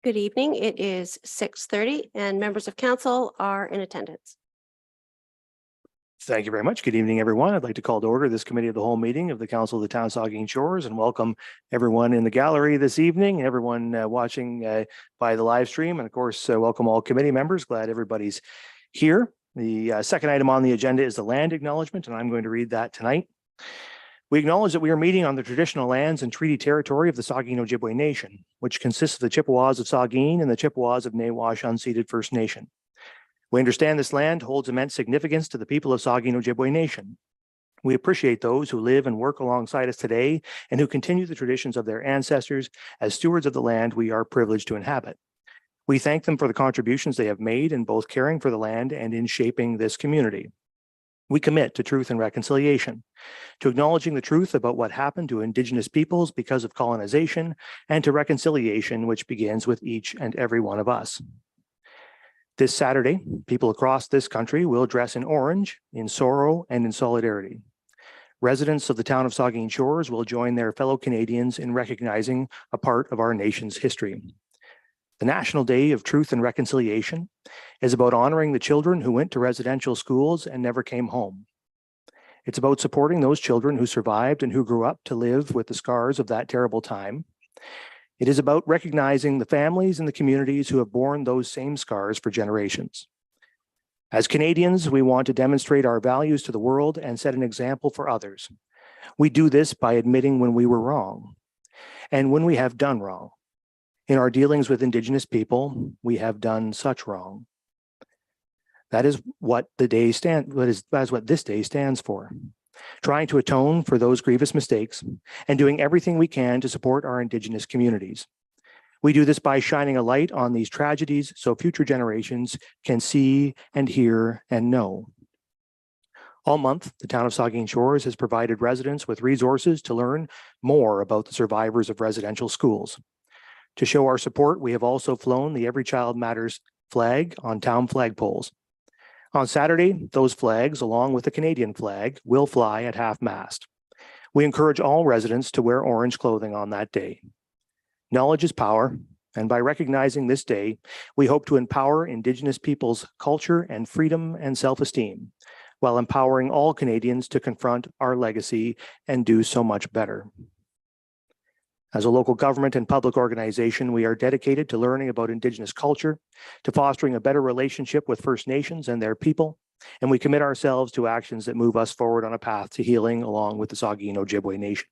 Good evening. It is 6:30 and members of council are in attendance. Thank you very much. Good evening, everyone. I'd like to call to order this committee of the whole meeting of the Council of the Town of Saugeen Shores and welcome everyone in the gallery this evening and everyone watching by the live stream. And of course, welcome all committee members. Glad everybody's here. The second item on the agenda is the land acknowledgement, and I'm going to read that tonight. We acknowledge that we are meeting on the traditional lands and treaty territory of the Saugeen Ojibwe Nation, which consists of the Chippewas of Saugeen and the Chippewas of Nawash Unceded First Nation. We understand this land holds immense significance to the people of Saugeen Ojibwe Nation. We appreciate those who live and work alongside us today and who continue the traditions of their ancestors as stewards of the land we are privileged to inhabit. We thank them for the contributions they have made in both caring for the land and in shaping this community. We commit to truth and reconciliation, to acknowledging the truth about what happened to Indigenous peoples because of colonization, and to reconciliation, which begins with each and every one of us. This Saturday, people across this country will dress in orange, in sorrow, and in solidarity. Residents of the town of Saugeen Shores will join their fellow Canadians in recognizing a part of our nation's history. The National Day of Truth and Reconciliation is about honoring the children who went to residential schools and never came home. It's about supporting those children who survived and who grew up to live with the scars of that terrible time. It is about recognizing the families and the communities who have borne those same scars for generations. As Canadians, we want to demonstrate our values to the world and set an example for others. We do this by admitting when we were wrong and when we have done wrong. In our dealings with Indigenous people, we have done such wrong. That is what the day that's what this day stands for. Trying to atone for those grievous mistakes and doing everything we can to support our Indigenous communities. We do this by shining a light on these tragedies so future generations can see and hear and know. All month, the town of Saugeen Shores has provided residents with resources to learn more about the survivors of residential schools. To show our support, we have also flown the Every Child Matters flag on town flagpoles. On Saturday, those flags, along with the Canadian flag, will fly at half-mast. We encourage all residents to wear orange clothing on that day. Knowledge is power, and by recognizing this day, we hope to empower Indigenous peoples' culture and freedom and self-esteem, while empowering all Canadians to confront our legacy and do so much better. As a local government and public organization, we are dedicated to learning about Indigenous culture, to fostering a better relationship with First Nations and their people, and we commit ourselves to actions that move us forward on a path to healing along with the Saugeen Ojibwe Nation.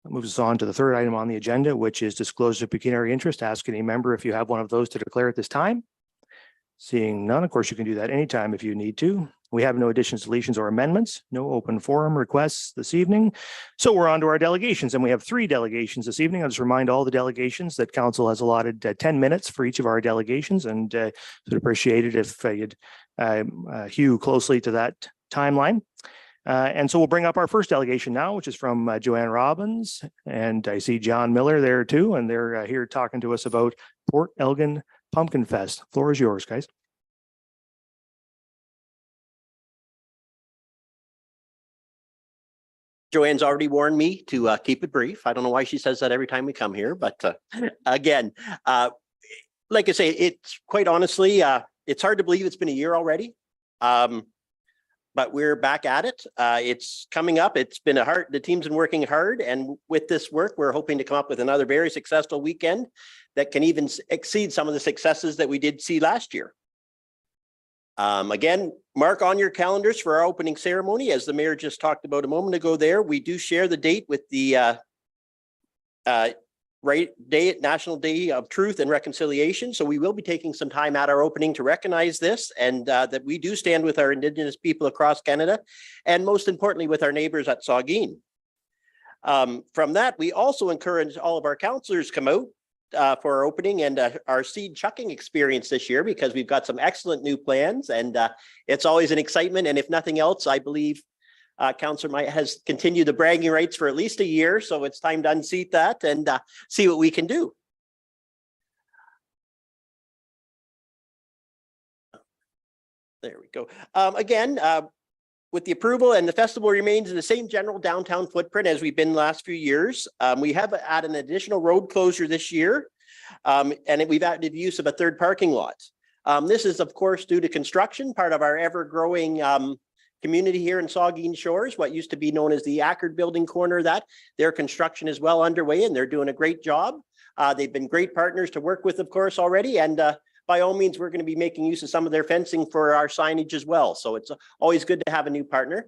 That moves us on to the third item on the agenda, which is disclosure of pecuniary interest. Ask any member if you have one of those to declare at this time. Seeing none, of course, you can do that anytime if you need to. We have no additions, deletions, or amendments, no open forum requests this evening. So we're on to our delegations, and we have 3 delegations this evening. I'll just remind all the delegations that council has allotted 10 minutes for each of our delegations, and would appreciate it if you'd hew closely to that timeline. And so we'll bring up our first delegation now, which is from Joanne Robbins, and I see John Miller there too, and they're here talking to us about Port Elgin Pumpkin Fest. Floor is yours, guys. Joanne's already warned me to keep it brief. I don't know why she says that every time we come here, but again, like I say, it's quite honestly, it's hard to believe it's been a year already, but we're back at it. It's coming up. It's been the team's been working hard, and with this work, we're hoping to come up with another very successful weekend that can even exceed some of the successes that we did see last year. Again, mark on your calendars for our opening ceremony. As the mayor just talked about a moment ago there, we do share the date with the National Day of Truth and Reconciliation. So we will be taking some time at our opening to recognize this, and that we do stand with our Indigenous people across Canada, and most importantly with our neighbors at Saugeen. From that, we also encourage all of our councillors come out for our opening and our seed chucking experience this year, because we've got some excellent new plans, and it's always an excitement. And if nothing else, I believe Councillor Maya has continued the bragging rights for at least a year, so it's time to unseat that and see what we can do. There we go. Again, with the approval, and the festival remains in the same general downtown footprint as we've been the last few years. We have added an additional road closure this year, and we've added use of a third parking lot. This is, of course, due to construction, part of our ever-growing community here in Saugeen Shores, what used to be known as the Ackerd Building corner. That their construction is well underway, and they're doing a great job. They've been great partners to work with, of course, already, and by all means, we're going to be making use of some of their fencing for our signage as well. So it's always good to have a new partner.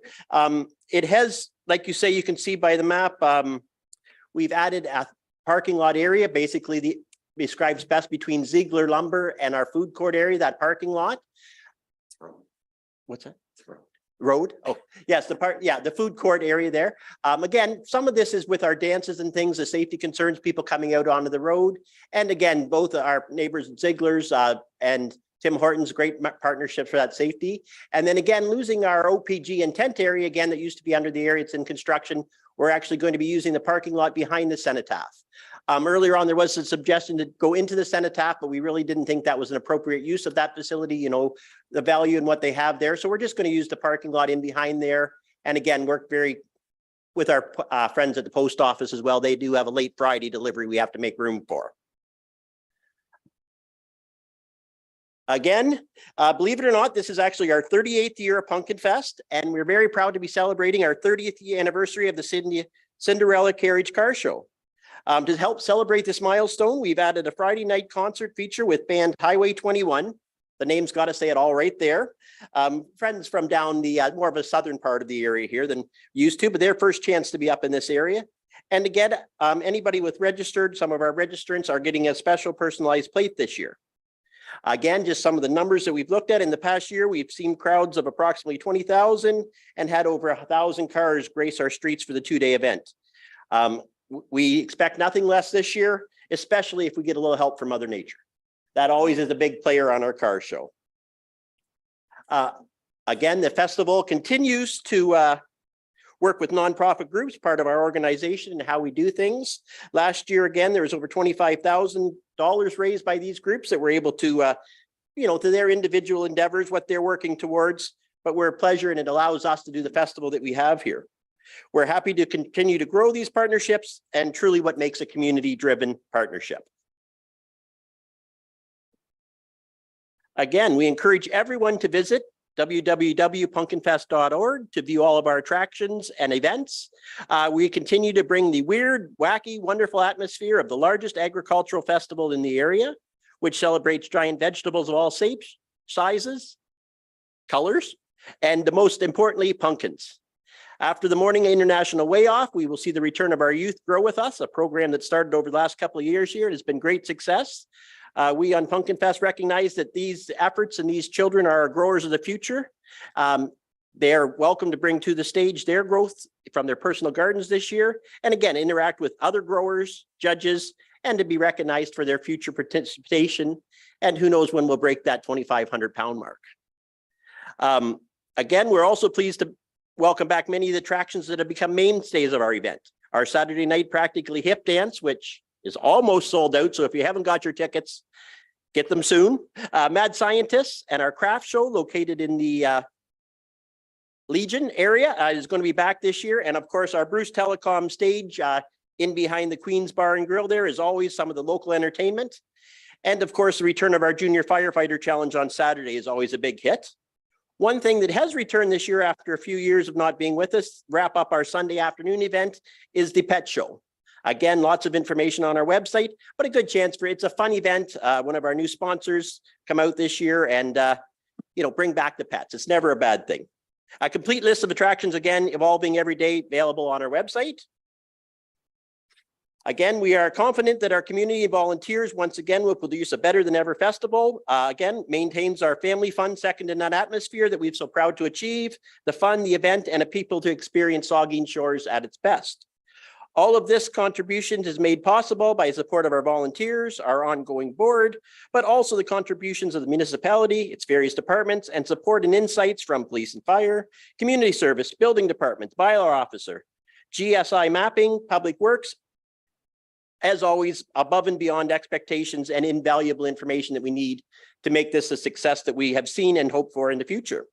It has, like you say, you can see by the map, we've added a parking lot area, basically describes best between Ziegler Lumber and our food court area, that parking lot. What's that? Road. Oh, yes, the food court area there. Again, some of this is with our dances and things, the safety concerns, people coming out onto the road. And again, both our neighbors at Ziegler's and Tim Hortons, great partnership for that safety. And then again, losing our OPG and tent area again, that used to be under the area, it's in construction. We're actually going to be using the parking lot behind the cenotaph. Earlier on, there was a suggestion to go into the cenotaph, but we really didn't think that was an appropriate use of that facility, you know, the value and what they have there. So we're just going to use the parking lot in behind there. And again, work very with our friends at the post office as well. They do have a late Friday delivery we have to make room for. Again, believe it or not, this is actually our 38th year of Pumpkin Fest, and we're very proud to be celebrating our 30th year anniversary of the Cinderella Carriage Car Show. To help celebrate this milestone, we've added a Friday night concert feature with band Highway 21. The name's got to say it all right there. Friends from down the more of a southern part of the area here than used to, but their first chance to be up in this area. And again, anybody with registered, some of our registrants are getting a special personalized plate this year. Again, just some of the numbers that we've looked at in the past year, we've seen crowds of approximately 20,000 and had over 1,000 cars grace our streets for the two-day event. We expect nothing less this year, especially if we get a little help from Mother Nature. That always is a big player on our car show. Again, the festival continues to work with nonprofit groups, part of our organization and how we do things. Last year, again, there was over $25,000 raised by these groups that were able to, you know, to their individual endeavors, what they're working towards, but we're a pleasure and it allows us to do the festival that we have here. We're happy to continue to grow these partnerships and truly what makes a community-driven partnership. Again, we encourage everyone to visit www.pumpkinfest.org to view all of our attractions and events. We continue to bring the weird, wacky, wonderful atmosphere of the largest agricultural festival in the area, which celebrates giant vegetables of all shapes, sizes, colors, and most importantly, pumpkins. After the morning International Way Off, we will see the return of our Youth Grow With Us, a program that started over the last couple of years here. It has been great success. We on Pumpkin Fest recognize that these efforts and these children are our growers of the future. They are welcome to bring to the stage their growth from their personal gardens this year. And again, interact with other growers, judges, and to be recognized for their future participation. And who knows when we'll break that 2,500 pound mark. Again, we're also pleased to welcome back many of the attractions that have become mainstays of our event. Our Saturday night Practically Hip dance, which is almost sold out. So if you haven't got your tickets, get them soon. Mad Scientists and our craft show located in the Legion area is going to be back this year. And of course, our Bruce Telecom stage in behind the Queen's Bar and Grill there is always some of the local entertainment. And of course, the return of our Junior Firefighter Challenge on Saturday is always a big hit. One thing that has returned this year after a few years of not being with us, wrap up our Sunday afternoon event, is the pet show. Again, lots of information on our website, but a good chance for it's a fun event. One of our new sponsors come out this year and, you know, bring back the pets. It's never a bad thing. A complete list of attractions, again, evolving every day, available on our website. Again, we are confident that our community and volunteers, once again, will produce a better than ever festival. Again, maintains our family fun, second in that atmosphere that we're so proud to achieve, the fun, the event, and a people to experience Saugeen Shores at its best. All of this contribution is made possible by support of our volunteers, our ongoing board, but also the contributions of the municipality, its various departments, and support and insights from police and fire, community service, building departments, bylaw officer, GSI mapping, public works, as always, above and beyond expectations and invaluable information that we need to make this a success that we have seen and hope for in the future.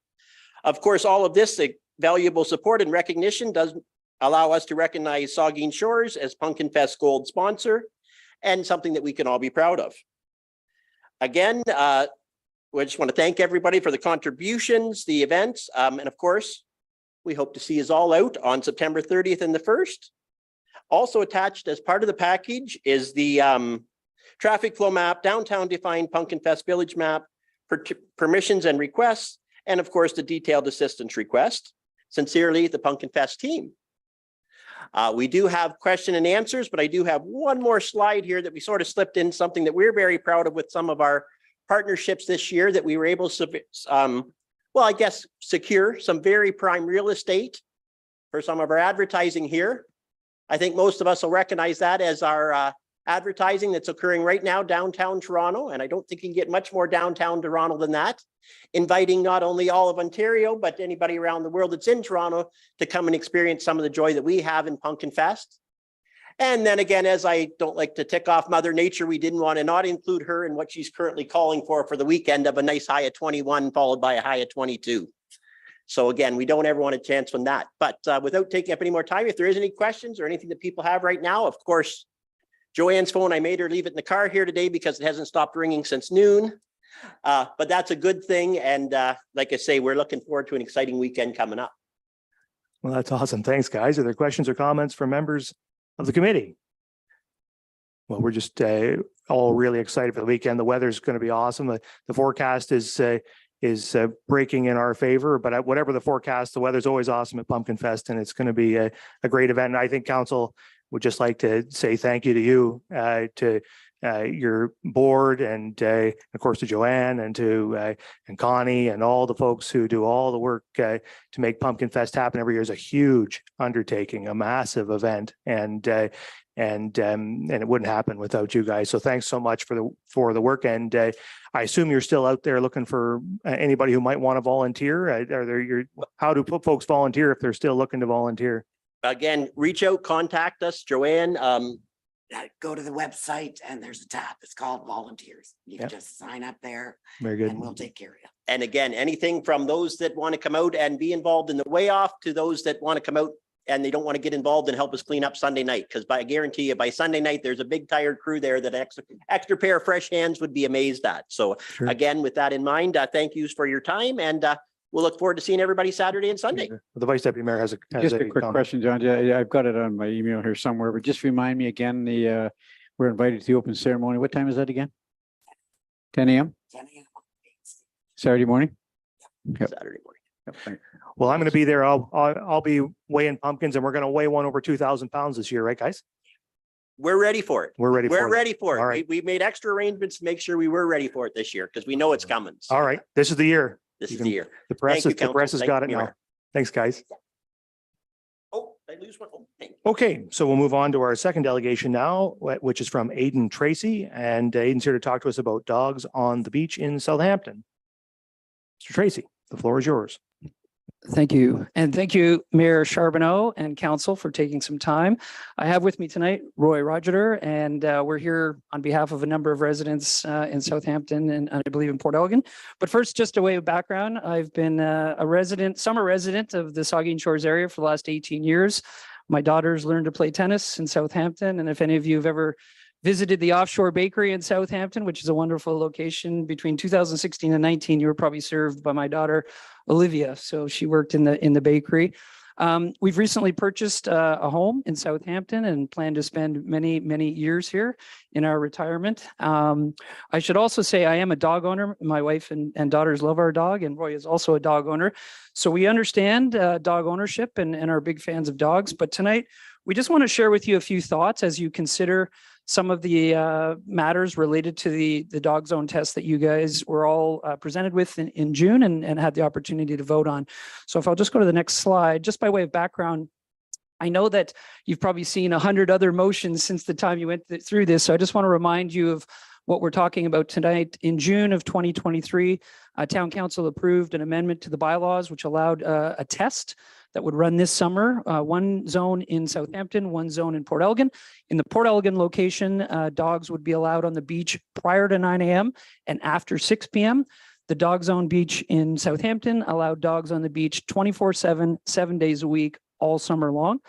Of course, all of this valuable support and recognition does allow us to recognize Saugeen Shores as Pumpkin Fest Gold sponsor and something that we can all be proud of. Again, we just want to thank everybody for the contributions, the events, and of course, we hope to see us all out on September 30th and the 1st. Also attached as part of the package is the traffic flow map, downtown defined Pumpkin Fest Village map, permissions and requests, and of course, the detailed assistance request. Sincerely, the Pumpkin Fest team. We do have question and answers, but I do have one more slide here that we sort of slipped in, something that we're very proud of with some of our partnerships this year, that we were able to, well, I guess, secure some very prime real estate for some of our advertising here. I think most of us will recognize that as our advertising that's occurring right now downtown Toronto. And I don't think you can get much more downtown Toronto than that. Inviting not only all of Ontario, but anybody around the world that's in Toronto to come and experience some of the joy that we have in Pumpkin Fest. And then again, as I don't like to tick off Mother Nature, we didn't want to not include her in what she's currently calling for the weekend of a nice high of 21 followed by a high of 22. So again, we don't ever want a chance on that. But without taking up any more time, if there is any questions or anything that people have right now, of course, Joanne's phone, I made her leave it in the car here today because it hasn't stopped ringing since noon. But that's a good thing. And like I say, we're looking forward to an exciting weekend coming up. Well, that's awesome. Thanks, guys. Are there questions or comments from members of the committee? Well, we're just all really excited for the weekend. The weather's going to be awesome. The forecast is breaking in our favor, but whatever the forecast, the weather's always awesome at Pumpkin Fest, and it's going to be a great event. And I think council would just like to say thank you to you, to your board, and of course to Joanne and to and Connie and all the folks who do all the work to make Pumpkin Fest happen every year. Is a huge undertaking, a massive event, and it wouldn't happen without you guys. So thanks so much for the work. And I assume you're still out there looking for anybody who might want to volunteer. How do folks volunteer if they're still looking to volunteer? Again, reach out, contact us, Joanne. Go to the website and there's a tab. It's called volunteers. You can just sign up there. Very good. And we'll take care of you. And again, anything from those that want to come out and be involved in the way off to those that want to come out and they don't want to get involved and help us clean up Sunday night. Because I guarantee you, by Sunday night, there's a big tired crew there that extra pair of fresh hands would be amazed at. So Sure. Again, with that in mind, thank you for your time, and we'll look forward to seeing everybody Saturday and Sunday. The Vice Deputy Mayor has Just a quick comment. question, John. Yeah, I've got it on my email here somewhere, but just remind me again, we're invited to the open ceremony. What time is that again? 10 a.m. 10 a.m. Saturday morning? Yep. Saturday morning. Yep, thanks. Well, I'm going to be there. I'll be weighing pumpkins, and we're going to weigh one over 2,000 pounds this year, right, guys? We're ready for it. We're ready. We're for it. ready for it. All right. We made extra arrangements to make sure we were ready for it this year because we know it's coming. So All right. This is the year. This You is can- the year. The press Thank you, is the Council. press has Thank got you, it now. Mayor. Thanks, guys. Oh, did I lose one? Oh, thank you. Okay, so we'll move on to our second delegation now, which is from Aidan Tracy, and Aidan's here to talk to us about dogs on the beach in Southampton. Mr. Tracy, the floor is yours. Thank you. And thank you, Mayor Charbonneau and Council, for taking some time. I have with me tonight Roy Roger, and we're here on behalf of a number of residents in Southampton and I believe in Port Elgin. But first, just a way of background, I've been a summer resident of the Saugeen Shores area for the last 18 years. My daughters learned to play tennis in Southampton. And if any of you have ever visited the Offshore Bakery in Southampton, which is a wonderful location, between 2016 and 19, you were probably served by my daughter, Olivia. So she worked in the bakery. We've recently purchased a home in Southampton and plan to spend many, many years here in our retirement. I should also say I am a dog owner. My wife and daughters love our dog, and Roy is also a dog owner. So we understand dog ownership and are big fans of dogs. But tonight, we just want to share with you a few thoughts as you consider some of the matters related to the dog zone test that you guys were all presented with in June and had the opportunity to vote on. So if I'll just go to the next slide, just by way of background, I know that you've probably seen 100 other motions since the time you went through this. So I just want to remind you of what we're talking about tonight. In June of 2023, Town Council approved an amendment to the bylaws, which allowed a test that would run this summer, one zone in Southampton, one zone in Port Elgin. In the Port Elgin location, dogs would be allowed on the beach prior to 9 a.m. and after 6 p.m. The Dog Zone Beach in Southampton allowed dogs on the beach 24/7, 7 days a week, all summer long.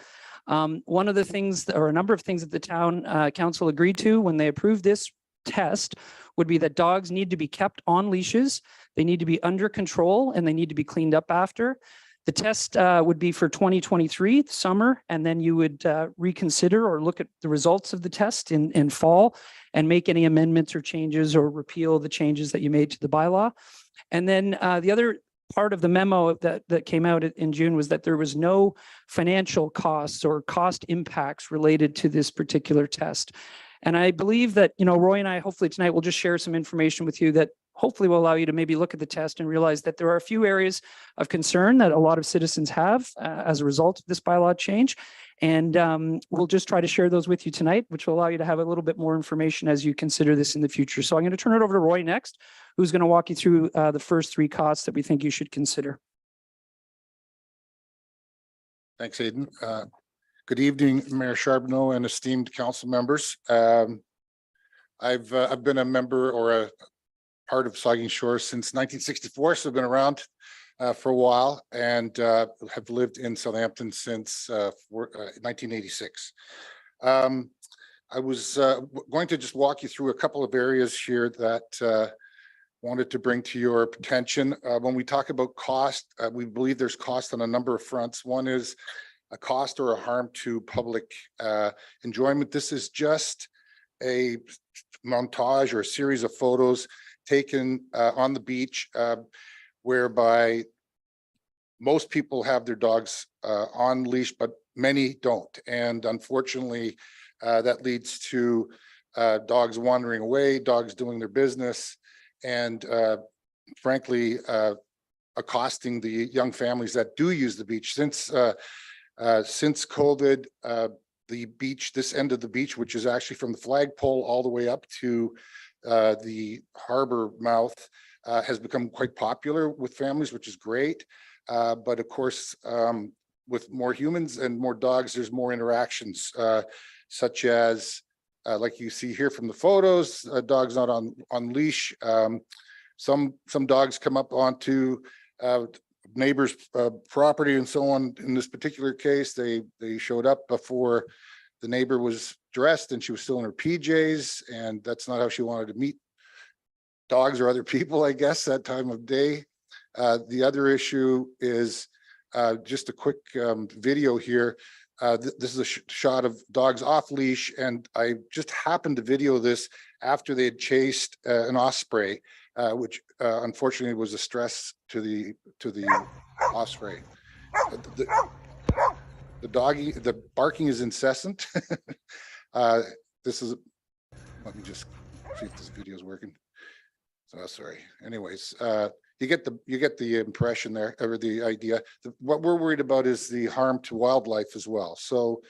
One of the things, or a number of things that the town council agreed to when they approved this test would be that dogs need to be kept on leashes, they need to be under control, and they need to be cleaned up after. The test would be for 2023 summer, and then you would reconsider or look at the results of the test in fall and make any amendments or changes or repeal the changes that you made to the bylaw. And then the other part of the memo that came out in June was that there was no financial costs or cost impacts related to this particular test. And I believe that, Roy and I, hopefully tonight, will just share some information with you that hopefully will allow you to maybe look at the test and realize that there are a few areas of concern that a lot of citizens have as a result of this bylaw change. And we'll just try to share those with you tonight, which will allow you to have a little bit more information as you consider this in the future. So I'm going to turn it over to Roy next, who's going to walk you through the first three costs that we think you should consider. Thanks, Aidan. Good evening, Mayor Charbonneau and esteemed council members. I've been a member or a part of Saugeen Shores since 1964, so I've been around for a while, and have lived in Southampton since 1986. I was going to just walk you through a couple of areas here that wanted to bring to your attention. When we talk about cost, we believe there's cost on a number of fronts. One is a cost or a harm to public enjoyment. This is just a montage or a series of photos taken on the beach, whereby most people have their dogs on leash, but many don't. And unfortunately, that leads to dogs wandering away, dogs doing their business, and frankly, accosting the young families that do use the beach. Since COVID, the beach, this end of the beach, which is actually from the flagpole all the way up to the harbor mouth, has become quite popular with families, which is great. But of course, with more humans and more dogs, there's more interactions, such as like you see here from the photos, dogs not on leash. Some dogs come up onto neighbors' property and so on. In this particular case, they showed up before the neighbor was dressed and she was still in her PJs, and that's not how she wanted to meet dogs or other people, I guess, that time of day. The other issue is just a quick video here. This is a shot of dogs off leash, and I just happened to video this after they had chased an osprey, which unfortunately was a stress to the osprey. The barking is incessant. This is, let me just see if this video is working. So sorry. Anyways, you get the impression there, or the idea. What we're worried about is the harm to wildlife as well. So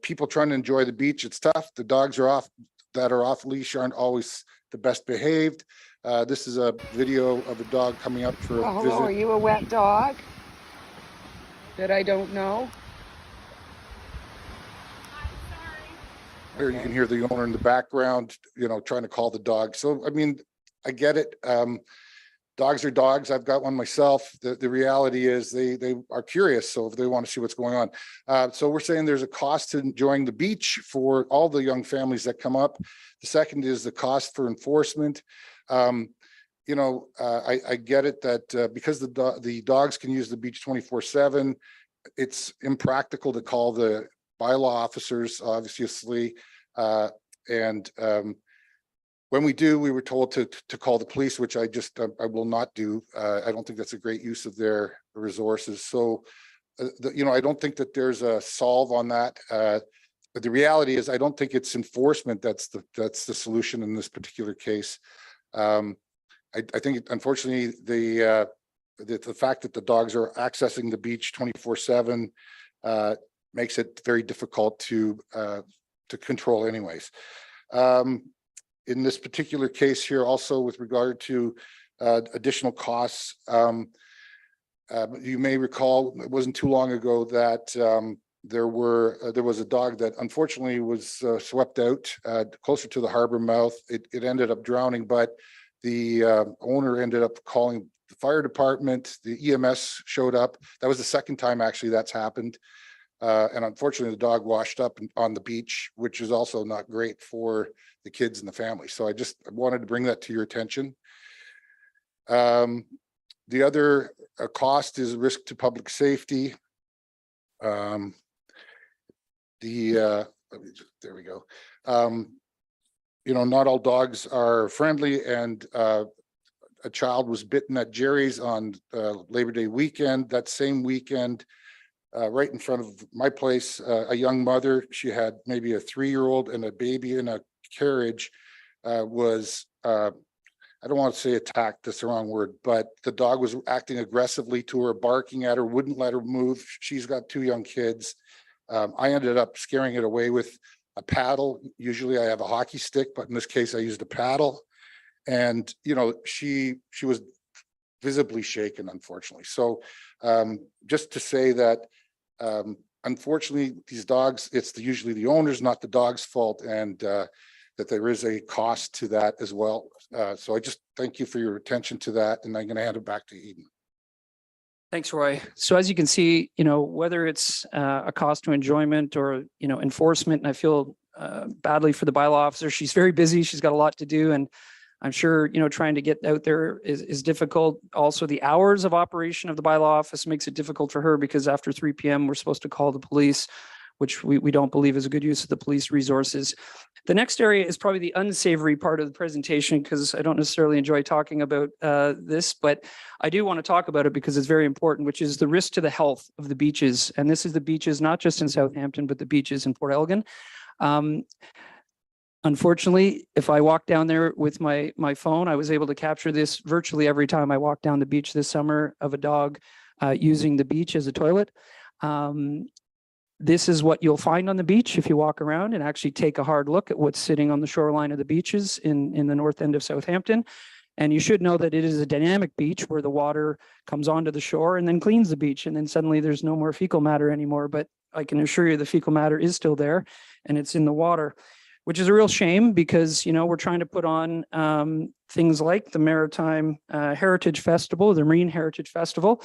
people trying to enjoy the beach, it's tough. The dogs that are off leash aren't always the best behaved. This is a video of a dog coming up for a visit. Hello, are you a wet dog that I don't know? There you can hear the owner in the background, trying to call the dog. So, I mean, I get it. Dogs are dogs. I've got one myself. The reality is they are curious, so if they want to see what's going on. So we're saying there's a cost to enjoying the beach for all the young families that come up. The second is the cost for enforcement. I get it that because the dogs can use the beach 24/7, it's impractical to call the bylaw officers, obviously. When we do, we were told to call the police, which I will not do. I don't think that's a great use of their resources. So, I don't think that there's a solve on that. But the reality is, I don't think it's enforcement that's the solution in this particular case. I think, unfortunately, the fact that the dogs are accessing the beach 24/7 makes it very difficult to control, anyways. In this particular case here, also with regard to additional costs, you may recall it wasn't too long ago that there was a dog that unfortunately was swept out closer to the harbor mouth. It ended up drowning, but The owner ended up calling the fire department, the EMS showed up. That was the second time actually that's happened. And unfortunately, the dog washed up on the beach, which is also not great for the kids and the family. So I wanted to bring that to your attention. The other cost is risk to public safety. There we go. You know, not all dogs are friendly, and a child was bitten at Jerry's on Labor Day weekend. That same weekend, right in front of my place, a young mother, she had maybe a 3-year-old and a baby in a carriage, was, I don't want to say attacked, that's the wrong word, but the dog was acting aggressively to her, barking at her, wouldn't let her move. She's got 2 young kids. I ended up scaring it away with a paddle. Usually I have a hockey stick, but in this case I used a paddle. And, you know, she was visibly shaken, unfortunately. So just to say that, unfortunately, these dogs, it's usually the owner's, not the dog's fault, and that there is a cost to that as well. So I just thank you for your attention to that, and I'm going to hand it back to Eden. Thanks, Roy. So as you can see, you know, whether it's a cost to enjoyment or, you know, enforcement, and I feel badly for the bylaw officer. She's very busy. She's got a lot to do. And I'm sure, you know, trying to get out there is difficult. Also, the hours of operation of the bylaw office makes it difficult for her, because after 3 p.m. we're supposed to call the police, which we don't believe is a good use of the police resources. The next area is probably the unsavory part of the presentation, because I don't necessarily enjoy talking about this, but I do want to talk about it because it's very important, which is the risk to the health of the beaches. And this is the beaches, not just in Southampton, but the beaches in Port Elgin. Unfortunately, if I walk down there with my phone, I was able to capture this virtually every time I walked down the beach this summer of a dog using the beach as a toilet. This is what you'll find on the beach if you walk around and actually take a hard look at what's sitting on the shoreline of the beaches in the north end of Southampton. And you should know that it is a dynamic beach where the water comes onto the shore and then cleans the beach. And then suddenly there's no more fecal matter anymore. But I can assure you the fecal matter is still there and it's in the water, which is a real shame, because, you know, we're trying to put on things like the Maritime Heritage Festival, the Marine Heritage Festival.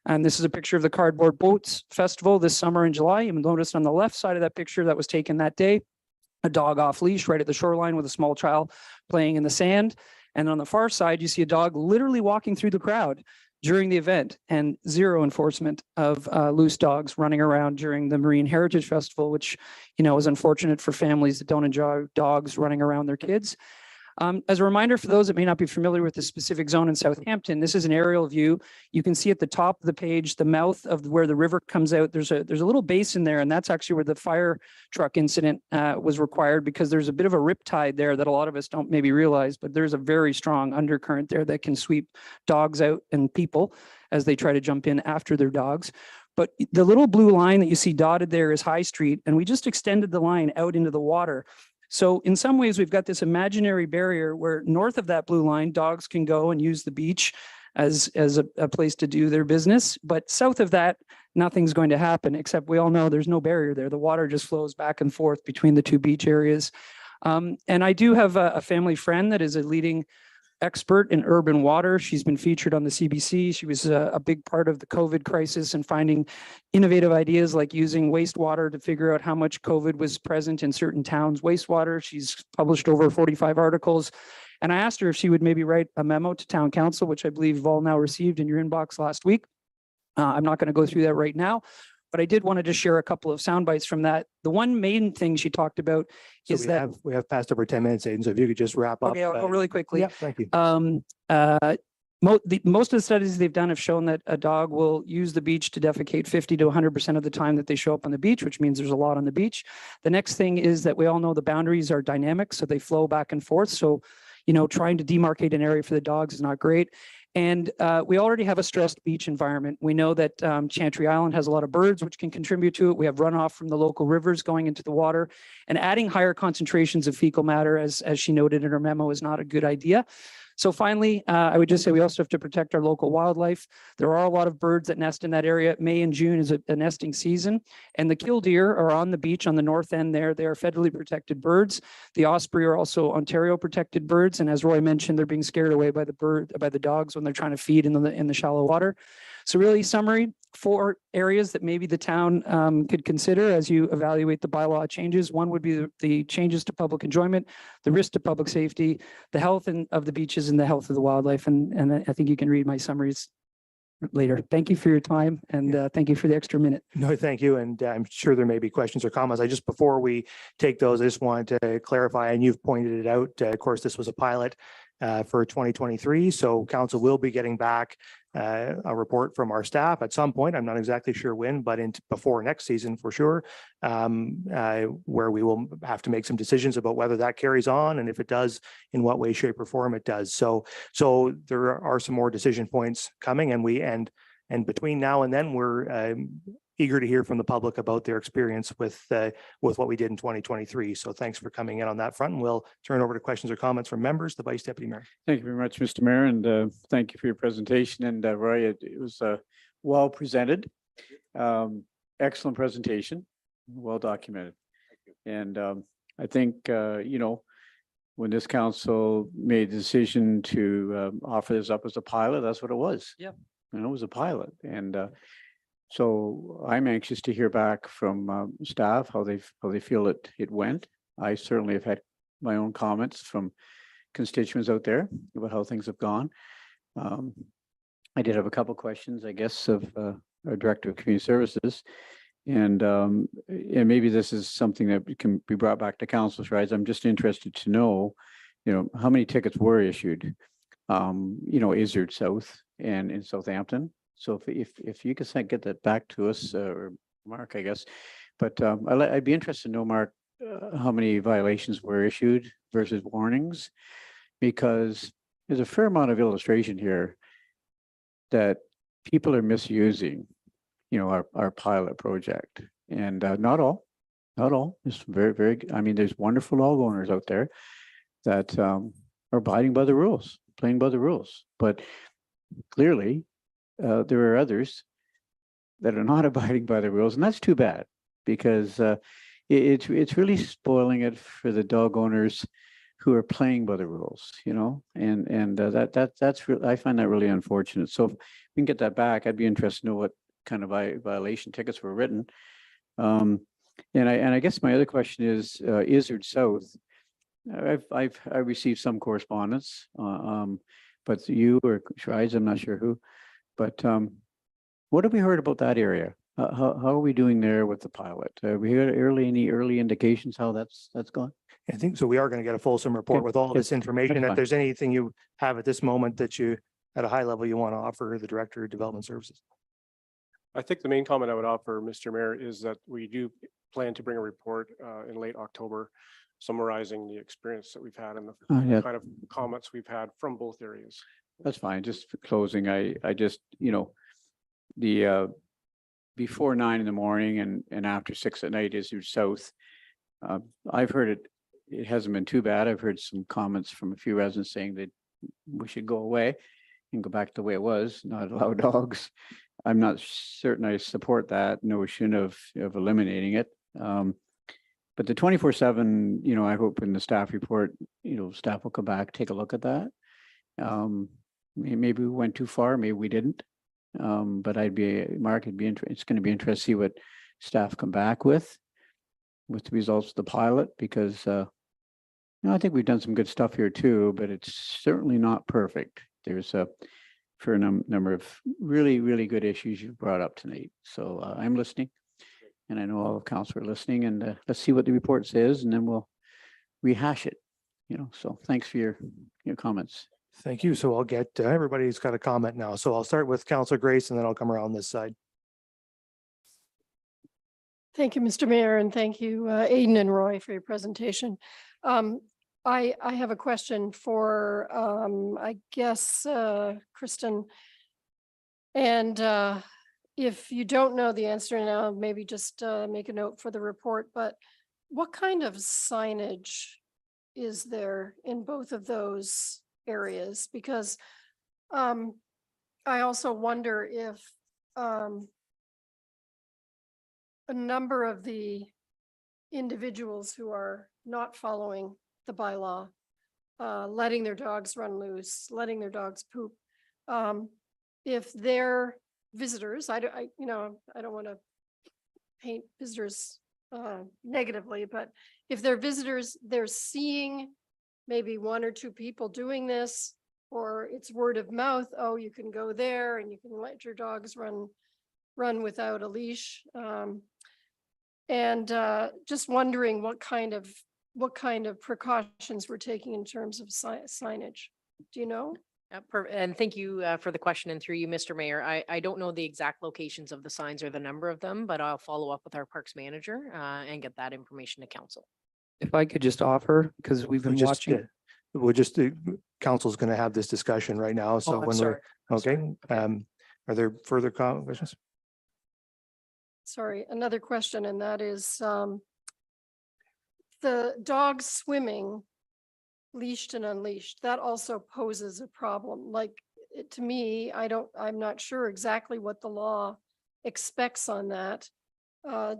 And this is a picture of the Cardboard Boats Festival this summer in July. You notice on the left side of that picture that was taken that day, a dog off leash right at the shoreline with a small child playing in the sand. And on the far side, you see a dog literally walking through the crowd during the event, and zero enforcement of loose dogs running around during the Marine Heritage Festival, which, you know, is unfortunate for families that don't enjoy dogs running around their kids. As a reminder for those that may not be familiar with the specific zone in Southampton, this is an aerial view. You can see at the top of the page, the mouth of where the river comes out. There's a little basin there, and that's actually where the fire truck incident was required, because there's a bit of a riptide there that a lot of us don't maybe realize, but there's a very strong undercurrent there that can sweep dogs out and people as they try to jump in after their dogs. But the little blue line that you see dotted there is High Street, and we just extended the line out into the water. So in some ways, we've got this imaginary barrier where north of that blue line, dogs can go and use the beach as a place to do their business. But south of that, nothing's going to happen, except we all know there's no barrier there. The water just flows back and forth between the two beach areas. And I do have a family friend that is a leading expert in urban water. She's been featured on the CBC. She was a big part of the COVID crisis and finding innovative ideas like using wastewater to figure out how much COVID was present in certain towns' wastewater. She's published over 45 articles. And I asked her if she would maybe write a memo to town council, which I believe you've all now received in your inbox last week. I'm not going to go through that right now, but I did want to just share a couple of sound bites from that. The one main thing she talked about is that we have passed over 10 minutes, Aidan. So if you could just wrap up. Okay, I'll go really quickly. Yeah, thank you. Most of the studies they've done have shown that a dog will use the beach to defecate 50 to 100% of the time that they show up on the beach, which means there's a lot on the beach. The next thing is that we all know the boundaries are dynamic, so they flow back and forth. So, you know, trying to demarcate an area for the dogs is not great. And we already have a stressed beach environment. We know that Chantry Island has a lot of birds, which can contribute to it. We have runoff from the local rivers going into the water, and adding higher concentrations of fecal matter, as she noted in her memo, is not a good idea. So finally, I would just say we also have to protect our local wildlife. There are a lot of birds that nest in that area. May and June is a nesting season, and the killdeer are on the beach on the north end there. They are federally protected birds. The osprey are also Ontario protected birds, and as Roy mentioned, they're being scared away by the dogs when they're trying to feed in the shallow water. So really, summary, 4 areas that maybe the town could consider as you evaluate the bylaw changes. One would be the changes to public enjoyment, the risk to public safety, the health of the beaches, and the health of the wildlife. And I think you can read my summaries later. Thank you for your time, and thank you for the extra minute. No, thank you. And I'm sure there may be questions or comments. Before we take those, I just wanted to clarify, and you've pointed it out, of course, this was a pilot for 2023. So council will be getting back a report from our staff at some point. I'm not exactly sure when, but before next season for sure, where we will have to make some decisions about whether that carries on, and if it does, in what way, shape, or form it does. So there are some more decision points coming, and between now and then, we're eager to hear from the public about their experience with what we did in 2023. So thanks for coming in on that front, and we'll turn over to questions or comments from members. The Vice Deputy Mayor. Thank you very much, Mr. Mayor, and thank you for your presentation. And Roy, it was well presented. Excellent presentation, well documented. And I think, when this council made the decision to offer this up as a pilot, that's what it was. Yep. It was a pilot. And so I'm anxious to hear back from staff, how they feel it went. I certainly have had my own comments from constituents out there about how things have gone. I did have a couple questions, I guess, of our Director of Community Services. And maybe this is something that can be brought back to council's rights. I'm just interested to know, how many tickets were issued, Izzard South and in Southampton. So if you could get that back to us, or Mark, I guess. But I'd be interested to know, Mark, how many violations were issued versus warnings, because there's a fair amount of illustration here that people are misusing, our pilot project. And not all. It's very, very, there's wonderful dog owners out there that are abiding by the rules, playing by the rules. But clearly, there are others that are not abiding by the rules, and that's too bad, because it's really spoiling it for the dog owners who are playing by the rules, and that's really, I find that really unfortunate. So if we can get that back, I'd be interested to know what kind of violation tickets were written. And I guess my other question is Izzard South. I received some correspondence, but you or Schreids, I'm not sure who. But what have we heard about that area? How are we doing there with the pilot? Have we heard any early indications how that's gone? I think so. We are going to get a fulsome report with all of this information. That's If fine. there's anything you have at this moment that you, at a high level, you want to offer the Director of Development Services. I think the main comment I would offer, Mr. Mayor, is that we do plan to bring a report in late October summarizing the experience that we've had and the kind of comments we've had from both areas. That's fine. Just for closing, I just, the before 9 in the morning and after 6 at night is south. I've heard it hasn't been too bad. I've heard some comments from a few residents saying that we should go away and go back to the way it was, not allow dogs. I'm not certain I support that notion of eliminating it. But the 24/7, I hope in the staff report, staff will come back, take a look at that. Maybe we went too far, maybe we didn't. But Mark, it's going to be interesting to see what staff come back with the results of the pilot, because I think we've done some good stuff here too, but it's certainly not perfect. There's for a number of really, really good issues you've brought up tonight. So I'm listening, and I know all of council are listening, and let's see what the report says, and then we'll rehash it. So thanks for your comments. Thank you. So I'll get everybody's got a comment now. So I'll start with Councillor Grace, and then I'll come around this side. Thank you, Mr. Mayor, and thank you, Aidan and Roy, for your presentation. I have a question for, I guess, Kristen. And if you don't know the answer now, maybe just make a note for the report. But what kind of signage is there in both of those areas because I also wonder if a number of the individuals who are not following the bylaw, letting their dogs run loose, letting their dogs poop, if they're visitors, I don't want to paint visitors negatively, but if they're visitors, they're seeing maybe one or two people doing this, or it's word of mouth. Oh, you can go there and you can let your dogs run without a leash. And just wondering what kind of precautions we're taking in terms of signage. Do you know? And thank you for the question, and through you, Mr. Mayor. I don't know the exact locations of the signs or the number of them, but I'll follow up with our parks manager and get that information to council. If I could just offer, because we've been watching. We'll just, council's going to have this discussion right now. So I'm when sorry. we're, okay. Are there further questions? Sorry, another question, and that is the dogs swimming leashed and unleashed, that also poses a problem. Like to me, I'm not sure exactly what the law expects on that.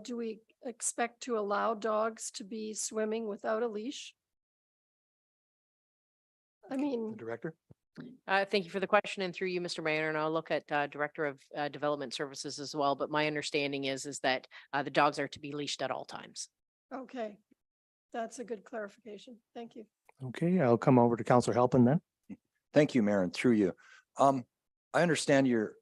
Do we expect to allow dogs to be swimming without a leash? I mean, The director? Thank you for the question, and through you, Mr. Mayor, and I'll look at Director of Development Services as well. But my understanding is that the dogs are to be leashed at all times. okay, that's a good clarification. Thank you. Okay, I'll come over to Councillor Halpin then. Thank you, Mayor, and through you. I understand your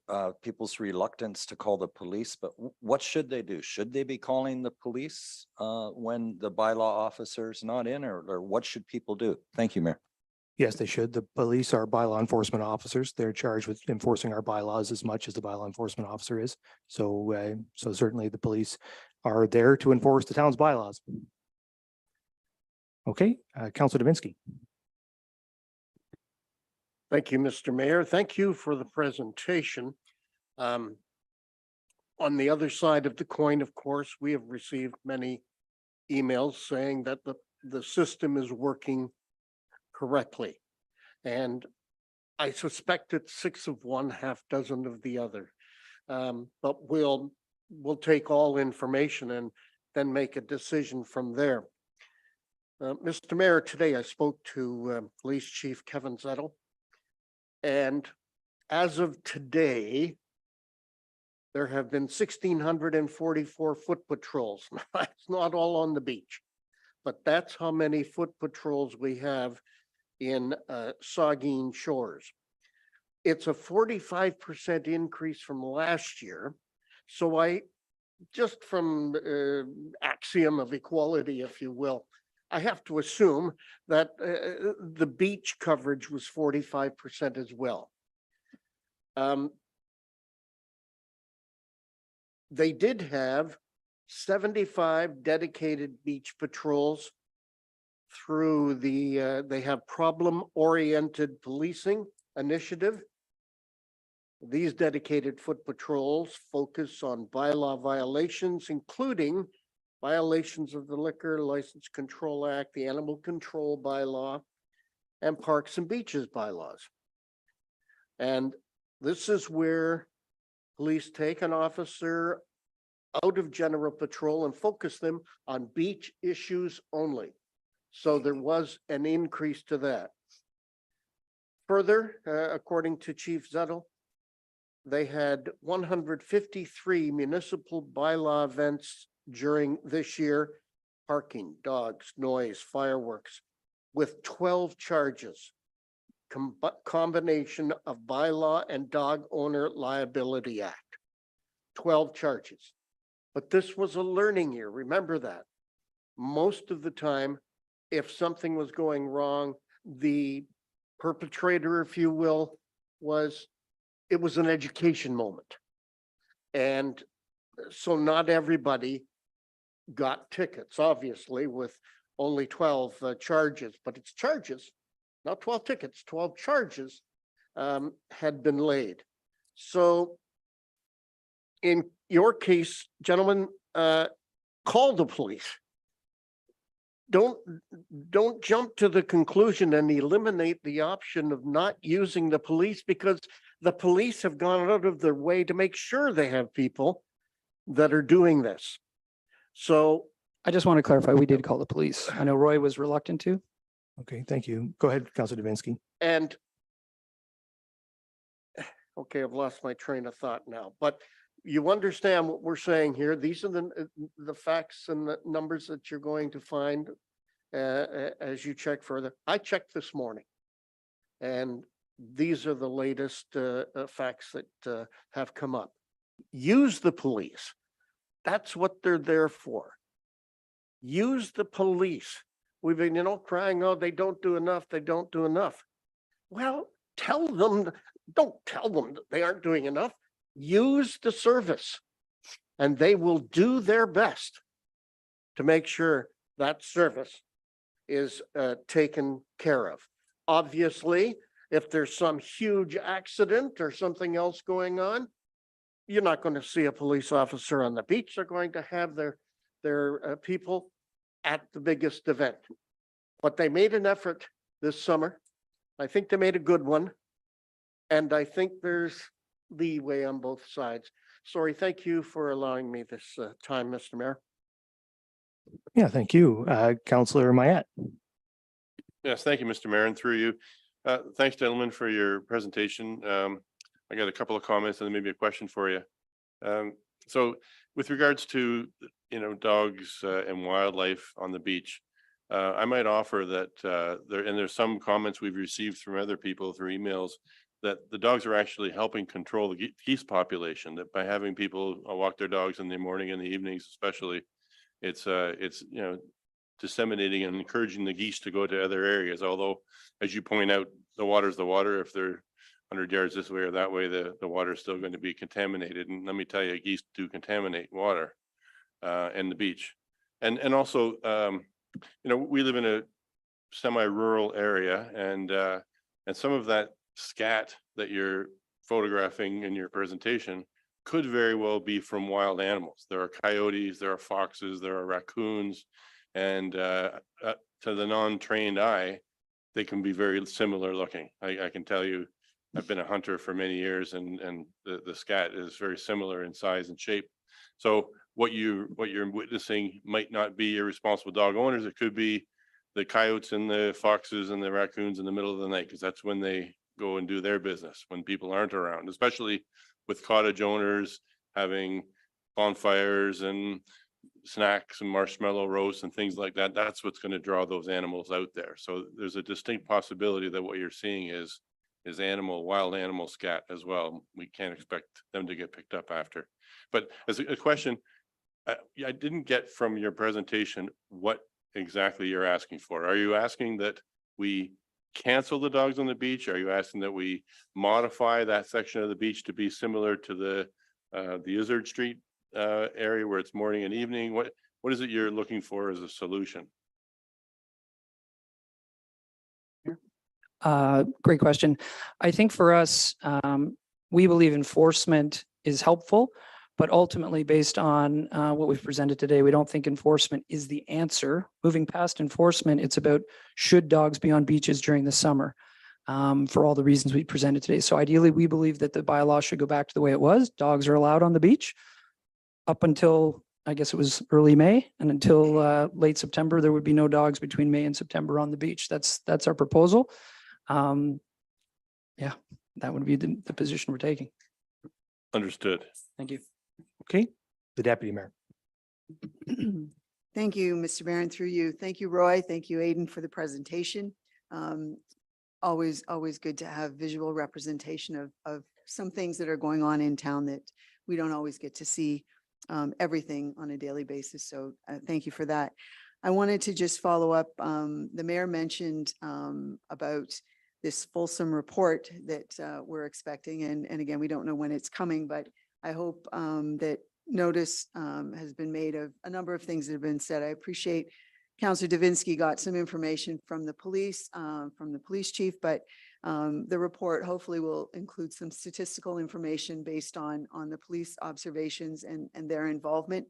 people's reluctance to call the police, but what should they do? Should they be calling the police when the bylaw officer is not in, or what should people do? Thank you, Mayor. Yes, they should. The police are bylaw enforcement officers. They're charged with enforcing our bylaws as much as the bylaw enforcement officer is. So, so certainly the police are there to enforce the town's bylaws. Okay, Councillor Davinsky. Thank you, Mr. Mayor. Thank you for the presentation. On the other side of the coin, of course, we have received many emails saying that the system is working correctly. And I suspect it's 6 of one, half dozen of the other. But we'll take all information and then make a decision from there. Mr. Mayor, today I spoke to Police Chief Kevin Zettel. And as of today, there have been 1,644 foot patrols. It's not all on the beach, but that's how many foot patrols we have in Saugeen Shores. It's a 45% increase from last year. So I, just from axiom of equality, if you will, I have to assume that the beach coverage was 45% as well. They did have 75 dedicated beach patrols through the, they have problem-oriented policing initiative. These dedicated foot patrols focus on bylaw violations, including violations of the Liquor License Control Act, the Animal Control Bylaw, and Parks and Beaches bylaws. And this is where police take an officer out of general patrol and focus them on beach issues only. So there was an increase to that. Further, according to Chief Zettel, they had 153 municipal bylaw events during this year: parking, dogs, noise, fireworks, with 12 charges, combination of bylaw and Dog Owner Liability Act, 12 charges. But this was a learning year. Remember that. Most of the time, if something was going wrong, the perpetrator, if you will, it was an education moment. And so not everybody got tickets, obviously, with only 12 charges, but it's charges, not 12 tickets, 12 charges had been laid. So in your case, gentlemen, call the police. don't jump to the conclusion and eliminate the option of not using the police, because the police have gone out of their way to make sure they have people that are doing this. So I just want to clarify, we did call the police. I know Roy was reluctant to. Okay, thank you. Go ahead, Councilor Davinsky. And okay, I've lost my train of thought now, but you understand what we're saying here. These are the facts and the numbers that you're going to find as you check further. I checked this morning, and these are the latest facts that have come up. Use the police. That's what they're there for. Use the police. We've been, crying, oh, they don't do enough. They don't do enough. Well, tell them, don't tell them that they aren't doing enough. Use the service, and they will do their best to make sure that service is taken care of. Obviously, if there's some huge accident or something else going on, you're not going to see a police officer on the beach. They're going to have their people at the biggest event. But they made an effort this summer. I think they made a good one. And I think there's leeway on both sides. Sorry, thank you for allowing me this time, Mr. Mayor. Yeah, thank you. Councilor Mayette. Yes, thank you, Mr. Mayor, and through you. Thanks, gentlemen, for your presentation. I got a couple of comments and then maybe a question for you. So with regards to, dogs and wildlife on the beach, I might offer that there's some comments we've received from other people through emails that the dogs are actually helping control the geese population, that by having people walk their dogs in the morning and the evenings, especially, it's disseminating and encouraging the geese to go to other areas. Although, as you point out, the water's the water. If they're 100 yards this way or that way, the water is still going to be contaminated. And let me tell you, geese do contaminate water and the beach. And also, we live in a semi-rural area, and some of that scat that you're photographing in your presentation could very well be from wild animals. There are coyotes, there are foxes, there are raccoons, and to the non-trained eye, they can be very similar looking. I can tell you, I've been a hunter for many years, and the scat is very similar in size and shape. So what you're witnessing might not be irresponsible dog owners. It could be the coyotes and the foxes and the raccoons in the middle of the night, because that's when they go and do their business, when people aren't around, especially with cottage owners having bonfires and snacks and marshmallow roasts and things like that. That's what's going to draw those animals out there. So there's a distinct possibility that what you're seeing is wild animal scat as well. We can't expect them to get picked up after. But as a question, I didn't get from your presentation what exactly you're asking for. Are you asking that we cancel the dogs on the beach? Are you asking that we modify that section of the beach to be similar to the Izzard Street area where it's morning and evening? What is it you're looking for as a solution? Great question. I think for us, we believe enforcement is helpful, but ultimately based on what we've presented today, we don't think enforcement is the answer. Moving past enforcement, it's about should dogs be on beaches during the summer for all the reasons we presented today. So ideally, we believe that the bylaw should go back to the way it was. Dogs are allowed on the beach up until, I guess it was early May, and until late September, there would be no dogs between May and September on the beach. That's our proposal. Yeah, that would be the position we're taking. Understood. Thank you. Okay, the deputy mayor. Thank you, Mr. Mayor, and through you. Thank you, Roy. Thank you, Aidan, for the presentation. Always good to have visual representation of some things that are going on in town that we don't always get to see everything on a daily basis. So thank you for that. I wanted to just follow up. The mayor mentioned about this fulsome report that we're expecting. And again, we don't know when it's coming, but I hope that notice has been made of a number of things that have been said. I appreciate Councillor Davinsky got some information from the police chief, but the report hopefully will include some statistical information based on the police observations and their involvement,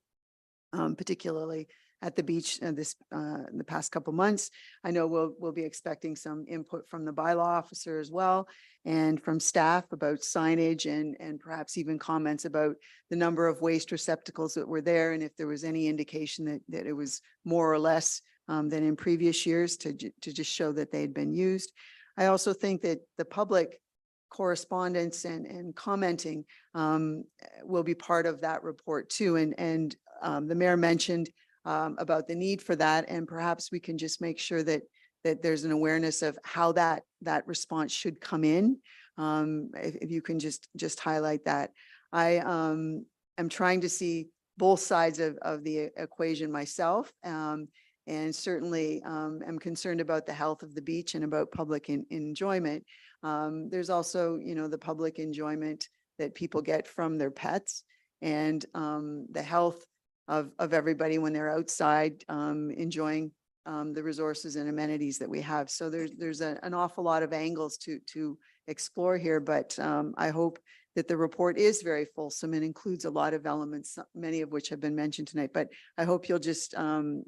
particularly at the beach in the past couple months. I know we'll be expecting some input from the bylaw officer as well and from staff about signage and perhaps even comments about the number of waste receptacles that were there and if there was any indication that it was more or less than in previous years to just show that they had been used. I also think that the public correspondence and commenting will be part of that report too. And the mayor mentioned about the need for that, and perhaps we can just make sure that there's an awareness of how that response should come in. If you can just highlight that. I am trying to see both sides of the equation myself. And certainly am concerned about the health of the beach and about public enjoyment. There's also, the public enjoyment that people get from their pets and the health of everybody when they're outside enjoying the resources and amenities that we have. So there's an awful lot of angles to explore here, but I hope that the report is very fulsome and includes a lot of elements, many of which have been mentioned tonight. But I hope you'll just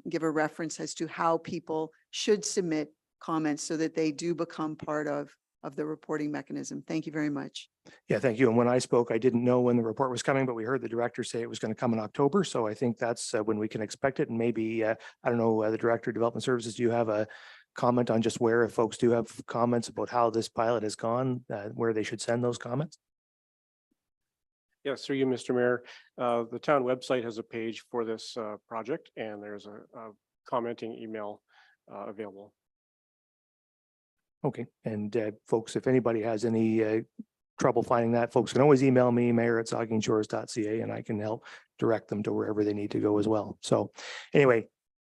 give a reference as to how people should submit comments so that they do become part of the reporting mechanism. Thank you very much. Yeah, thank you. And when I spoke, I didn't know when the report was coming, but we heard the director say it was going to come in October. So I think that's when we can expect it. And maybe, I don't know, the Director of Development Services, do you have a comment on just where, if folks do have comments about how this pilot has gone, where they should send those comments? Yes, through you, Mr. Mayor. The town website has a page for this project, and there's a commenting email available. Okay. And folks, if anybody has any trouble finding that, folks can always email me, mayor@saugeenshores.ca, and I can help direct them to wherever they need to go as well. So anyway,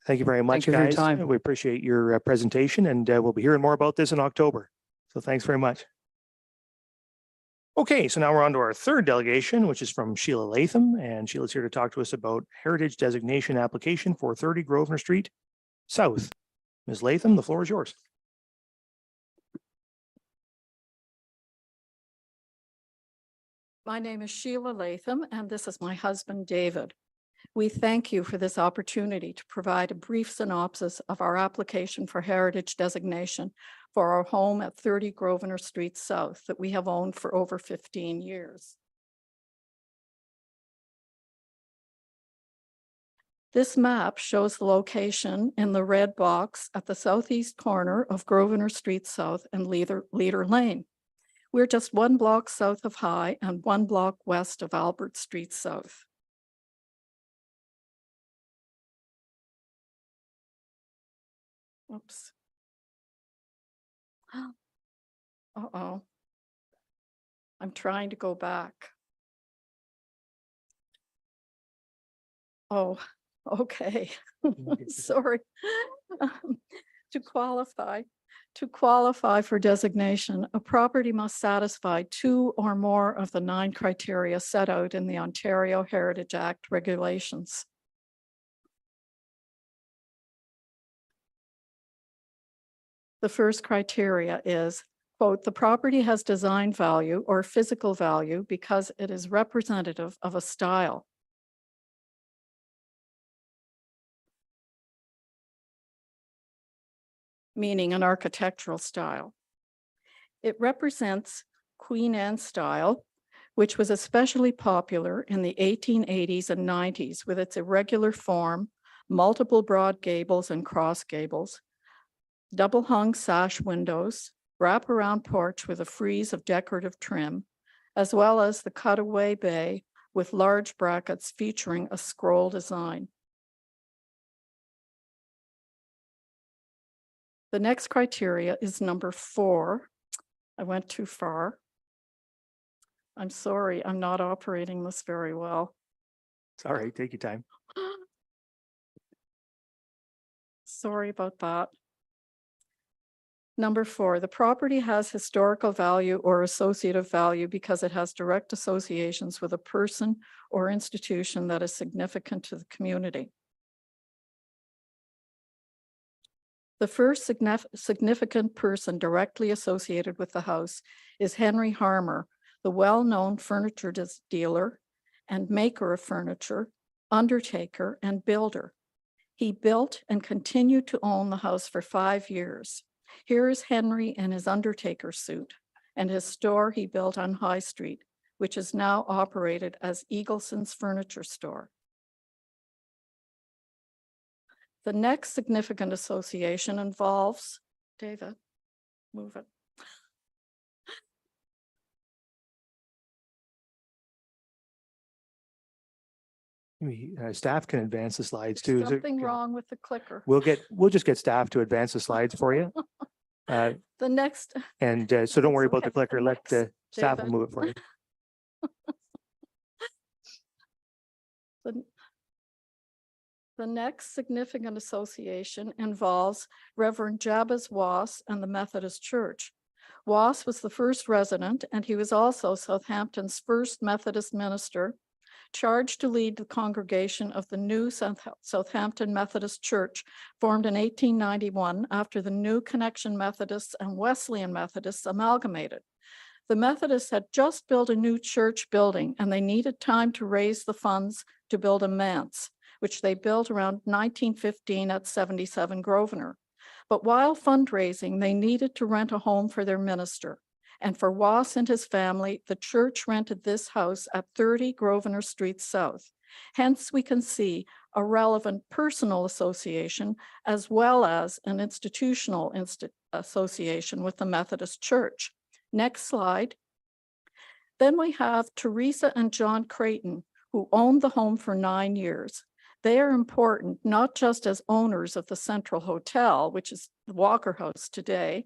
thank you very much, you for your guys. time. We appreciate your presentation, and we'll be hearing more about this in October. So thanks very much. Okay, so now we're on to our third delegation, which is from Sheila Latham, and Sheila's here to talk to us about heritage designation application for 30 Grosvenor Street South. Ms. Latham, the floor is yours. My name is Sheila Latham, and this is my husband, David. We thank you for this opportunity to provide a brief synopsis of our application for heritage designation for our home at 30 Grosvenor Street South that we have owned for over 15 years. This map shows the location in the red box at the southeast corner of Grosvenor Street South and Leader Lane. We're just 1 block south of High and 1 block west of Albert Street South. Oops. Uh-oh. I'm trying to go back. Oh, okay. Sorry. To qualify for designation, a property must satisfy 2 or more of the 9 criteria set out in the Ontario Heritage Act regulations. The first criteria is, quote, the property has design value or physical value because it is representative of a style. Meaning an architectural style. It represents Queen Anne style, which was especially popular in the 1880s and 90s with its irregular form, multiple broad gables and cross gables, double hung sash windows, wraparound porch with a frieze of decorative trim, as well as the cutaway bay with large brackets featuring a scroll design. The next criteria is number 4. I went too far. I'm sorry, I'm not operating this very well. It's all right. Take your time. Sorry about that. Number 4, the property has historical value or associative value because it has direct associations with a person or institution that is significant to the community. The first significant person directly associated with the house is Henry Harmer, the well-known furniture dealer and maker of furniture, undertaker, and builder. He built and continued to own the house for 5 years. Here is Henry in his undertaker suit and his store he built on High Street, which is now operated as Eagleson's Furniture Store. The next significant association involves, David, move it. Staff can advance the slides too. Is it- Something wrong with the clicker. We'll just get staff to advance the slides for you. The next, And so don't worry That's about the okay. clicker. Let the staff will David. move it for you. the next significant association involves Reverend Jabez Wass and the Methodist Church. Wass was the first resident, and he was also Southampton's first Methodist minister, charged to lead the congregation of the new Southampton Methodist Church, formed in 1891 after the New Connection Methodists and Wesleyan Methodists amalgamated. The Methodists had just built a new church building, and they needed time to raise the funds to build a manse, which they built around 1915 at 77 Grosvenor. But while fundraising, they needed to rent a home for their minister. And for Wass and his family, the church rented this house at 30 Grosvenor Street South. Hence, we can see a relevant personal association as well as an institutional association with the Methodist Church. Next slide. Then we have Teresa and John Creighton, who owned the home for 9 years. They are important not just as owners of the Central Hotel, which is the Walker House today,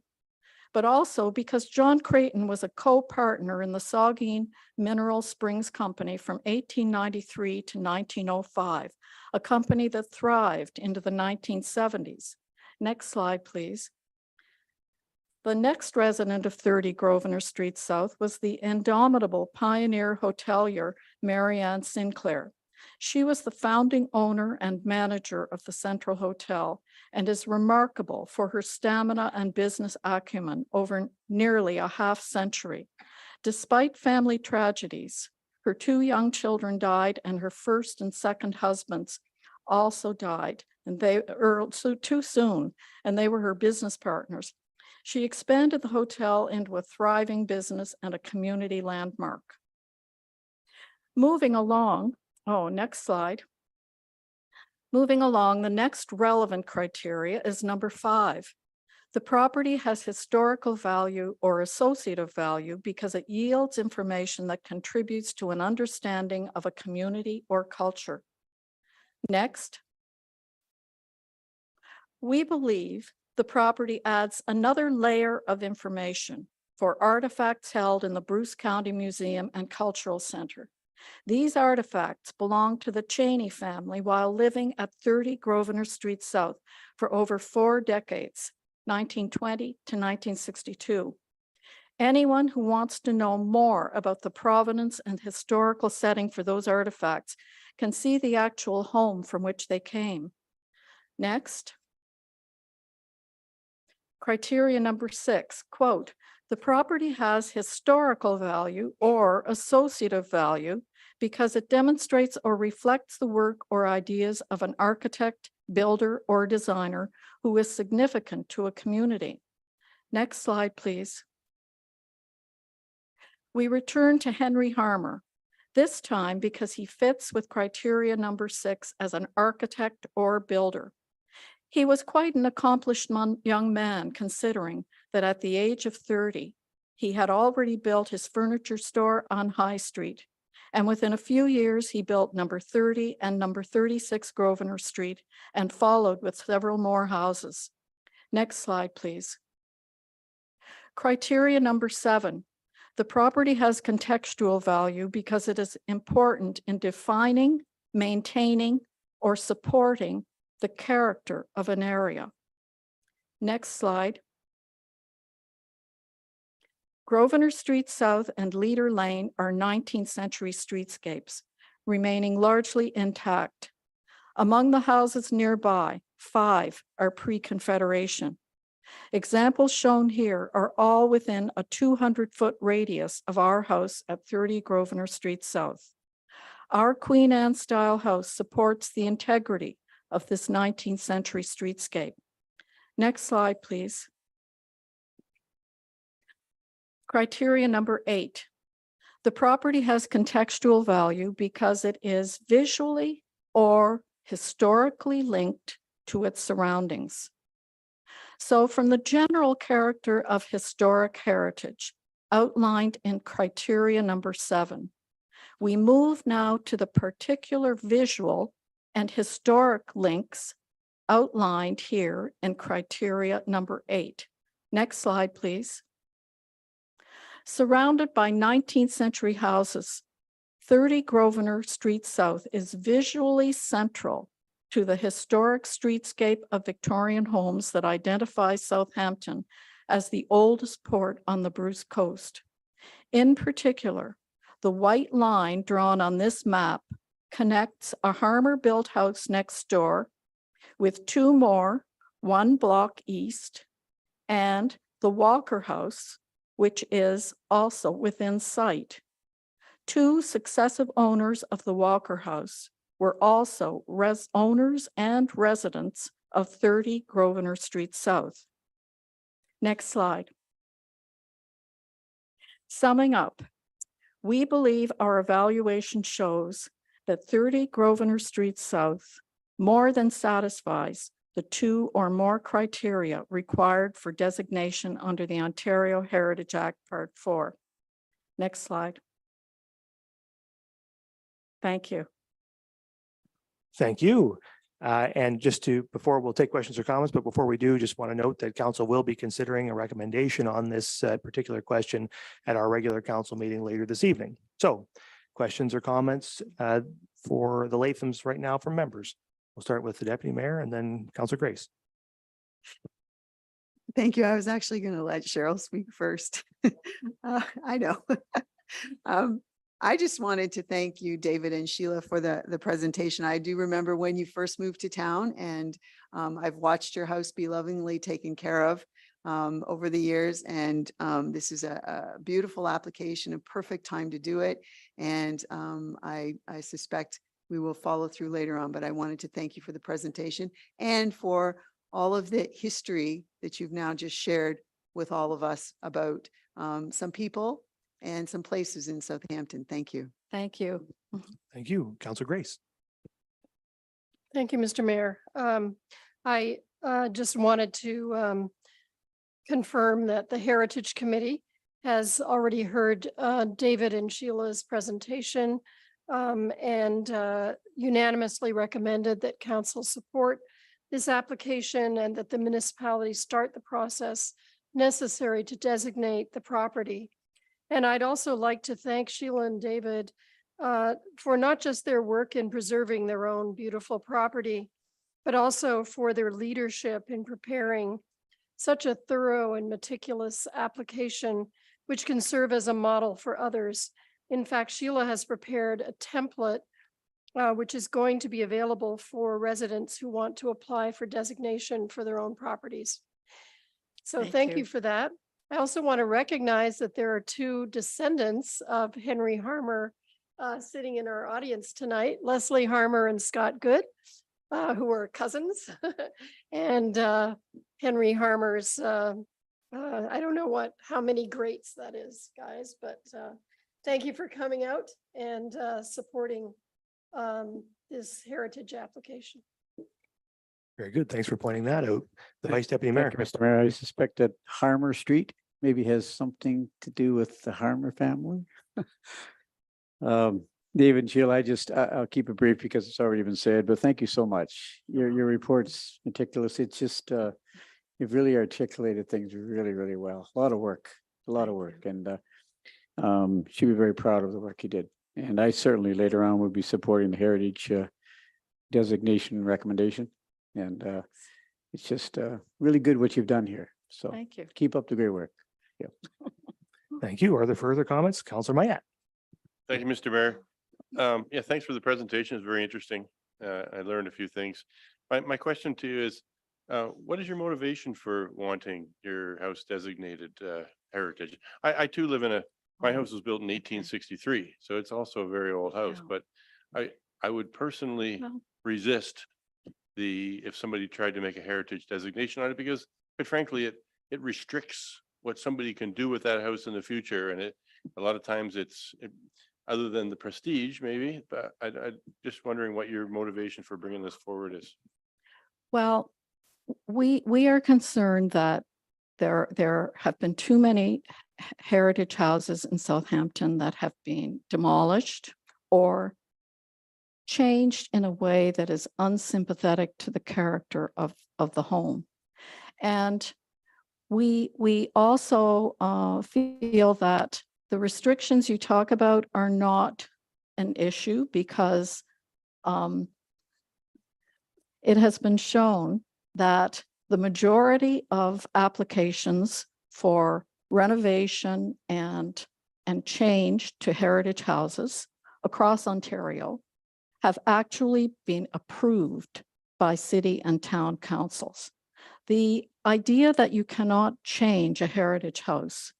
but also because John Creighton was a co-partner in the Saugeen Mineral Springs Company from 1893 to 1905, a company that thrived into the 1970s. Next slide, please. The next resident of 30 Grosvenor Street South was the indomitable pioneer hotelier, Mary Ann Sinclair. She was the founding owner and manager of the Central Hotel and is remarkable for her stamina and business acumen over nearly a half century. Despite family tragedies, her 2 young children died and her first and second husbands also died, and they so too soon, and they were her business partners. She expanded the hotel into a thriving business and a community landmark. Moving along, next slide. Moving along, the next relevant criteria is number 5. The property has historical value or associative value because it yields information that contributes to an understanding of a community or culture. Next, we believe the property adds another layer of information for artifacts held in the Bruce County Museum and Cultural Center. These artifacts belong to the Cheney family while living at 30 Grosvenor Street South for over 4 decades, 1920 to 1962. Anyone who wants to know more about the provenance and historical setting for those artifacts can see the actual home from which they came. Next. Criteria number 6, quote, the property has historical value or associative value because it demonstrates or reflects the work or ideas of an architect, builder, or designer who is significant to a community. Next slide, please. We return to Henry Harmer, this time because he fits with criteria number 6 as an architect or builder. He was quite an accomplished young man, considering that at the age of 30, he had already built his furniture store on High Street. And within a few years, he built number 30 and number 36 Grosvenor Street and followed with several more houses. Next slide, please. Criteria number 7. The property has contextual value because it is important in defining, maintaining, or supporting the character of an area. Next slide. Grosvenor Street South and Leader Lane are 19th century streetscapes, remaining largely intact. Among the houses nearby, 5 are pre-Confederation. Examples shown here are all within a 200-foot radius of our house at 30 Grosvenor Street South. Our Queen Anne style house supports the integrity of this 19th century streetscape. Next slide, please. Criteria number 8. The property has contextual value because it is visually or historically linked to its surroundings. So from the general character of historic heritage outlined in criteria number 7, we move now to the particular visual and historic links outlined here in criteria number 8. Next slide, please. Surrounded by 19th century houses, 30 Grosvenor Street South is visually central to the historic streetscape of Victorian homes that identifies Southampton as the oldest port on the Bruce Coast. In particular, the white line drawn on this map connects a Harmer-built house next door with 2 more, 1 block east, and the Walker House, which is also within sight. 2 successive owners of the Walker House were also owners and residents of 30 Grosvenor Street South. Next slide. Summing up, we believe our evaluation shows that 30 Grosvenor Street South more than satisfies the 2 or more criteria required for designation under the Ontario Heritage Act Part 4. Next slide. Thank you. Thank you. And just to, before we'll take questions or comments, but before we do, just want to note that council will be considering a recommendation on this particular question at our regular council meeting later this evening. So questions or comments for the Lathams right now from members? We'll start with the deputy mayor and then Councillor Grace. Thank you. I was actually going to let Cheryl speak first. I know. I just wanted to thank you, David and Sheila, for the presentation. I do remember when you first moved to town, and I've watched your house be lovingly taken care of over the years. And this is a beautiful application, a perfect time to do it. And I suspect we will follow through later on, but I wanted to thank you for the presentation and for all of the history that you've now just shared with all of us about some people and some places in Southampton. Thank you. Thank you. Thank you, Councillor Grace. Thank you, Mr. Mayor. I just wanted to confirm that the Heritage Committee has already heard David and Sheila's presentation and unanimously recommended that council support this application and that the municipality start the process necessary to designate the property. And I'd also like to thank Sheila and David for not just their work in preserving their own beautiful property, but also for their leadership in preparing such a thorough and meticulous application, which can serve as a model for others. In fact, Sheila has prepared a template which is going to be available for residents who want to apply for designation for their own properties. So thank you for that. I also want to recognize that there are 2 descendants of Henry Harmer sitting in our audience tonight, Leslie Harmer and Scott Good, who are cousins. And Henry Harmer's, I don't know how many greats that is, guys, but thank you for coming out and supporting this heritage application. Very good. Thanks for pointing that out. The Vice Deputy Mayor. Thank you, Mr. Mayor. I suspect that Harmer Street maybe has something to do with the Harmer family. David and Sheila, I'll keep it brief because it's already been said, but thank you so much. Your report's meticulous. It's just, you've really articulated things really, really well. A lot of work, and she'll be very proud of the work you did. And I certainly later on will be supporting the heritage designation recommendation. And it's just really good what you've done here. So Thank you. Keep up the great work. Yeah. Thank you. Are there further comments? Councillor Mayat. Thank you, Mr. Mayor. Yeah, thanks for the presentation. It's very interesting. I learned a few things. My question to you is, what is your motivation for wanting your house designated heritage? I too live in my house was built in 1863, so it's also a very old house, but I would personally resist if somebody tried to make a heritage designation on it, because quite frankly, it restricts what somebody can do with that house in the future. And a lot of times other than the prestige maybe, but I just wondering what your motivation for bringing this forward is. Well, we are concerned that there have been too many heritage houses in Southampton that have been demolished or changed in a way that is unsympathetic to the character of the home. And we also feel that the restrictions you talk about are not an issue because it has been shown that the majority of applications for renovation and change to heritage houses across Ontario have actually been approved by city and town councils. The idea that you cannot change a heritage house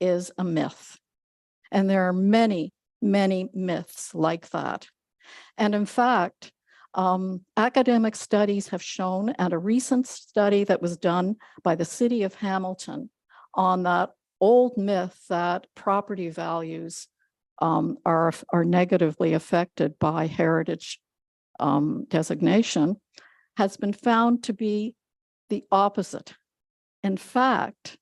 is a myth. And there are many, many myths like that. And in fact, academic studies have shown, and a recent study that was done by the city of Hamilton on that old myth that property values are negatively affected by heritage designation, has been found to be the opposite. In fact,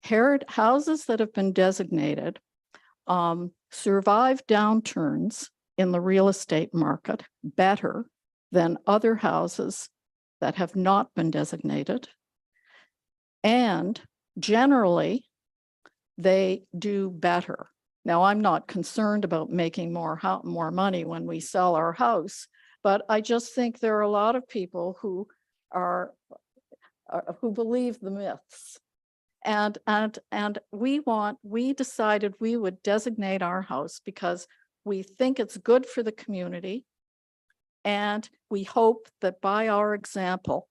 houses that have been designated survive downturns in the real estate market better than other houses that have not been designated. And generally, they do better. Now, I'm not concerned about making more money when we sell our house, but I just think there are a lot of people who believe the myths. And we decided we would designate our house because we think it's good for the community. And we hope that by our example,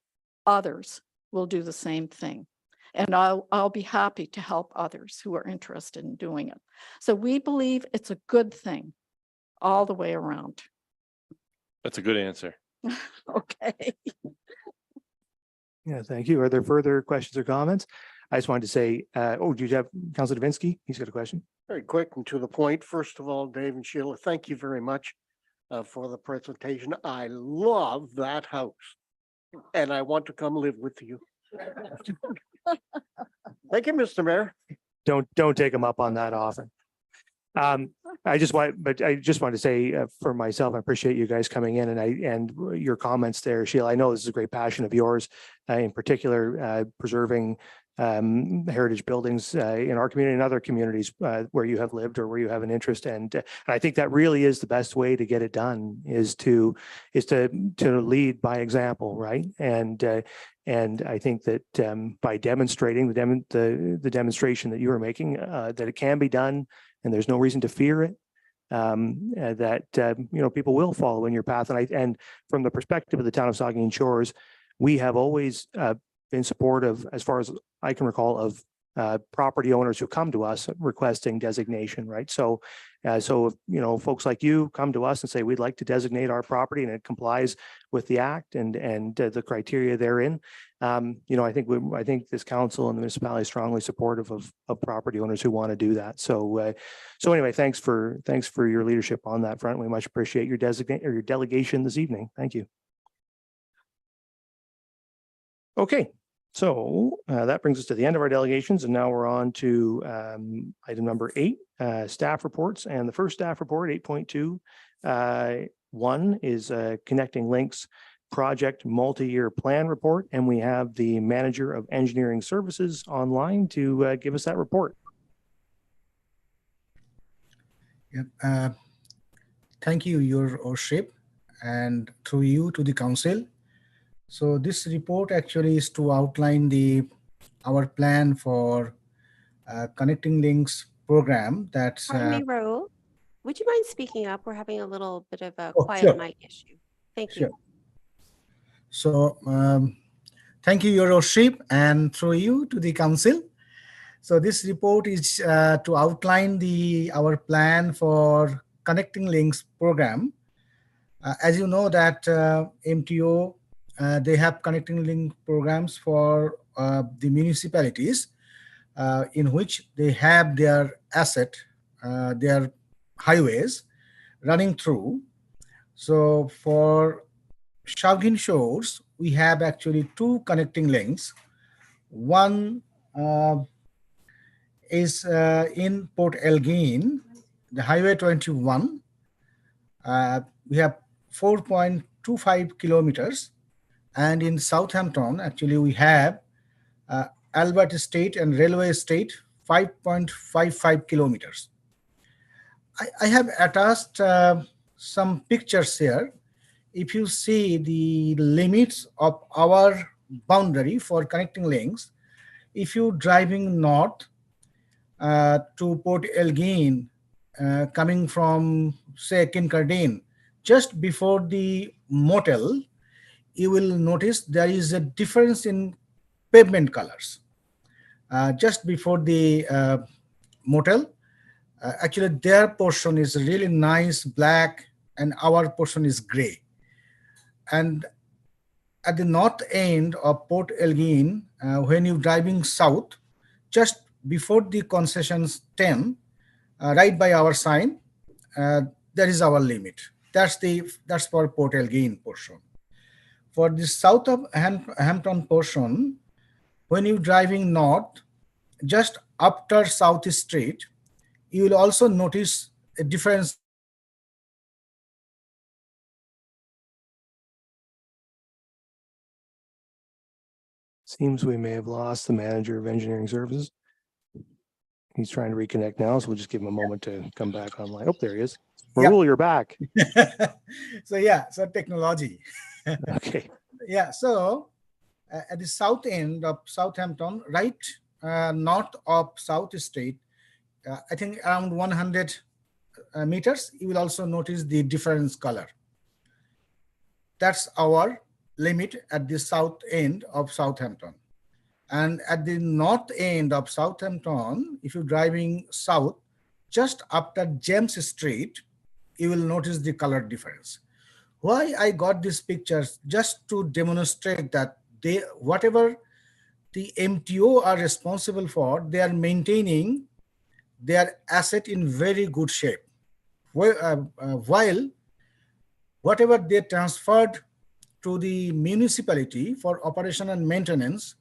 others will do the same thing. And I'll be happy to help others who are interested in doing it. So we believe it's a good thing all the way around. That's a good answer. Okay. Yeah, thank you. Are there further questions or comments? I just wanted to say, do you have Councilor Davinsky? He's got a question. Very quick and to the point. First of all, Dave and Sheila, thank you very much for the presentation. I love that house and I want to come live with you. Thank you, Mr. Mayor. Don't take him up on that often. I just want to say for myself, I appreciate you guys coming in and your comments there, Sheila. I know this is a great passion of yours, in particular, preserving heritage buildings in our community and other communities where you have lived or where you have an interest. And I think that really is the best way to get it done is to lead by example, right? And I think that by demonstrating the demonstration that you are making, that it can be done, and there's no reason to fear it. People will follow in your path. And from the perspective of the town of Saugeen Shores, we have always been supportive, as far as I can recall, of property owners who come to us requesting designation, right? So if, folks like you come to us and say, we'd like to designate our property and it complies with the act and the criteria therein, I think this council and the municipality is strongly supportive of property owners who want to do that. So anyway, thanks for your leadership on that front. We much appreciate your delegation this evening. Thank you. Okay. So that brings us to the end of our delegations, and now we're on to item number 8, staff reports. And the first staff report, 8.2, one is Connecting Links Project Multi-Year Plan Report, and we have the Manager of Engineering Services online to give us that report. Yep. Thank you, Your Worship, and through you to the council. So this report actually is to outline our plan for Connecting Links program. That's Pardon me, Raul. Would you mind speaking up? We're having a little bit of a quiet sure. mic issue. Thank Sure. you. So thank you, Your Worship, and through you to the council. So this report is to outline our plan for Connecting Links program. As you know that MTO they have connecting link programs for the municipalities in which they have their asset, their highways running through. So for Saugeen Shores, we have actually two connecting links. One is in Port Elgin, the Highway 21. We have 4.25 kilometers. And in Southampton, actually, we have Albert Estate and Railway Estate, 5.55 kilometers. I have attached some pictures here. If you see the limits of our boundary for connecting links, if you driving north to Port Elgin, coming from, say, Kincardine, just before the motel, you will notice there is a difference in pavement colors. Just before the motel, actually their portion is really nice black and our portion is gray. And at the north end of Port Elgin, when you're driving south, just before the concessions 10, right by our sign, there is our limit. That's for Port Elgin portion. For the south of Hampton portion, when you're driving north, just after South Street, you will also notice a difference. Seems we may have lost the manager of engineering services. He's trying to reconnect now, so we'll just give him a moment to come back online. Oh, there he is. Yeah. Rahul, you're back. So technology. Okay. Yeah, so at the south end of Southampton, right north of South Street, I think around 100 meters, you will also notice the difference color. That's our limit at the south end of Southampton. And at the north end of Southampton, if you're driving south, just after James Street, you will notice the color difference. Why I got these pictures? Just to demonstrate that whatever the MTO are responsible for, they are maintaining their asset in very good shape. While whatever they transferred to the municipality for operation and maintenance,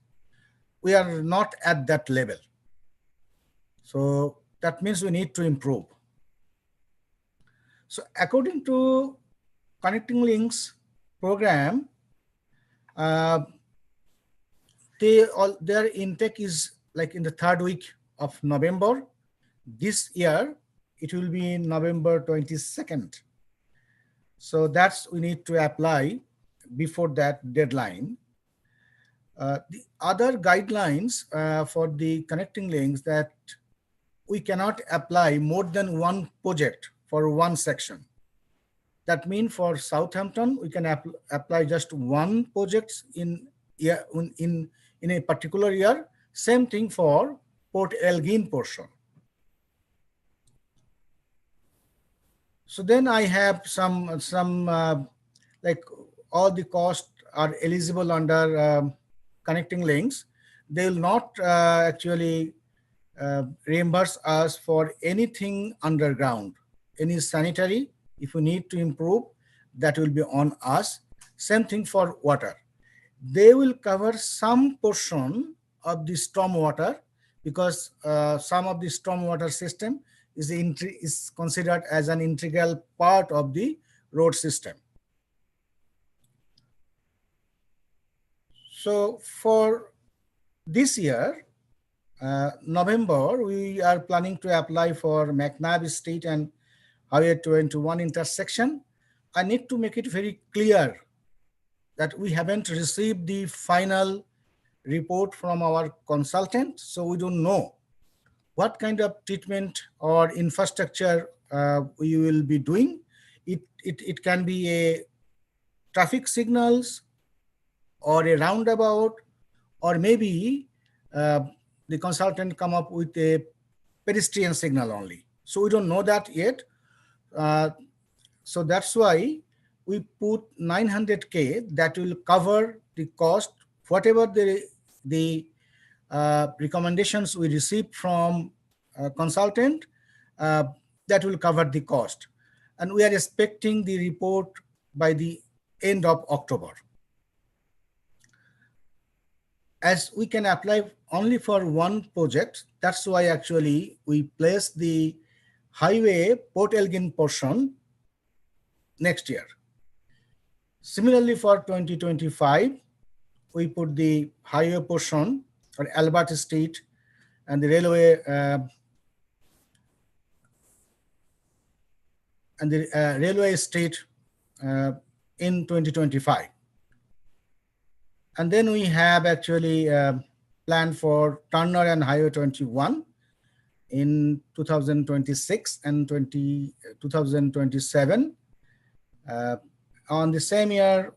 we are not at that level. So that means we need to improve. So according to Connecting Links program, their intake is like in the third week of November. This year, it will be in November 22nd. So that's we need to apply before that deadline. The other guidelines for the connecting links that we cannot apply more than one project for one section. That means for Southampton, we can apply just one project in a particular year. Same thing for Port Elgin portion. So then I have some like all the costs are eligible under connecting links. They will not actually reimburse us for anything underground, any sanitary. If we need to improve, that will be on us. Same thing for water. They will cover some portion of the storm water because some of the storm water system is considered as an integral part of the road system. So for this year, November, we are planning to apply for McNabb Street and Highway 21 intersection. I need to make it very clear that we haven't received the final report from our consultant, so we don't know what kind of treatment or infrastructure we will be doing. It can be a traffic signals or a roundabout, or maybe the consultant come up with a pedestrian signal only. So we don't know that yet. So that's why we put 900K that will cover the cost, whatever the recommendations we received from consultant, that will cover the cost. And we are expecting the report by the end of October. As we can apply only for one project, that's why actually we place the highway Port Elgin portion next year. Similarly, for 2025, we put the highway portion or Albert Street and the railway railway street in 2025. And then we have actually planned for Turner and Highway 21 in 2026 and 2027. On the same year,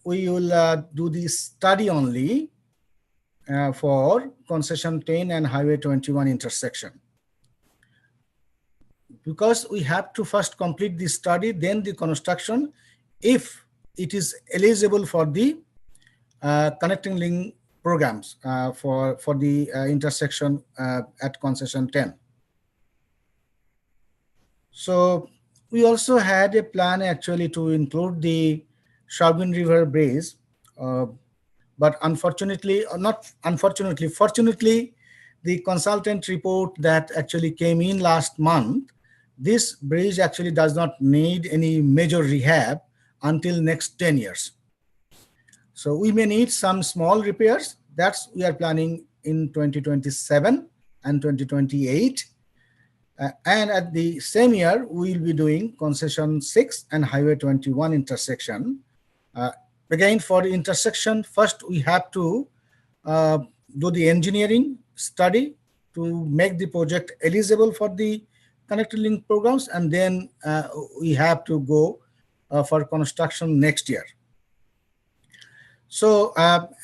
we will do the study only for concession 10 and Highway 21 intersection. Because we have to first complete the study, then the construction, if it is eligible for the connecting link programs for the intersection at concession 10. So we also had a plan actually to include the Saugeen River Bridge, but unfortunately, fortunately, the consultant report that actually came in last month, this bridge actually does not need any major rehab until next 10 years. So we may need some small repairs. That's we are planning in 2027 and 2028. And at the same year, we will be doing concession 6 and Highway 21 intersection. Again, for the intersection, first we have to do the engineering study to make the project eligible for the connected link programs, and then we have to go for construction next year. So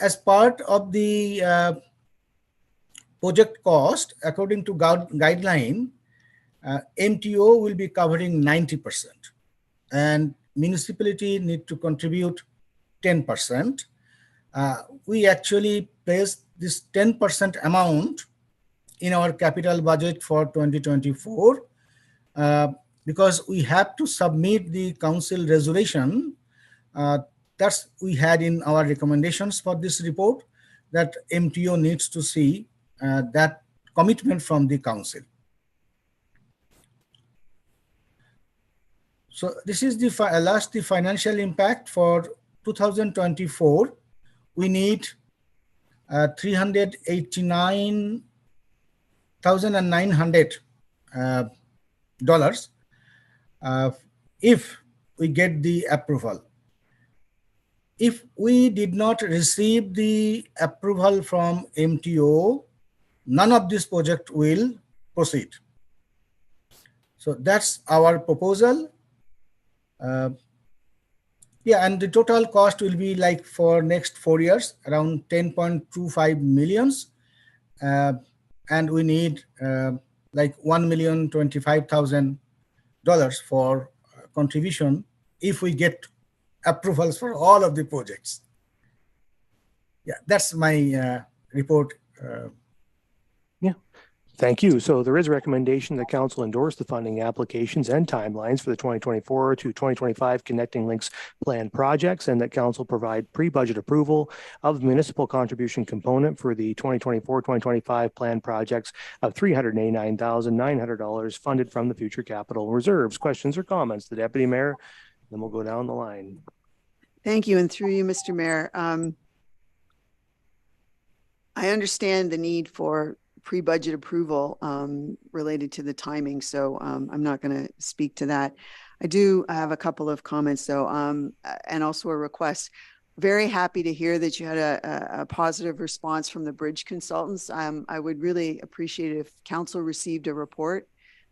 as part of the project cost, according to guideline, MTO will be covering 90%, and municipality need to contribute 10%. We actually placed this 10% amount in our capital budget for 2024 because we have to submit the council resolution that's we had in our recommendations for this report, that MTO needs to see that commitment from the council. So this is the last financial impact for 2024. We need $389,900 if we get the approval. If we did not receive the approval from MTO, none of this project will proceed. So that's our proposal. Yeah, and the total cost will be like for next 4 years, around 10.25 millions. And we need like $1,025,000 for contribution if we get approvals for all of the projects. Yeah, that's my report. Yeah, thank you. So there is a recommendation that council endorse the funding applications and timelines for the 2024 to 2025 Connecting Links plan projects, and that council provide pre-budget approval of the municipal contribution component for the 2024-2025 plan projects of $389,900 funded from the future capital reserves. Questions or comments? The Deputy Mayor, then we'll go down the line. Thank you. And through you, Mr. Mayor, I understand the need for pre-budget approval related to the timing, so I'm not going to speak to that. I do have a couple of comments though, and also a request. Very happy to hear that you had a positive response from the bridge consultants. I would really appreciate it if council received a report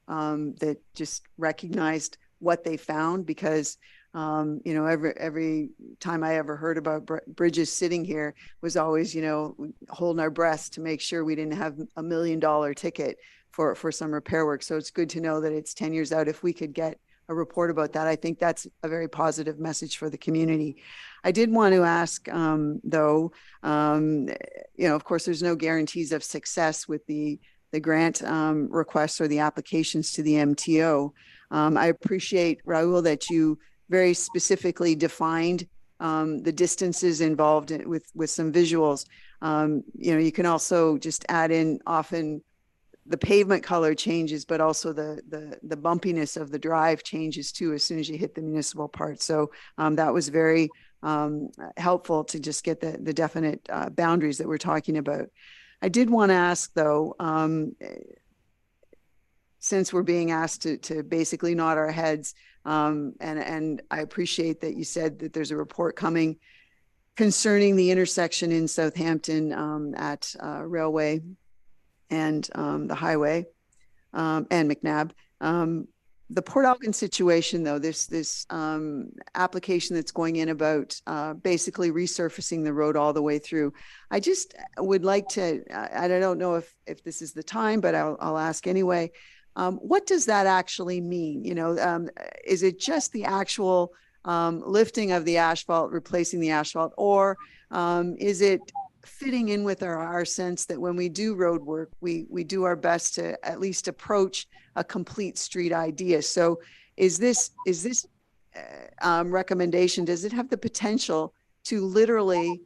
that just recognized what they found, because you know, every time I ever heard about bridges sitting here was always, you know, holding our breaths to make sure we didn't have $1 million ticket for some repair work. So it's good to know that it's 10 years out. If we could get a report about that. I think that's a very positive message for the community. I did want to ask, though, of course, there's no guarantees of success with the grant requests or the applications to the MTO. I appreciate, Raul, that you very specifically defined the distances involved with some visuals. You can also just add in often the pavement color changes, but also the bumpiness of the drive changes too as soon as you hit the municipal part. So that was very helpful to just get the definite boundaries that we're talking about. I did want to ask though, since we're being asked to basically nod our heads, and I appreciate that you said that there's a report coming concerning the intersection in Southampton at Railway and the highway and McNabb. The Port Elgin situation, though, this application that's going in about basically resurfacing the road all the way through. I just would like to, I don't know if this is the time, but I'll ask anyway. What does that actually mean? Is it just the actual lifting of the asphalt, replacing the asphalt, or is it fitting in with our sense that when we do road work, we do our best to at least approach a complete street idea? So is this recommendation, does it have the potential to literally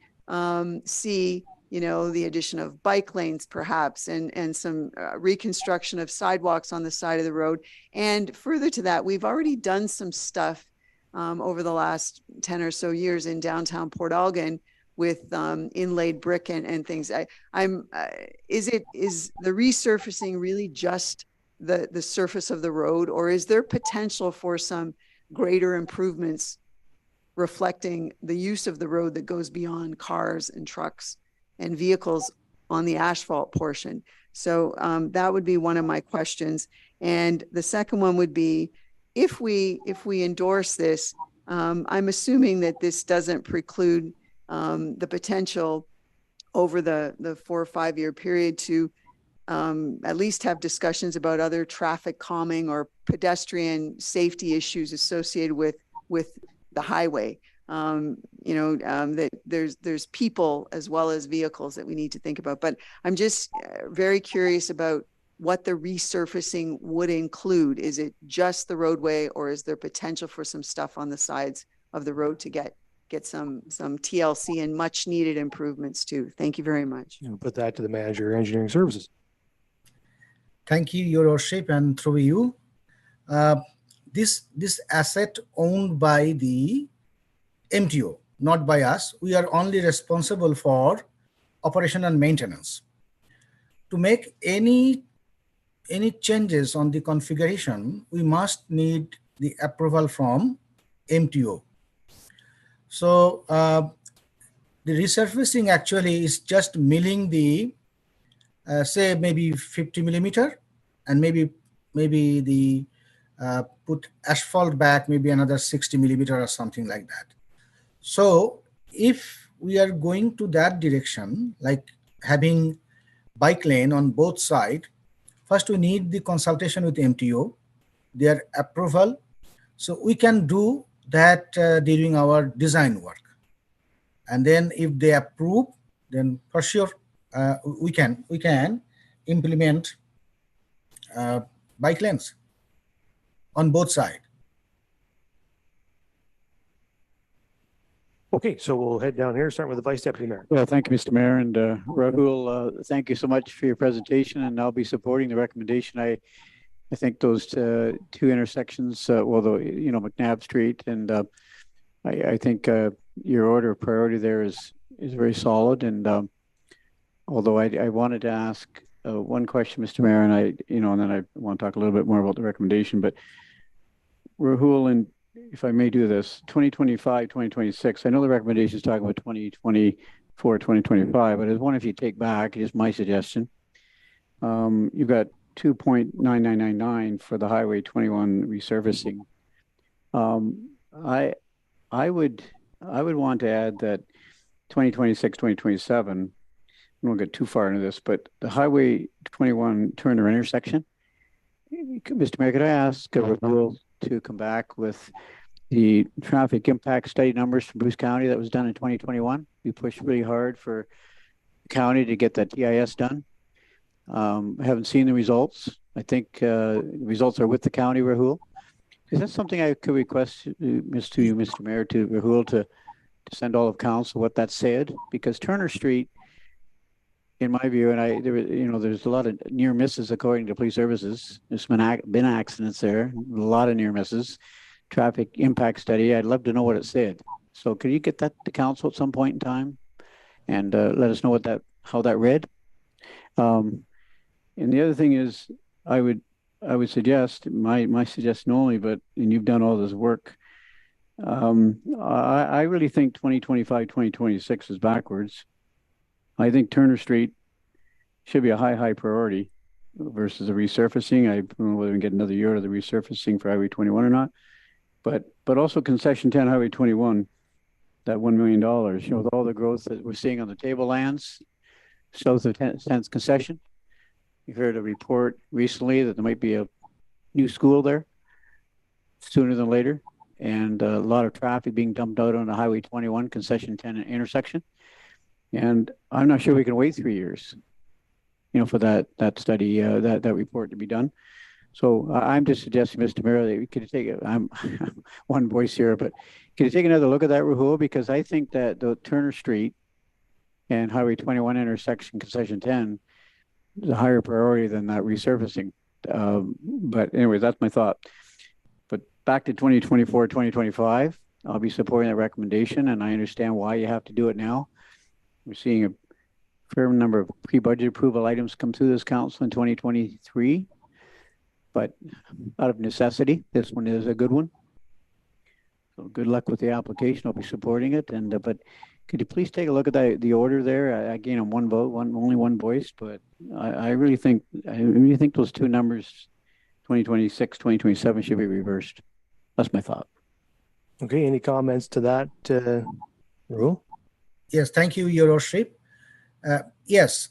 see the addition of bike lanes perhaps and some reconstruction of sidewalks on the side of the road? And further to that, we've already done some stuff over the last 10 or so years in downtown Port Elgin with inlaid brick and things. Is the resurfacing really just the surface of the road, or is there potential for some greater improvements reflecting the use of the road that goes beyond cars and trucks and vehicles on the asphalt portion? So that would be one of my questions. And the second one would be, if we endorse this, I'm assuming that this doesn't preclude the potential over the 4 or 5 year period to at least have discussions about other traffic calming or pedestrian safety issues associated with the highway. That there's people as well as vehicles that we need to think about. But I'm just very curious about what the resurfacing would include. Is it just the roadway, or is there potential for some stuff on the sides of the road to get some TLC and much needed improvements too? Thank you very much. Put that to the manager of engineering services. Thank you, Your Worship, and through you. This asset owned by the MTO, not by us. We are only responsible for operation and maintenance. To make any changes on the configuration, we must need the approval from MTO. So the resurfacing actually is just milling the say maybe 50 millimeter, and maybe the put asphalt back maybe another 60 millimeter or something like that. So if we are going to that direction, like having bike lane on both sides, first we need the consultation with MTO, their approval. So we can do that during our design work. And then if they approve, then for sure we can implement bike lanes on both sides. Okay, so we'll head down here, starting with the Vice Deputy Mayor. Well, thank you, Mr. Mayor, and Rahul, thank you so much for your presentation, and I'll be supporting the recommendation. I think those two intersections, McNabb Street, and I think your order of priority there is very solid. And although I wanted to ask one question, Mr. Mayor, and and then I want to talk a little bit more about the recommendation. But Rahul, and if I may do this, 2025, 2026, I know the recommendation is talking about 2024, 2025, but I wonder if you take back, just my suggestion, you've got 2.9999 for the Highway 21 resurfacing. I would want to add that 2026, 2027, I won't get too far into this, but the Highway 21 Turner intersection, Mr. Mayor, could I ask Rahul to come back with the traffic impact study numbers from Bruce County that was done in 2021. We pushed really hard for the county to get that TIS done. I haven't seen the results. I think the results are with the county, Rahul. Is that something I could request Mr. Mayor, to Rahul to send all of council what that said? Because Turner Street, in my view, and there's a lot of near misses according to police services. There's been accidents there, a lot of near misses. Traffic impact study. I'd love to know what it said. So could you get that to council at some point in time, and let us know how that read? And the other thing is, I would suggest my suggestion only, and you've done all this work. I really think 2025, 2026 is backwards. I think Turner Street should be a high priority versus the resurfacing. I don't know whether we can get another year of the resurfacing for Highway 21 or not, but also concession 10 Highway 21, that $1 million, with all the growth that we're seeing on the tablelands, south of 10th concession. You heard a report recently that there might be a new school there sooner than later, and a lot of traffic being dumped out on the Highway 21 concession 10 intersection. And I'm not sure we can wait 3 years, for that study, that report to be done. So I'm just suggesting, Mr. Mayor, that we could take it. I'm one voice here, but can you take another look at that, Rahul? Because I think that the Turner Street and Highway 21 intersection concession 10 is a higher priority than that resurfacing. But anyway, that's my thought. But back to 2024, 2025, I'll be supporting that recommendation, and I understand why you have to do it now. We're seeing a fair number of pre-budget approval items come through this council in 2023, but out of necessity, this one is a good one. So good luck with the application. I'll be supporting it. And but could you please take a look at the order there? Again, I'm one vote, only one voice, but I really think those two numbers, 2026, 2027, should be reversed. That's my thought. Okay, any comments to that, Rahul? Yes, thank you, Your Worship. Yes,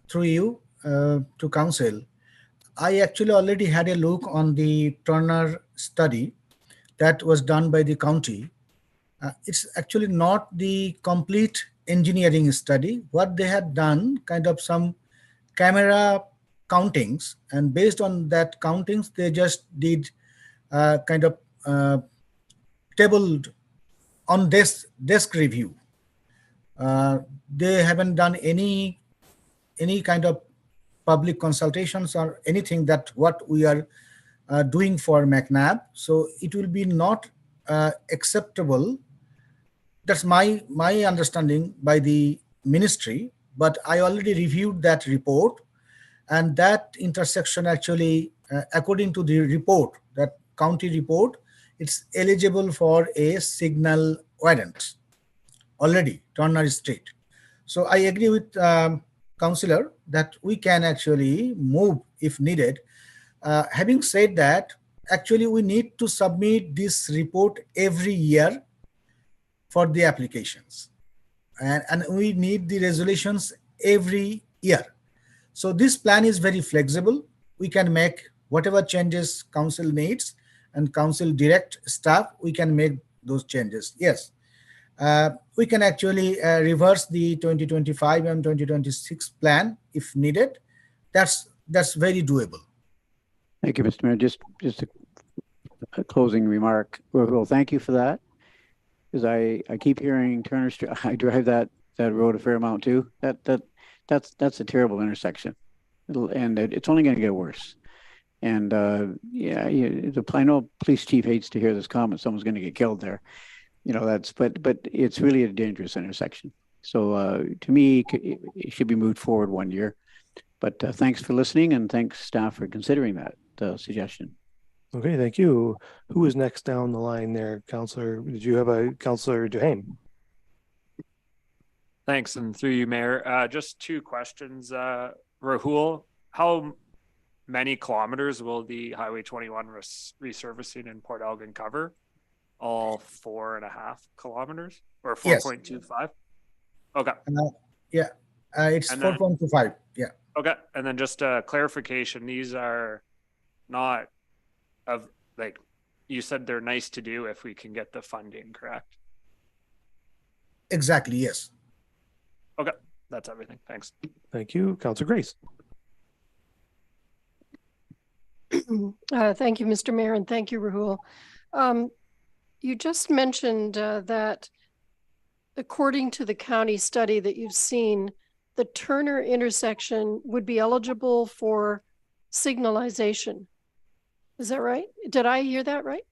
through you to council, I actually already had a look on the Turner study that was done by the county. It's actually not the complete engineering study. What they had done, kind of some camera countings, and based on that countings, they just did kind of tabled on desk review. They haven't done any kind of public consultations or anything that what we are doing for McNabb. So it will be not acceptable. That's my understanding by the ministry, but I already reviewed that report, and that intersection actually, according to the report, that county report, it's eligible for a signal warrant already, Turner Street. So I agree with councillor that we can actually move if needed. Having said that, actually we need to submit this report every year for the applications, and we need the resolutions every year. So this plan is very flexible. We can make whatever changes council needs, and council direct staff, we can make those changes. Yes, we can actually reverse the 2025 and 2026 plan if needed. That's very doable. Thank you, Mr. Mayor. Just a closing remark. Well, thank you for that. Because I keep hearing Turner Street. I drive that road a fair amount too. That's a terrible intersection, and it's only going to get worse. And I know police chief hates to hear this comment. Someone's going to get killed there. But it's really a dangerous intersection. So to me, it should be moved forward 1 year. But thanks for listening, and thanks staff for considering that suggestion. Okay, thank you. Who is next down the line there, Councillor? Did you have a Councillor Duhaime? Thanks, and through you, Mayor. Just two questions. Rahul, how many kilometers will the Highway 21 resurfacing in Port Elgin cover? All 4.5 kilometers or 4.25? Yes. Okay. It's 4.25. Yeah. Okay. And then just a clarification, these are not of you said they're nice to do if we can get the funding, correct? Exactly, yes. Okay, that's everything. Thanks. Thank you. Councilor Grace. Thank you, Mr. Mayor, and thank you, Rahul. You just mentioned that according to the county study that you've seen, the Turner intersection would be eligible for signalization. Is that right? Did I hear that right?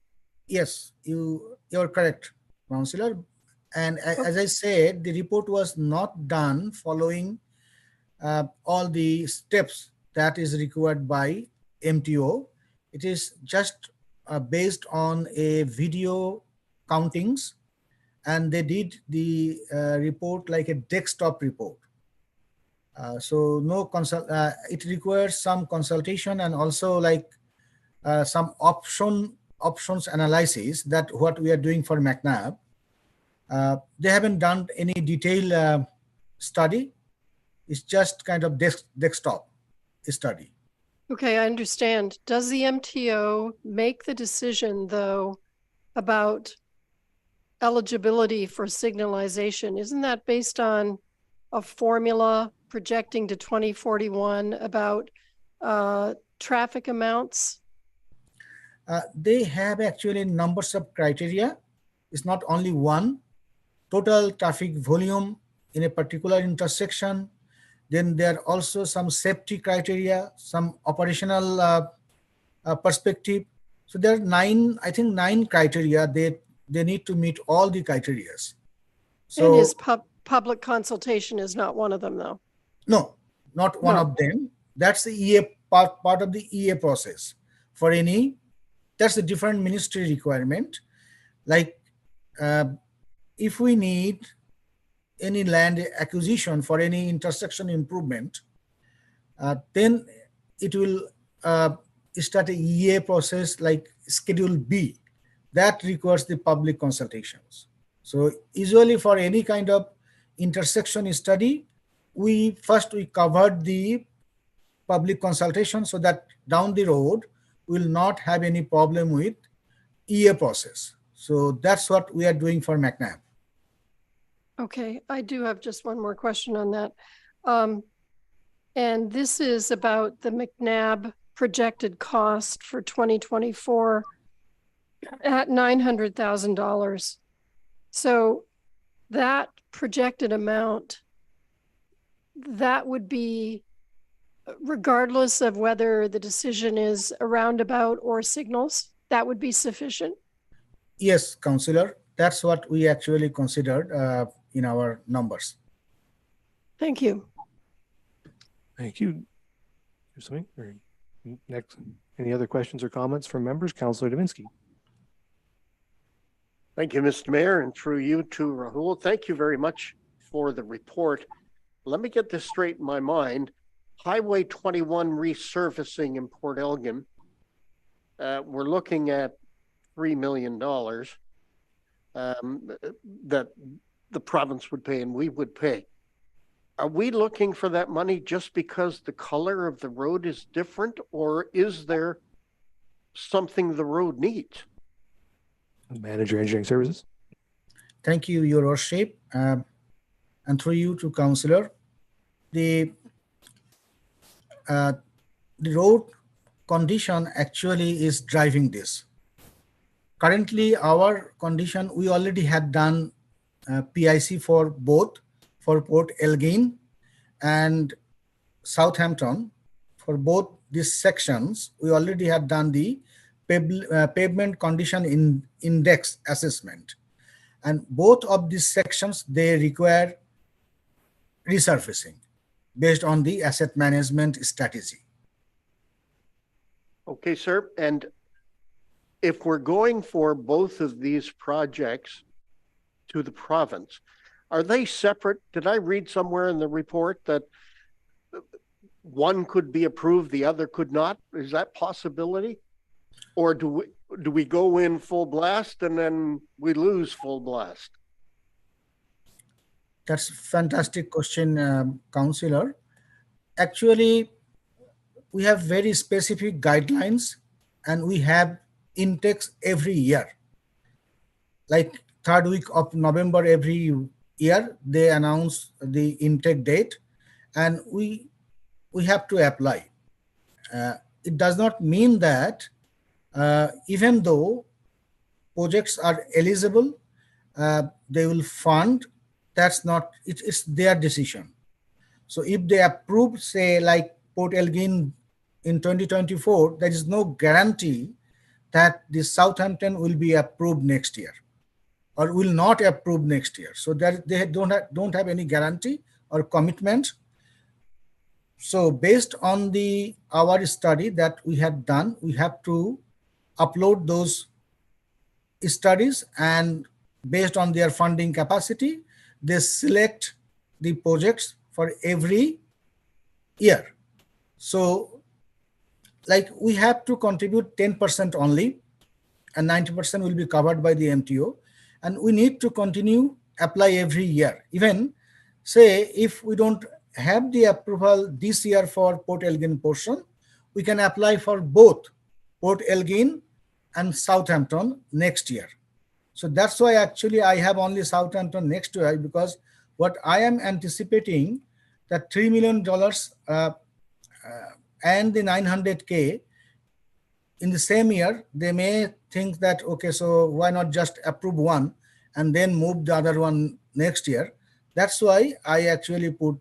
Yes, you're correct, Councillor. And as I said, the report was not done following all the steps that is required by MTO. It is just based on a video countings, and they did the report like a desktop report. So no it requires some consultation and also like some options analysis that what we are doing for McNabb. They haven't done any detailed study. It's just kind of desktop study. Okay, I understand. Does the MTO make the decision, though, about eligibility for signalization? Isn't that based on a formula projecting to 2041 about traffic amounts? They have actually numbers of criteria. It's not only one. Total traffic volume in a particular intersection. Then there are also some safety criteria, some operational perspective. So there are I think nine criteria. They need to meet all the criteria. So, and is public consultation is not one of them, though? No, not one of them. That's the EA part of the EA process. For any, that's a different ministry requirement. Like if we need any land acquisition for any intersection improvement, then it will start a EA process like Schedule B that requires the public consultations. So usually for any kind of intersection study, we covered the public consultation so that down the road we'll not have any problem with EA process. So that's what we are doing for McNabb. Okay, I do have just one more question on that. And this is about the McNabb projected cost for 2024 at $900,000. So that projected amount, that would be regardless of whether the decision is a roundabout or signals, that would be sufficient? Yes, Councillor, that's what we actually considered in our numbers. Thank you. Thank you. There's something next. Any other questions or comments from members? Councillor Davinsky. Thank you, Mr. Mayor, and through you to Rahul. Thank you very much for the report. Let me get this straight in my mind. Highway 21 resurfacing in Port Elgin, we're looking at $3 million that the province would pay and we would pay. Are we looking for that money just because the color of the road is different, or is there something the road needs? Manager Engineering Services. Thank you, Your Worship. And through you to Councillor, the road condition actually is driving this. Currently, our condition, we already had done PIC for both, for Port Elgin and Southampton. For both these sections, we already had done the pavement condition index assessment. And both of these sections, they require resurfacing based on the asset management strategy. Okay, sir. And if we're going for both of these projects to the province, are they separate? Did I read somewhere in the report that one could be approved, the other could not? Is that possibility? Or do we go in full blast and then we lose full blast? That's a fantastic question, Councillor. Actually, we have very specific guidelines and we have intakes every year. Like third week of November every year, they announce the intake date, and we have to apply. It does not mean that even though projects are eligible, they will fund. That's not, it's their decision. So if they approve, say like Port Elgin in 2024, there is no guarantee that the Southampton will be approved next year or will not approve next year. So that they don't have any guarantee or commitment. So based on our study that we have done, we have to upload those studies, and based on their funding capacity, they select the projects for every year. So like we have to contribute 10% only, and 90% will be covered by the MTO. And we need to continue apply every year. Even say if we don't have the approval this year for Port Elgin portion, we can apply for both Port Elgin and Southampton next year. So that's why actually I have only Southampton next year, because what I am anticipating that $3 million and the 900K in the same year, they may think that, okay, so why not just approve one and then move the other one next year. That's why I actually put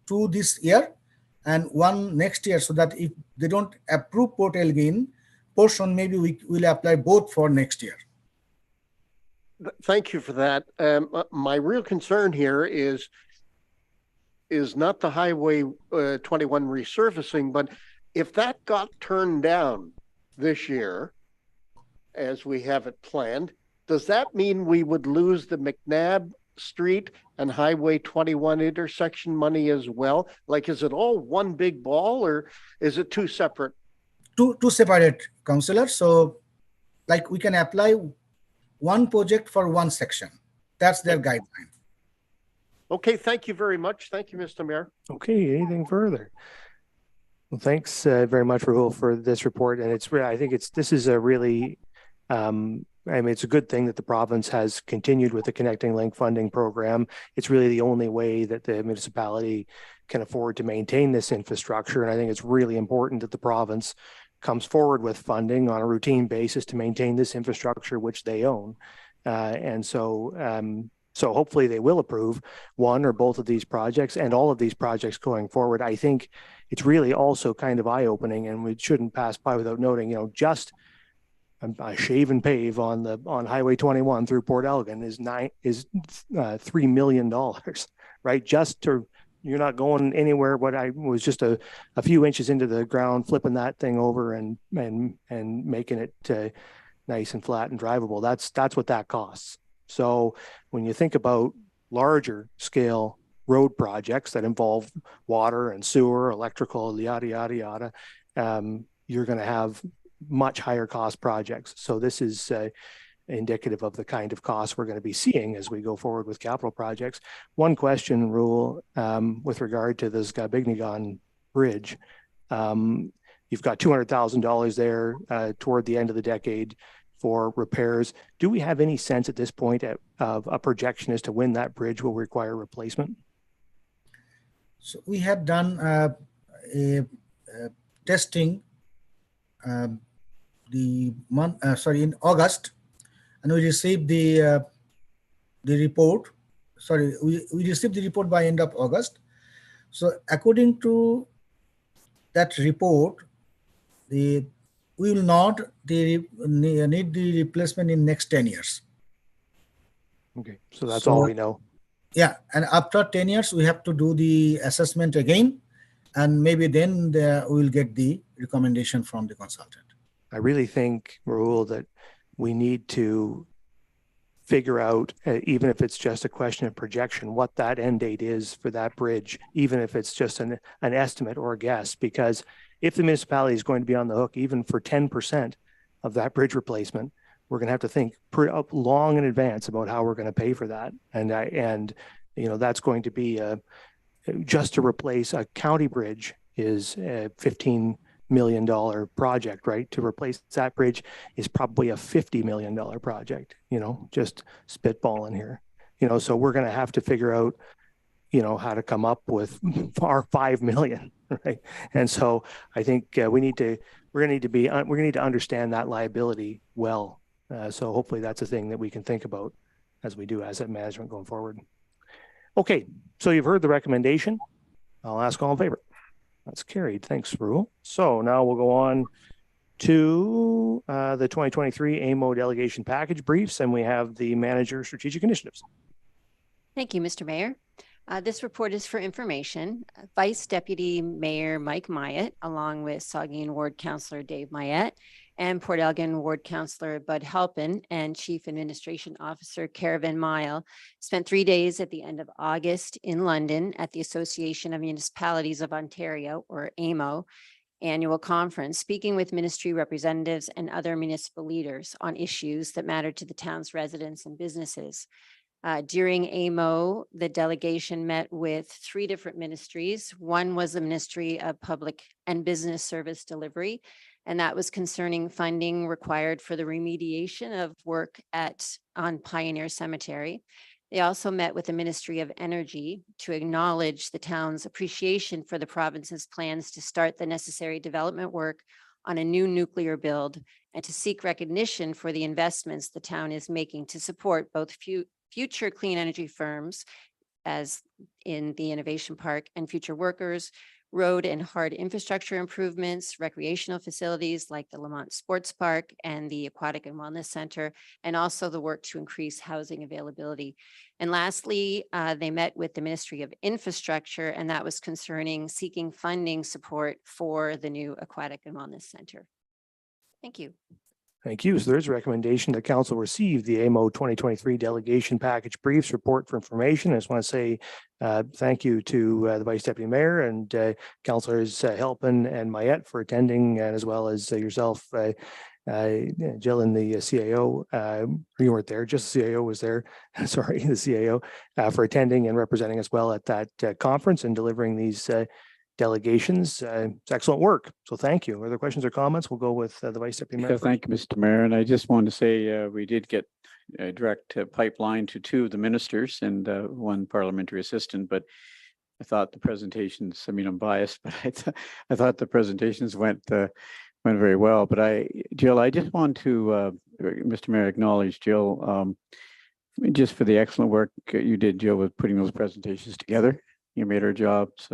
2 this year and 1 next year, so that if they don't approve Port Elgin portion, maybe we will apply both for next year. Thank you for that. My real concern here is not the Highway 21 resurfacing, but if that got turned down this year, as we have it planned, does that mean we would lose the McNabb Street and Highway 21 intersection money as well? Like, is it all one big ball, or is it 2 separate? Two separate, Councillor. So like we can apply 1 project for 1 section. That's their guideline. Okay, thank you very much. Thank you, Mr. Mayor. Okay, anything further? Well, thanks very much, Rahul, for this report. And I think this is a really, I mean, it's a good thing that the province has continued with the Connecting Link funding program. It's really the only way that the municipality can afford to maintain this infrastructure. And I think it's really important that the province comes forward with funding on a routine basis to maintain this infrastructure, which they own. So hopefully they will approve one or both of these projects and all of these projects going forward. I think it's really also kind of eye-opening, and we shouldn't pass by without noting, just a shave and pave on Highway 21 through Port Elgin is $3 million, right? You're not going anywhere. What I was just a few inches into the ground, flipping that thing over and making it nice and flat and drivable. That's what that costs. So when you think about larger scale road projects that involve water and sewer, electrical, yada, yada, yada, you're going to have much higher cost projects. So this is indicative of the kind of costs we're going to be seeing as we go forward with capital projects. One question, Rule, with regard to the Skabignigan Bridge. You've got $200,000 there toward the end of the decade for repairs. Do we have any sense at this point of a projection as to when that bridge will require replacement? So we have done a testing in August, and we received the report. Sorry, we received the report by end of August. So according to that report, we will not need the replacement in next 10 years. Okay, so that's all we know. Yeah, and after 10 years, we have to do the assessment again, and maybe then we will get the recommendation from the consultant. I really think, Rahul, that we need to figure out, even if it's just a question of projection, what that end date is for that bridge, even if it's just an estimate or a guess, because if the municipality is going to be on the hook even for 10% of that bridge replacement, we're going to have to think long in advance about how we're going to pay for that. And that's going to be just to replace a county bridge is $15 million project, right? To replace that bridge is probably a $50 million project, just spitballing here. So we're going to have to figure out, how to come up with our 5 million, right? And so I think we're going to need to understand that liability well. So hopefully that's a thing that we can think about as we do asset management going forward. Okay, so you've heard the recommendation. I'll ask all in favor. That's carried. Thanks, Rahul. So now we'll go on to the 2023 AMO delegation package briefs, and we have the manager strategic initiatives. Thank you, Mr. Mayor. This report is for information. Vice Deputy Mayor Mike Myatt, along with Saugeen Ward Councillor Dave Myatt and Port Elgin Ward Councillor Bud Halpin and Chief Administration Officer Caravan Mile, spent 3 days at the end of August in London at the Association of Municipalities of Ontario, or AMO, annual conference, speaking with ministry representatives and other municipal leaders on issues that matter to the town's residents and businesses. During AMO, the delegation met with 3 different ministries. One was the Ministry of Public and Business Service Delivery, and that was concerning funding required for the remediation of work on Pioneer Cemetery. They also met with the Ministry of Energy to acknowledge the town's appreciation for the province's plans to start the necessary development work on a new nuclear build and to seek recognition for the investments the town is making to support both future clean energy firms, as in the Innovation Park, and future workers, road and hard infrastructure improvements, recreational facilities like the Lamont Sports Park and the Aquatic and Wellness Center, and also the work to increase housing availability. And lastly, they met with the Ministry of Infrastructure, and that was concerning seeking funding support for the new Aquatic and Wellness Center. Thank you. Thank you. So there's a recommendation that council receive the AMO 2023 delegation package briefs report for information. I just want to say thank you to the Vice Deputy Mayor and Councillors Halpin and Myatt for attending, and as well as yourself, Jill, and the CAO. You weren't there, just the CAO was there. Sorry, the CAO for attending and representing us well at that conference and delivering these delegations. It's excellent work. So thank you. Are there questions or comments? We'll go with the Vice Deputy Mayor. Yeah, thank you, Mr. Mayor. And I just wanted to say we did get a direct pipeline to 2 of the ministers and 1 parliamentary assistant, but I thought the presentations, I mean, I'm biased, but I thought the presentations went very well. But Jill, I just want to, Mr. Mayor, acknowledge Jill, just for the excellent work you did, Jill, with putting those presentations together. You made our jobs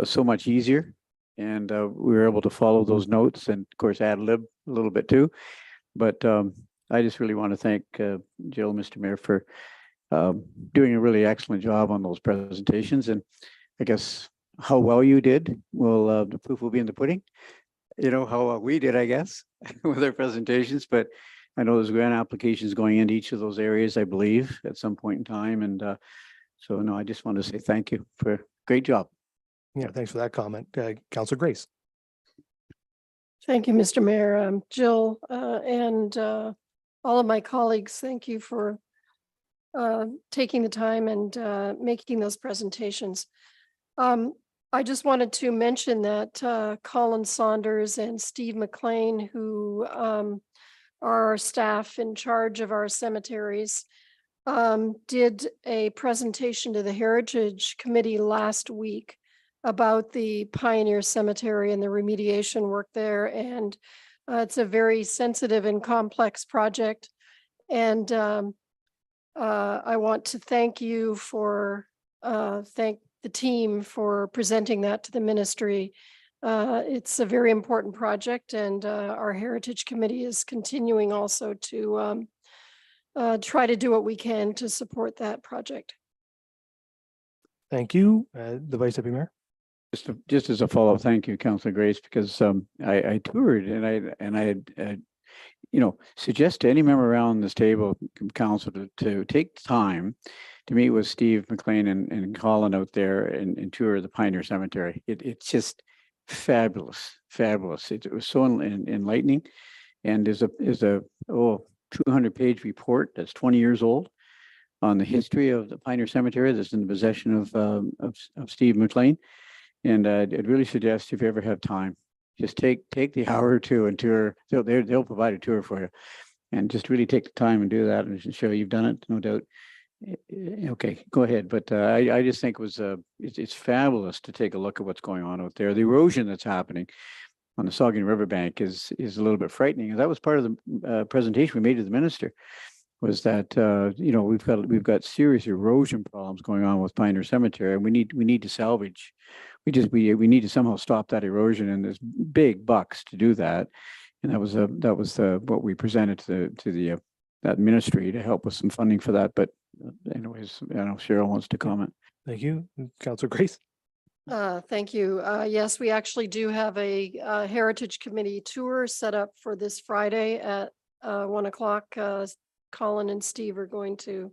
so much easier, and we were able to follow those notes and of course ad lib a little bit too. But I just really want to thank Jill, Mr. Mayor, for doing a really excellent job on those presentations. And I guess how well you did, well, the proof will be in the pudding. How well we did, I guess, with our presentations. But I know there's grant applications going into each of those areas, I believe, at some point in time. And so no, I just want to say thank you for a great job. Yeah, thanks for that comment. Councillor Grace. Thank you, Mr. Mayor. Jill and all of my colleagues, thank you for taking the time and making those presentations. I just wanted to mention that Colin Saunders and Steve McLean, who are our staff in charge of our cemeteries, did a presentation to the Heritage Committee last week about the Pioneer Cemetery and the remediation work there. And it's a very sensitive and complex project. And I want to thank you thank the team for presenting that to the ministry. It's a very important project, and our Heritage Committee is continuing also to try to do what we can to support that project. Thank you. The Vice Deputy Mayor. Just as a follow-up, thank you, Councillor Grace, because I toured and I had suggest to any member around this table, council, to take time to meet with Steve McLean and Colin out there and tour the Pioneer Cemetery. It's just fabulous. It was so enlightening, and there's a 200-page report that's 20 years old on the history of the Pioneer Cemetery that's in the possession of Steve McLean. And I'd really suggest, if you ever have time, just take the hour or two and tour. They'll provide a tour for you, and just really take the time and do that and show you've done it, no doubt. Okay, go ahead. But I just think it was it's fabulous to take a look at what's going on out there. The erosion that's happening on the Saugeen Riverbank is a little bit frightening. And that was part of the presentation we made to the minister, was that we've got serious erosion problems going on with Pioneer Cemetery, and we need to salvage. We need to somehow stop that erosion, and there's big bucks to do that. And that was what we presented to the that ministry to help with some funding for that. But anyways, I know Cheryl wants to comment. Thank you. Councillor Grace. Thank you. Yes, we actually do have a Heritage Committee tour set up for this Friday at 1 o'clock. Colin and Steve are going to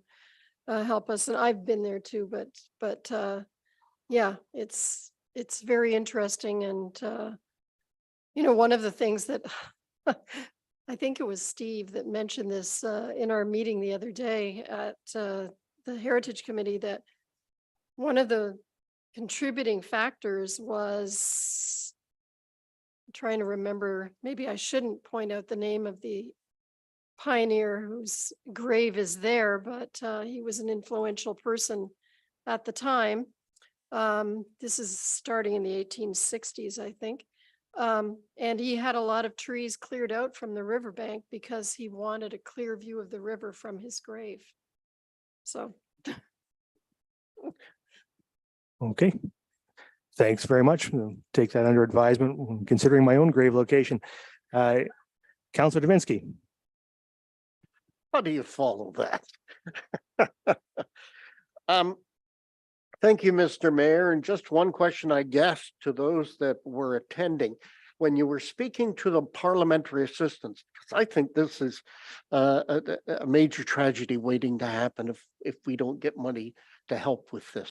help us, and I've been there too. But yeah, it's very interesting, and one of the things that I think it was Steve that mentioned this in our meeting the other day at the Heritage Committee, that one of the contributing factors was, I'm trying to remember, maybe I shouldn't point out the name of the pioneer whose grave is there, but he was an influential person at the time. This is starting in the 1860s, I think. And he had a lot of trees cleared out from the riverbank because he wanted a clear view of the river from his grave. So. Okay. Thanks very much. We'll take that under advisement when considering my own grave location. Councillor Davinsky. How do you follow that? Thank you, Mr. Mayor. And just one question, I guess, to those that were attending. When you were speaking to the parliamentary assistants, because I think this is a major tragedy waiting to happen if we don't get money to help with this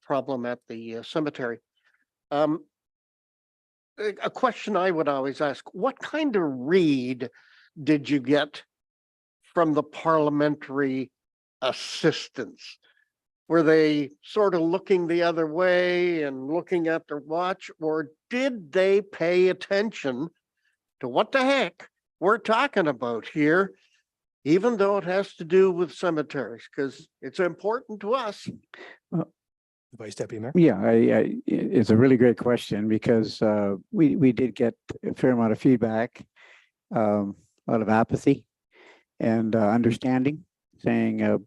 problem at the cemetery. A question I would always ask, what kind of read did you get from the parliamentary assistants? Were they sort of looking the other way and looking at their watch, or did they pay attention to what the heck we're talking about here, even though it has to do with cemeteries, because it's important to us? Vice Deputy Mayor. Yeah, it's a really great question, because we did get a fair amount of feedback, a lot of apathy and understanding, saying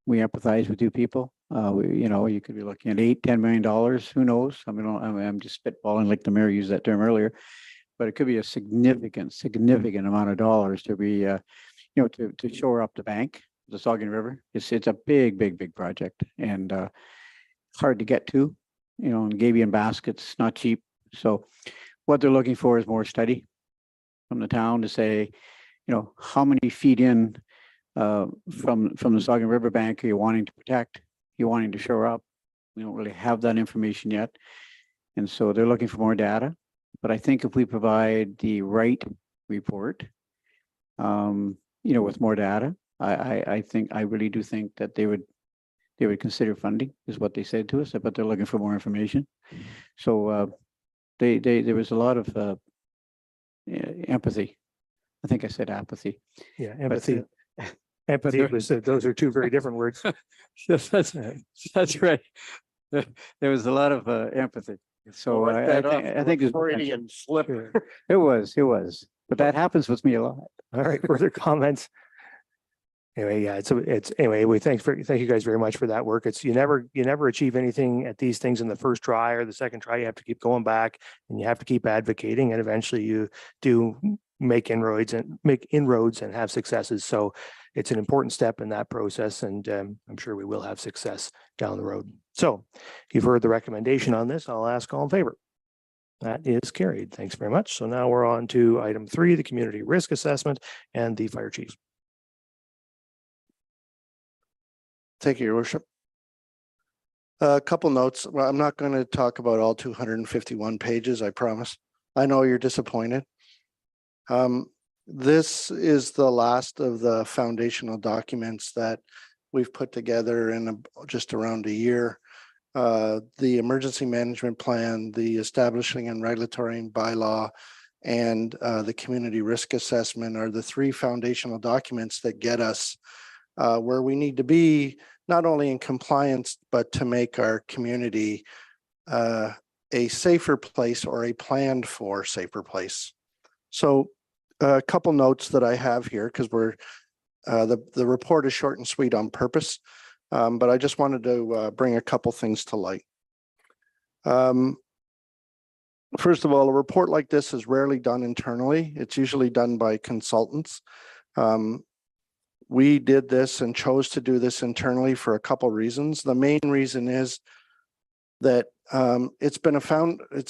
we empathize with you people. You could be looking at $8-10 million. Who knows? I mean, I'm just spitballing, like the mayor used that term earlier, but it could be a significant amount of dollars to be, to shore up the bank, the Saugeen River. It's a big project, and hard to get to, and Gabion baskets, not cheap. So what they're looking for is more study from the town to say, how many feet in from the Saugeen Riverbank are you wanting to protect? You wanting to shore up? We don't really have that information yet. And so they're looking for more data. But I think if we provide the right report, with more data, I really do think that they would consider funding, is what they said to us, but they're looking for more information. So there was a lot of empathy. I think I said apathy. Yeah, empathy. Empathy was, those are two very different words. Yes, that's right. There was a lot of empathy. So I think it's Freudian slip. It was, but that happens with me a lot. All right, further comments? Anyway, yeah, anyway, thank you guys very much for that work. You never achieve anything at these things in the first try or the second try. You have to keep going back, and you have to keep advocating, and eventually you do make inroads and have successes. So it's an important step in that process, and I'm sure we will have success down the road. So you've heard the recommendation on this. I'll ask all in favor. That is carried. Thanks very much. So now we're on to item 3, the community risk assessment and the fire chief. Thank you, Your Worship. A couple notes. Well, I'm not going to talk about all 251 pages, I promise. I know you're disappointed. This is the last of the foundational documents that we've put together in just around a year. the emergency management plan, the establishing and regulatory bylaw, and the community risk assessment are the three foundational documents that get us where we need to be, not only in compliance, but to make our community a safer place or a planned for safer place. So a couple notes that I have here, because we're the report is short and sweet on purpose, but I just wanted to bring a couple things to light. First of all, a report like this is rarely done internally. It's usually done by consultants. We did this and chose to do this internally for a couple reasons. The main reason is that it's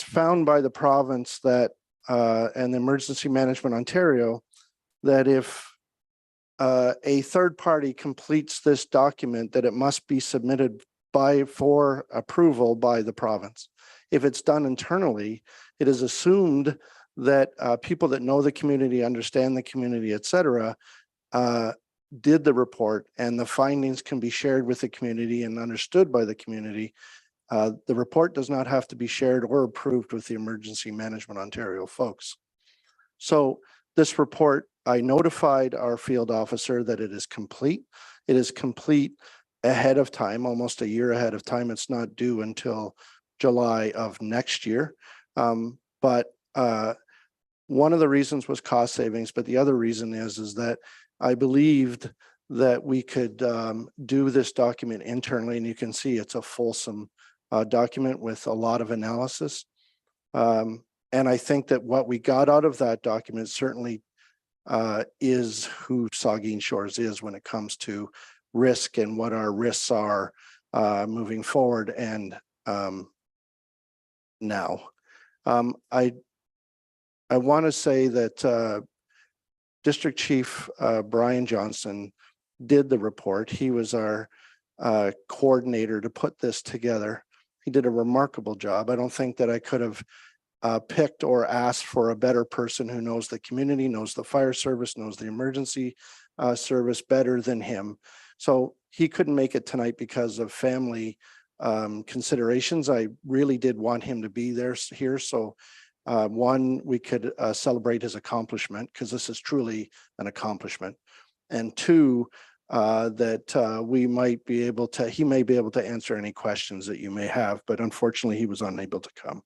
found by the province that and the Emergency Management Ontario that if a third party completes this document, that it must be submitted for approval by the province. If it's done internally, it is assumed that people that know the community, understand the community, et cetera, did the report, and the findings can be shared with the community and understood by the community. The report does not have to be shared or approved with the Emergency Management Ontario folks. So this report, I notified our field officer that it is complete. It is complete ahead of time, almost a year ahead of time. It's not due until July of next year. But one of the reasons was cost savings, but the other reason is that I believed that we could do this document internally, and you can see it's a fulsome document with a lot of analysis. And I think that what we got out of that document certainly is who Saugeen Shores is when it comes to risk and what our risks are moving forward and now. I want to say that District Chief Brian Johnson did the report. He was our coordinator to put this together. He did a remarkable job. I don't think that I could have picked or asked for a better person who knows the community, knows the fire service, knows the emergency service better than him. So he couldn't make it tonight because of family considerations. I really did want him to be here. So one, we could celebrate his accomplishment, because this is truly an accomplishment. And two, that we might be able to, he may be able to answer any questions that you may have, but unfortunately he was unable to come.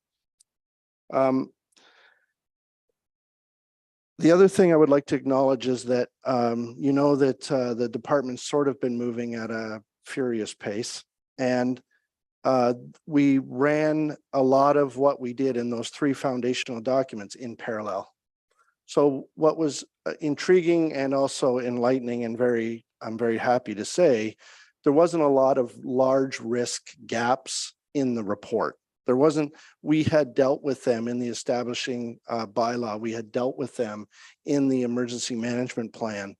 The other thing I would like to acknowledge is that you know that the department's sort of been moving at a furious pace, and we ran a lot of what we did in those three foundational documents in parallel. So what was intriguing and also enlightening and I'm very happy to say, there wasn't a lot of large risk gaps in the report. There wasn't, we had dealt with them in the establishing bylaw. We had dealt with them in the emergency management plan.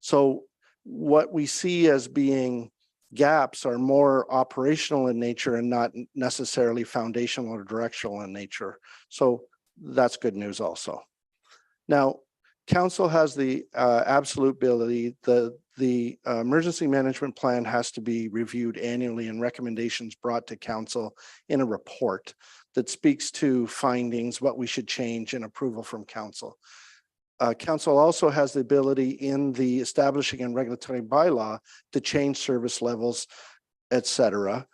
So what we see as being gaps are more operational in nature and not necessarily foundational or directional in nature. So that's good news also. Now, council has the absolute ability, the emergency management plan has to be reviewed annually and recommendations brought to council in a report that speaks to findings, what we should change, and approval from council. Council also has the ability in the establishing and regulatory bylaw to change service levels, et cetera.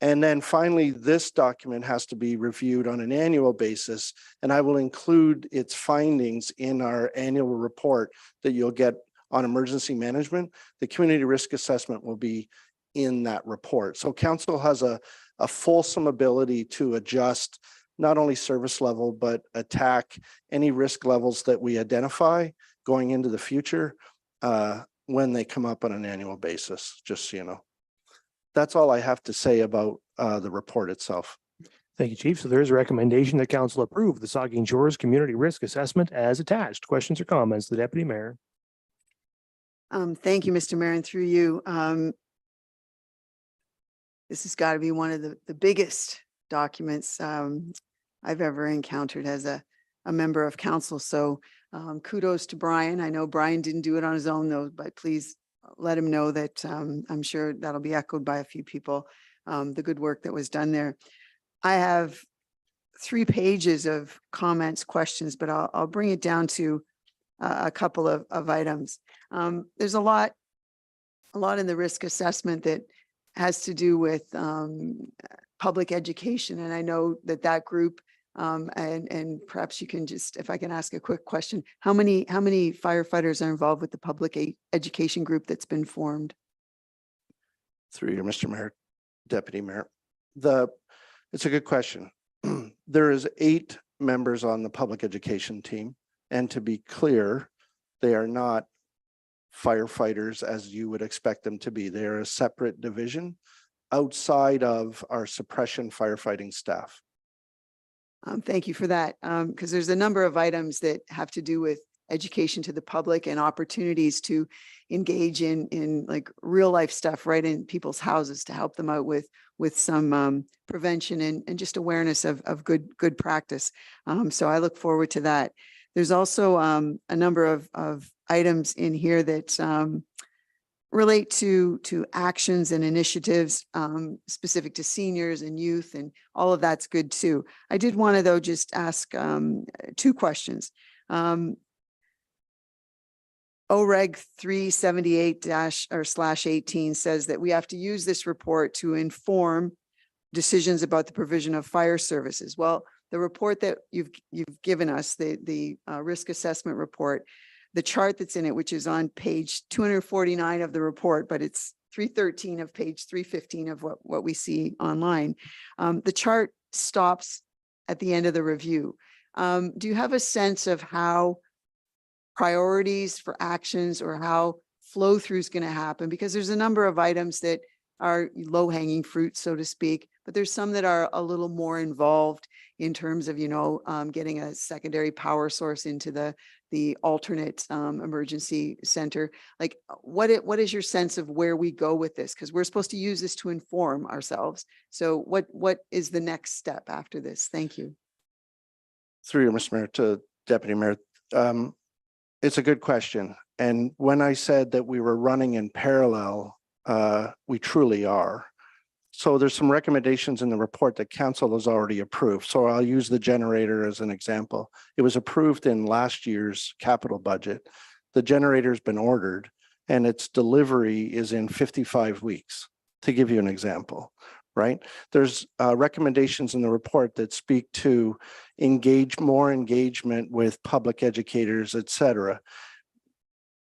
And then finally, this document has to be reviewed on an annual basis, and I will include its findings in our annual report that you'll get on emergency management. The community risk assessment will be in that report. So council has a fulsome ability to adjust not only service level, but attack any risk levels that we identify going into the future when they come up on an annual basis, just so you know. That's all I have to say about the report itself. Thank you, Chief. So there's a recommendation that council approve the Saugeen Shores Community Risk Assessment as attached. Questions or comments? The Deputy Mayor. Thank you, Mr. Mayor, and through you. This has got to be one of the biggest documents I've ever encountered as a member of council. So kudos to Brian. I know Brian didn't do it on his own though, but please let him know that I'm sure that'll be echoed by a few people. the good work that was done there. I have 3 pages of comments, questions, but I'll bring it down to a couple of items. There's a lot in the risk assessment that has to do with public education. And I know that group, and perhaps you can just, if I can ask a quick question, how many firefighters are involved with the public education group that's been formed? Through you, Mr. Mayor, Deputy Mayor. It's a good question. There is 8 members on the public education team. And to be clear, they are not firefighters as you would expect them to be. They are a separate division outside of our suppression firefighting staff. Thank you for that. Because there's a number of items that have to do with education to the public and opportunities to engage in like real life stuff right in people's houses to help them out with some prevention and just awareness of good practice. So I look forward to that. There's also a number of items in here that relate to actions and initiatives specific to seniors and youth, and all of that's good too. I did want to though just ask 2 questions. OREG 378-/18 says that we have to use this report to inform decisions about the provision of fire services. Well, the report that you've given us, the risk assessment report, the chart that's in it, which is on page 249 of the report, but it's 313 of page 315 of what we see online. The chart stops at the end of the review. Do you have a sense of how priorities for actions or how flow through is going to happen? Because there's a number of items that are low hanging fruit, so to speak, but there's some that are a little more involved in terms of, getting a secondary power source into the alternate emergency center. Like what is your sense of where we go with this? Because we're supposed to use this to inform ourselves. So what is the next step after this? Thank you. Through you, Mr. Mayor, to Deputy Mayor. It's a good question. And when I said that we were running in parallel, we truly are. So there's some recommendations in the report that council has already approved. So I'll use the generator as an example. It was approved in last year's capital budget. The generator's been ordered and its delivery is in 55 weeks, to give you an example, right? There's recommendations in the report that speak to more engagement with public educators, et cetera.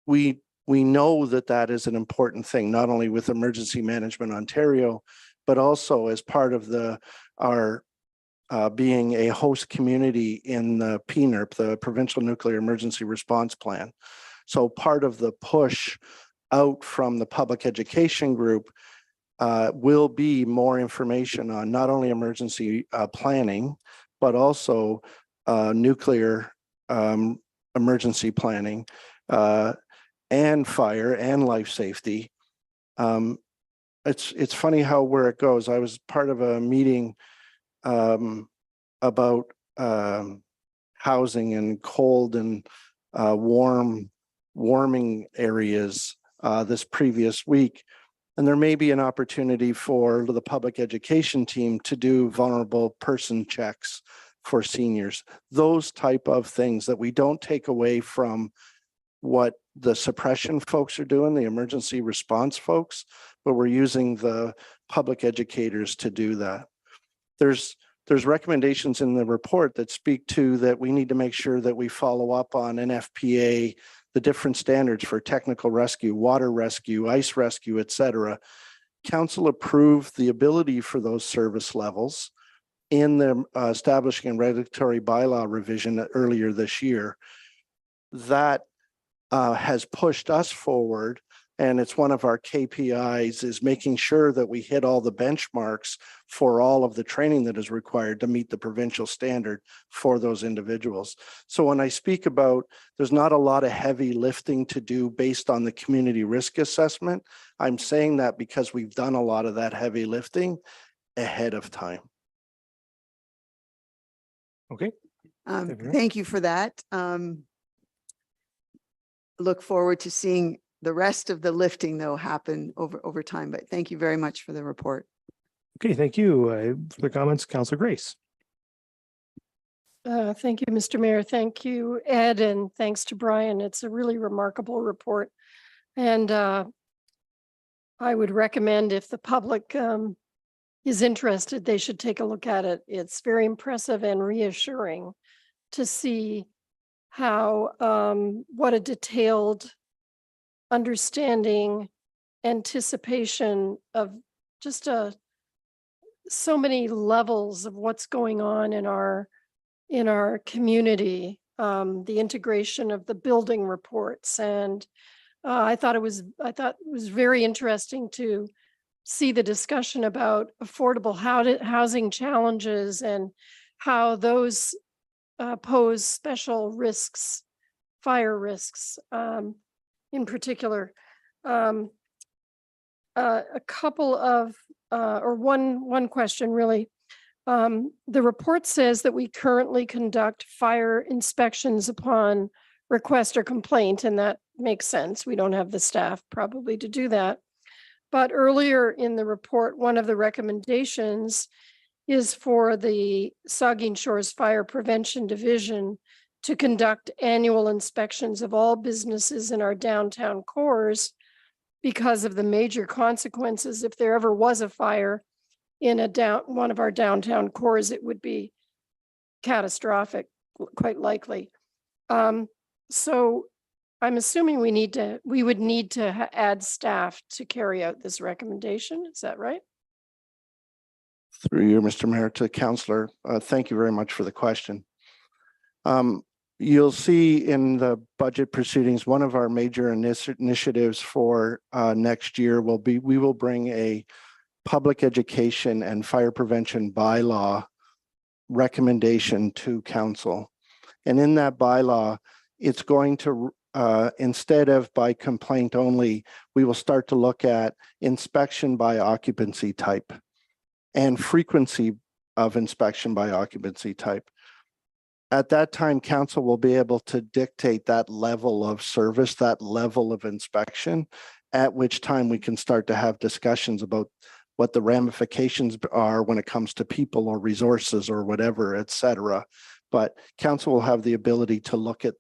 We know that is an important thing, not only with Emergency Management Ontario, but also as part of our being a host community in the PNERP, the Provincial Nuclear Emergency Response Plan. So part of the push out from the public education group will be more information on not only emergency planning, but also nuclear emergency planning, and fire and life safety. It's funny where it goes. I was part of a meeting about housing and cold and warming areas this previous week. And there may be an opportunity for the public education team to do vulnerable person checks for seniors, those type of things that we don't take away from what the suppression folks are doing, the emergency response folks, but we're using the public educators to do that. There's recommendations in the report that speak to that we need to make sure that we follow up on NFPA, the different standards for technical rescue, water rescue, ice rescue, et cetera. Council approved the ability for those service levels in the establishing and regulatory bylaw revision earlier this year. That has pushed us forward, and it's one of our KPIs is making sure that we hit all the benchmarks for all of the training that is required to meet the provincial standard for those individuals. So when I speak about there's not a lot of heavy lifting to do based on the community risk assessment, I'm saying that because we've done a lot of that heavy lifting ahead of time. Okay. Thank you for that. Look forward to seeing the rest of the lifting though happen over time, but thank you very much for the report. Okay, thank you for the comments, Councillor Grace. Thank you, Mr. Mayor. Thank you, Ed, and thanks to Brian. It's a really remarkable report. And I would recommend if the public is interested, they should take a look at it. It's very impressive and reassuring to see how what a detailed understanding, anticipation of just so many levels of what's going on in our community. The integration of the building reports, and I thought it was very interesting to see the discussion about affordable housing challenges and how those pose special risks, fire risks in particular. A couple of, or one question really. The report says that we currently conduct fire inspections upon request or complaint, and that makes sense. We don't have the staff probably to do that. But earlier in the report, one of the recommendations is for the Saugeen Shores Fire Prevention Division to conduct annual inspections of all businesses in our downtown cores because of the major consequences. If there ever was a fire in one of our downtown cores, it would be catastrophic, quite likely. So I'm assuming we would need to add staff to carry out this recommendation. Is that right? Through you, Mr. Mayor, to Councillor, thank you very much for the question. You'll see in the budget proceedings, one of our major initiatives for next year will be, we will bring a public education and fire prevention bylaw recommendation to council. And in that bylaw, it's going to, instead of by complaint only, we will start to look at inspection by occupancy type and frequency of inspection by occupancy type. At that time, council will be able to dictate that level of service, that level of inspection, at which time we can start to have discussions about what the ramifications are when it comes to people or resources or whatever, et cetera. But council will have the ability to look at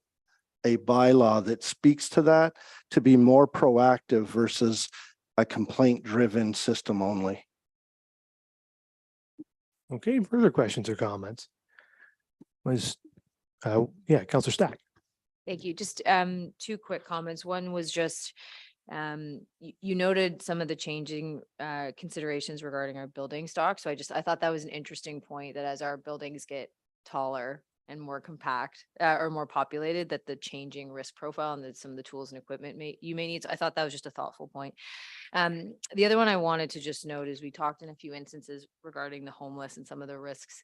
a bylaw that speaks to that, to be more proactive versus a complaint-driven system only. Okay, further questions or comments? Yeah, Councillor Stack. Thank you. Just two quick comments. One was just you noted some of the changing considerations regarding our building stock. So I thought that was an interesting point, that as our buildings get taller and more compact or more populated, that the changing risk profile and that some of the tools and equipment you may need. So I thought that was just a thoughtful point. The other one I wanted to just note is we talked in a few instances regarding the homeless and some of the risks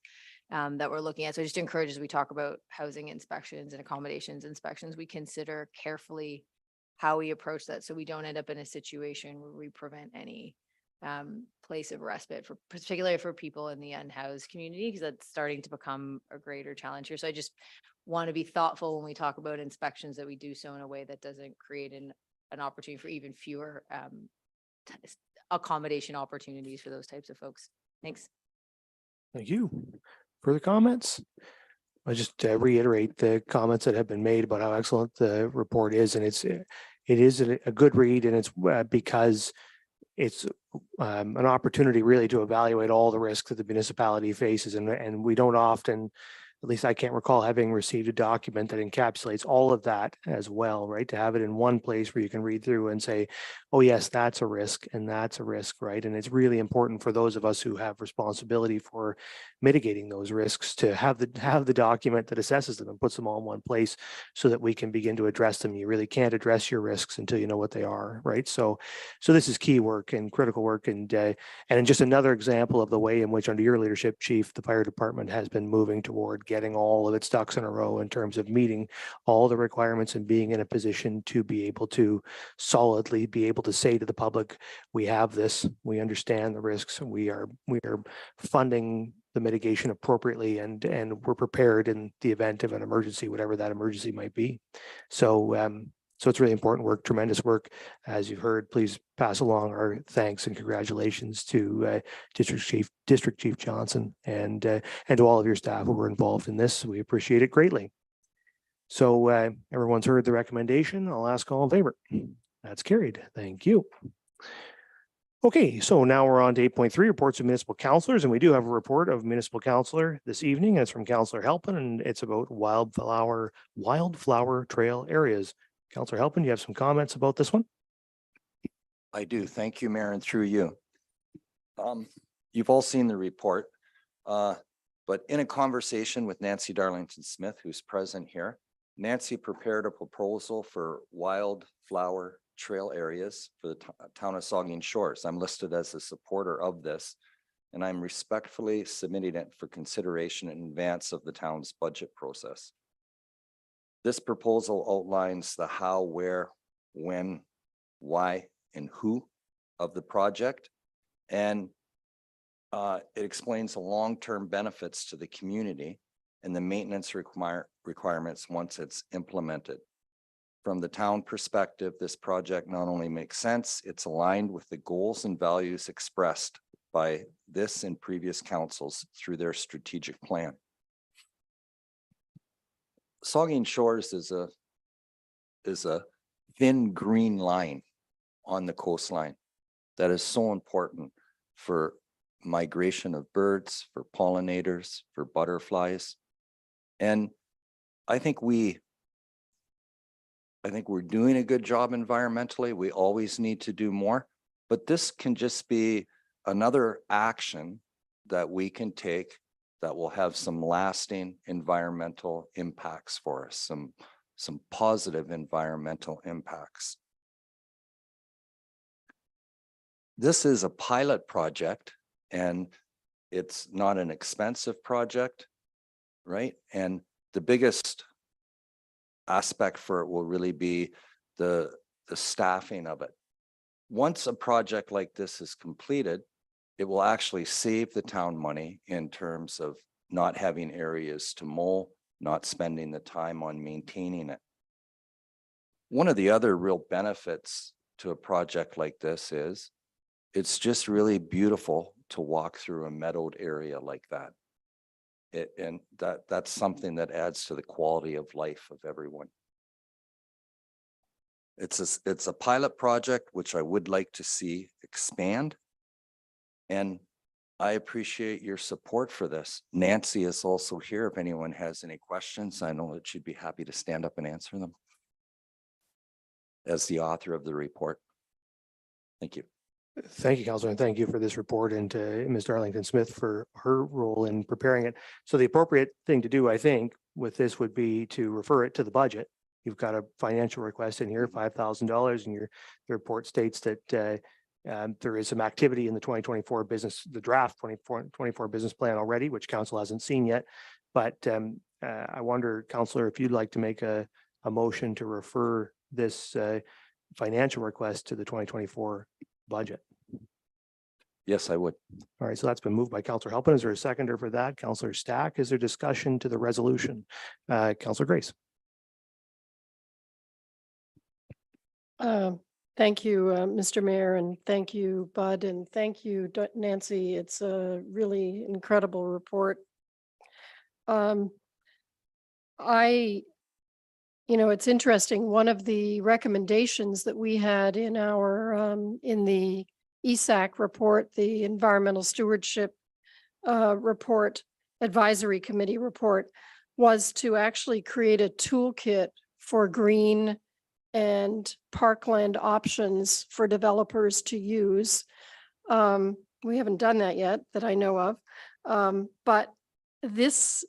that we're looking at. So I just encourage, as we talk about housing inspections and accommodations inspections, we consider carefully how we approach that, so we don't end up in a situation where we prevent any place of respite, for particularly for people in the unhoused community, because that's starting to become a greater challenge here. So I just want to be thoughtful when we talk about inspections, that we do so in a way that doesn't create an opportunity for even fewer accommodation opportunities for those types of folks. Thanks. Thank you. Further comments? I just reiterate the comments that have been made about how excellent the report is, and it is a good read, and it's because it's an opportunity really to evaluate all the risks that the municipality faces, and we don't often, at least I can't recall having received a document that encapsulates all of that as well, right? To have it in one place where you can read through and say, oh yes, that's a risk and that's a risk, right? And it's really important for those of us who have responsibility for mitigating those risks to have the document that assesses them and puts them all in one place so that we can begin to address them. You really can't address your risks until you know what they are, right? So this is key work and critical work, and just another example of the way in which, under your leadership, Chief, the fire department has been moving toward getting all of its ducks in a row in terms of meeting all the requirements and being in a position to be able to solidly be able to say to the public, we have this, we understand the risks, we are funding the mitigation appropriately, and we're prepared in the event of an emergency, whatever that emergency might be. So So it's really important work, tremendous work. As you've heard, please pass along our thanks and congratulations to District Chief Johnson and to all of your staff who were involved in this. We appreciate it greatly. So everyone's heard the recommendation. I'll ask all in favor. That's carried. Thank you. Okay, so now we're on to 8.3, reports of municipal councilors, and we do have a report of municipal councilor this evening. It's from Councillor Halpin, and it's about wildflower trail areas. Councillor Halpin, do you have some comments about this one? I do. Thank you, Mayor, and through you. You've all seen the report, but in a conversation with Nancy Darlington Smith, who's present here, Nancy prepared a proposal for wildflower trail areas for the town of Saugeen Shores. I'm listed as a supporter of this, and I'm respectfully submitting it for consideration in advance of the town's budget process. This proposal outlines the how, where, when, why, and who of the project, and it explains the long-term benefits to the community and the maintenance requirements once it's implemented. From the town perspective, this project not only makes sense, it's aligned with the goals and values expressed by this and previous councils through their strategic plan. Saugeen Shores is a thin green line on the coastline that is so important for migration of birds, for pollinators, for butterflies. And I think we're doing a good job environmentally. We always need to do more, but this can just be another action that we can take that will have some lasting environmental impacts for us, some positive environmental impacts. This is a pilot project, and it's not an expensive project, right? And the biggest aspect for it will really be the staffing of it. Once a project like this is completed, it will actually save the town money in terms of not having areas to mow, not spending the time on maintaining it. One of the other real benefits to a project like this is it's just really beautiful to walk through a meadowed area like that. And that's something that adds to the quality of life of everyone. It's a pilot project, which I would like to see expand. And I appreciate your support for this. Nancy is also here. If anyone has any questions, I know that she'd be happy to stand up and answer them as the author of the report. Thank you. Thank you, Councillor, and thank you for this report, and to Ms. Darlington Smith for her role in preparing it. So the appropriate thing to do, I think, with this would be to refer it to the budget. You've got a financial request in here, $5,000, and the report states that there is some activity in the 2024 the draft 2024 business plan already, which council hasn't seen yet. But I wonder, Councillor, if you'd like to make a motion to refer this financial request to the 2024 budget. Yes, I would. All right, so that's been moved by Councillor Halpin. Is there a seconder for that? Councillor Stack, is there discussion to the resolution? Councillor Grace. Thank you, Mr. Mayor, and thank you, Bud, and thank you, Nancy. It's a really incredible report. It's interesting. One of the recommendations that we had in our in the ESAC report, the Environmental Stewardship report, Advisory Committee report, was to actually create a toolkit for green and parkland options for developers to use. We haven't done that yet that I know of, but this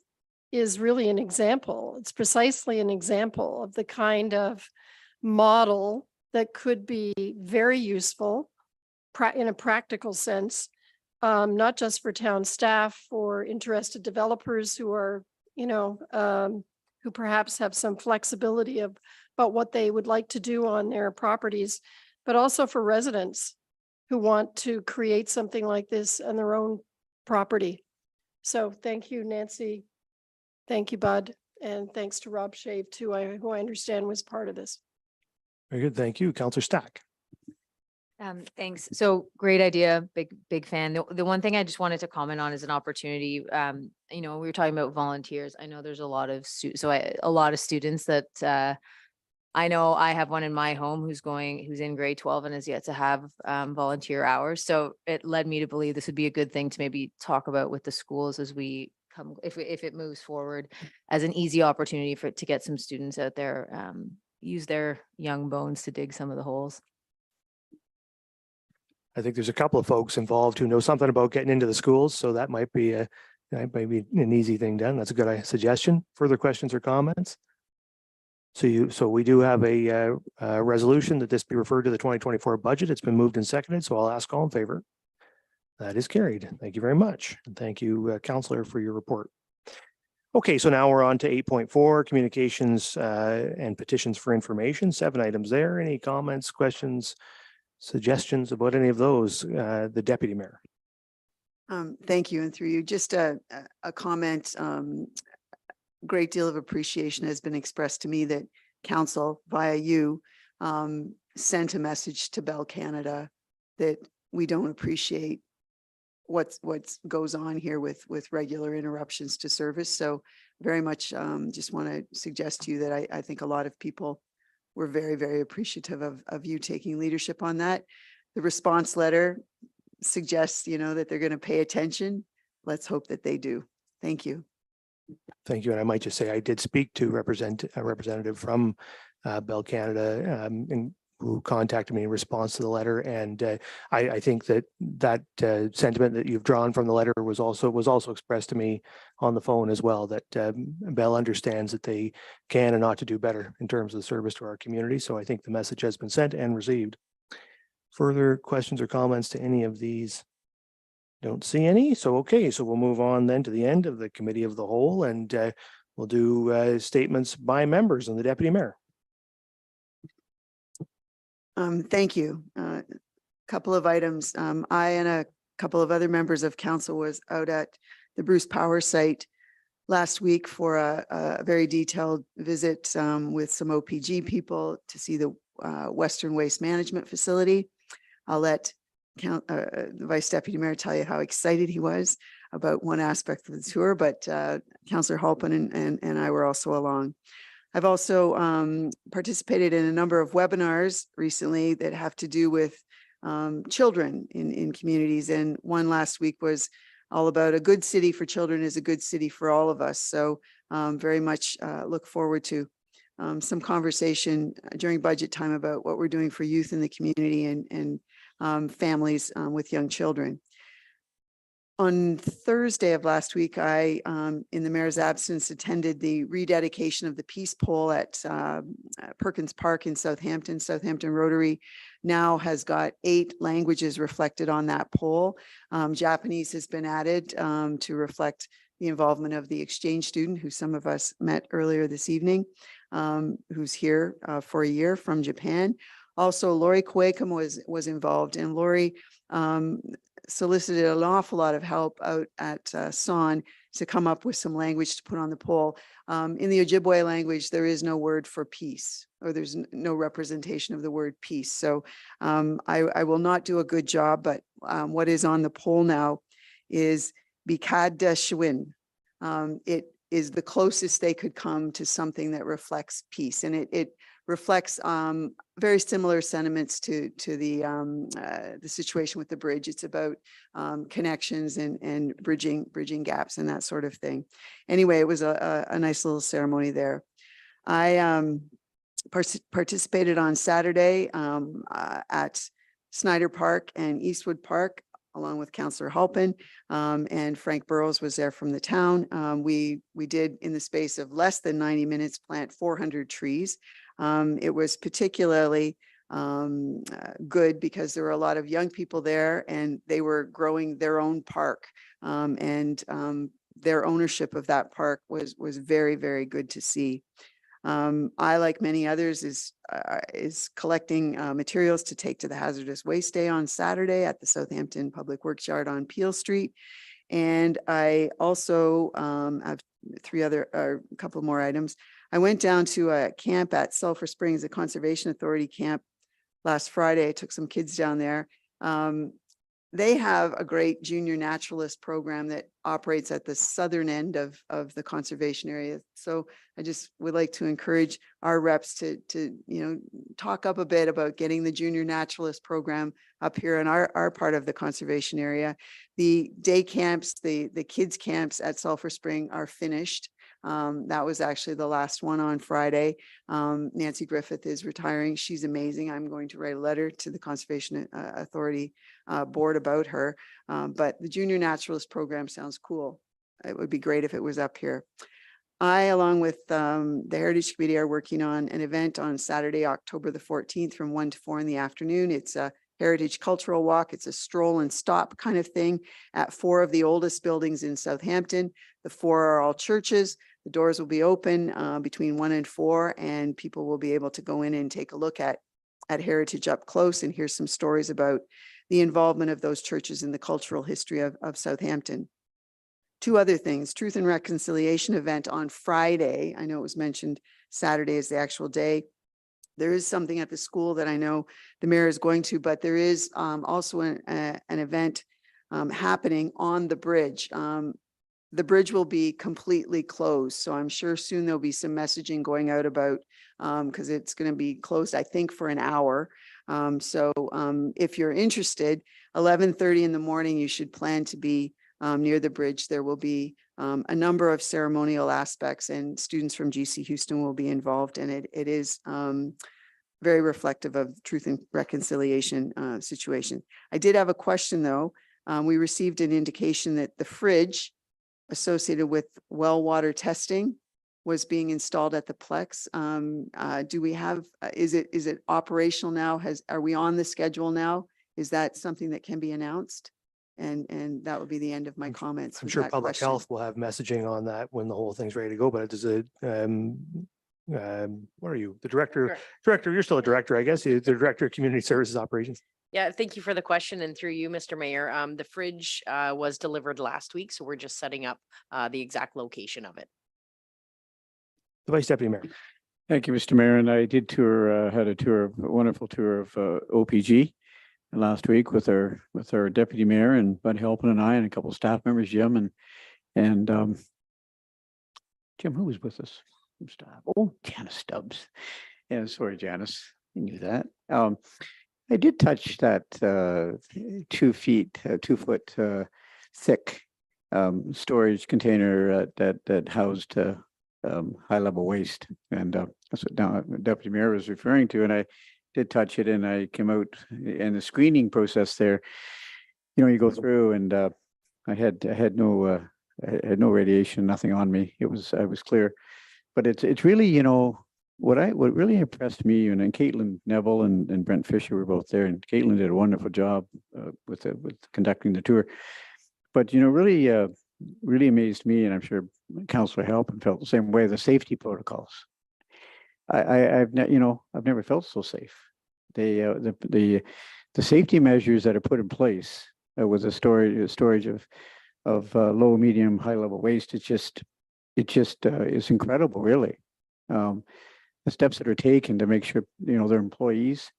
is really an example. It's precisely an example of the kind of model that could be very useful in a practical sense, not just for town staff or interested developers who are, who perhaps have some flexibility about what they would like to do on their properties, but also for residents who want to create something like this on their own property. So thank you, Nancy. Thank you, Bud. And thanks to Rob Shave too, who I understand was part of this. Very good. Thank you. Councillor Stack. Thanks. So great idea. Big fan. The one thing I just wanted to comment on is an opportunity. We were talking about volunteers. I know there's a lot of a lot of students that I know I have one in my home who's in grade 12 and has yet to have volunteer hours. So it led me to believe this would be a good thing to maybe talk about with the schools as we come, if it moves forward, as an easy opportunity to get some students out there, use their young bones to dig some of the holes. I think there's a couple of folks involved who know something about getting into the schools, so that might be an easy thing done. That's a good suggestion. Further questions or comments? So we do have a resolution that this be referred to the 2024 budget. It's been moved and seconded, so I'll ask all in favor. That is carried. Thank you very much. And thank you, Councillor, for your report. Okay, so now we're on to 8.4, communications and petitions for information. 7 items there. Any comments, questions, suggestions about any of those? The Deputy Mayor. Thank you. And through you, just a comment. Great deal of appreciation has been expressed to me that council via you sent a message to Bell Canada that we don't appreciate what goes on here with regular interruptions to service. So very much just want to suggest to you that I think a lot of people were very, very appreciative of you taking leadership on that. The response letter suggests, that they're going to pay attention. Let's hope that they do. Thank you. Thank you. And I might just say I did speak to a representative from Bell Canada who contacted me in response to the letter. And I think that sentiment that you've drawn from the letter was also expressed to me on the phone as well, that Bell understands that they can and ought to do better in terms of the service to our community. So I think the message has been sent and received. Further questions or comments to any of these? Don't see any. So, okay. So we'll move on then to the end of the committee of the whole, and we'll do statements by members and the Deputy Mayor. Thank you. Couple of items. I and a couple of other members of council was out at the Bruce Power site last week for a very detailed visit with some OPG people to see the Western Waste Management Facility. I'll let the Vice Deputy Mayor tell you how excited he was about one aspect of the tour, but Councillor Halpin and I were also along. I've also participated in a number of webinars recently that have to do with children in communities. And one last week was all about a good city for children is a good city for all of us. So very much look forward to some conversation during budget time about what we're doing for youth in the community and families with young children. On Thursday of last week, I, in the mayor's absence, attended the rededication of the Peace Pole at Perkins Park in Southampton. Southampton Rotary now has got 8 languages reflected on that pole. Japanese has been added to reflect the involvement of the exchange student who some of us met earlier this evening, who's here for a year from Japan. Also, Lori Kwakam was involved, and Lori solicited an awful lot of help out at SON to come up with some language to put on the pole. In the Ojibwe language, there is no word for peace, or there's no representation of the word peace. So I will not do a good job, but what is on the pole now is Bikada Shwin. It is the closest they could come to something that reflects peace, and it reflects very similar sentiments to the situation with the bridge. It's about connections and bridging gaps and that sort of thing. Anyway, it was a nice little ceremony there. I participated on Saturday at Snyder Park and Eastwood Park, along with Councillor Halpin, and Frank Burrows was there from the town. We did, in the space of less than 90 minutes, plant 400 trees. It was particularly good because there were a lot of young people there, and they were growing their own park, and their ownership of that park was very, very good to see. I, like many others, is collecting materials to take to the Hazardous Waste Day on Saturday at the Southampton Public Works Yard on Peel Street. And I also have a couple more items. I went down to a camp at Sulphur Springs, a Conservation Authority camp last Friday. I took some kids down there. They have a great junior naturalist program that operates at the southern end of the conservation area. So I just would like to encourage our reps to talk up a bit about getting the junior naturalist program up here in our part of the conservation area. The day camps, the kids camps at Sulphur Spring are finished. That was actually the last one on Friday. Nancy Griffith is retiring. She's amazing. I'm going to write a letter to the Conservation Authority board about her. But the junior naturalist program sounds cool. It would be great if it was up here. I, along with the Heritage Committee, are working on an event on Saturday, October the 14th from 1 to 4 in the afternoon. It's a Heritage Cultural Walk. It's a stroll and stop kind of thing at 4 of the oldest buildings in Southampton. The 4 are all churches. The doors will be open between 1 and 4, and people will be able to go in and take a look at heritage up close and hear some stories about the involvement of those churches in the cultural history of Southampton. 2 other things: Truth and Reconciliation event on Friday. I know it was mentioned Saturday is the actual day. There is something at the school that I know the mayor is going to, but there is also an event happening on the bridge. The bridge will be completely closed. So I'm sure soon there'll be some messaging going out about, because it's going to be closed, I think, for an hour. If you're interested, 11:30 in the morning, you should plan to be near the bridge. There will be a number of ceremonial aspects, and students from GC Houston will be involved. And it is very reflective of Truth and Reconciliation situation. I did have a question, though. We received an indication that the fridge associated with well water testing was being installed at the Plex. Do we have, is it operational now? Are we on the schedule now? Is that something that can be announced? And that would be the end of my comments. I'm with sure that Public question. Health will have messaging on that when the whole thing's ready to go, but does it, what are you? The director, you're still a director, I guess. You're the Director of Community Services Operations. Yeah, thank you for the question. And through you, Mr. Mayor, the fridge was delivered last week, so we're just setting up the exact location of it. The Vice Deputy Mayor. Thank you, Mr. Mayor. And I did had a wonderful tour of OPG last week with our Deputy Mayor and Bud Halpin and I and a couple of staff members, Jim and Jim, who was with us from staff? Oh, Janice Stubbs. Yeah, sorry, Janice. I knew that. I did touch that 2 foot thick storage container that housed high level waste, and that's what now Deputy Mayor was referring to. And I did touch it, and I came out in the screening process there. You go through, and I had no radiation, nothing on me. I was clear, but it's really what really impressed me, and then Caitlin Neville and Brent Fisher were both there, and Caitlin did a wonderful job with conducting the tour. But really amazed me, and I'm sure Councillor Halpin felt the same way. The safety protocols. I've never felt so safe. The safety measures that are put in place with the storage of low, medium, high level waste. It just is incredible, really. The steps that are taken to make sure their employees,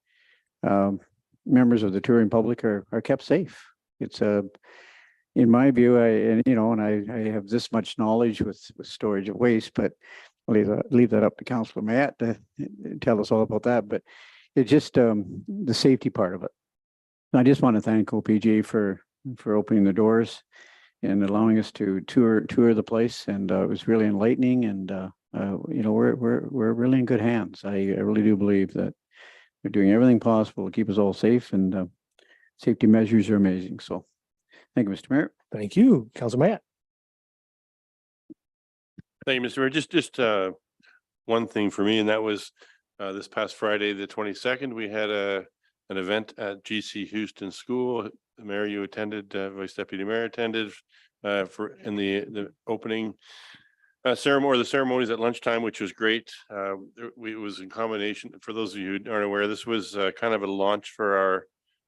members of the touring public are kept safe. It's in my view, I have this much knowledge with storage of waste, but I'll leave that up to Councillor Matt to tell us all about that. But it's just the safety part of it. I just want to thank OPG for opening the doors and allowing us to tour the place, and it was really enlightening. And we're really in good hands. I really do believe that they're doing everything possible to keep us all safe, and safety measures are amazing. So, thank you, Mr. Mayor. Thank you, Councilor Matt. Thank you, Mr. Mayor. Just one thing for me, and that was this past Friday, the 22nd, we had an event at GC Houston School. The Mayor, you attended, Vice Deputy Mayor attended in the opening ceremony, the ceremonies at lunchtime, which was great. It was in combination, for those of you who aren't aware, this was kind of a launch for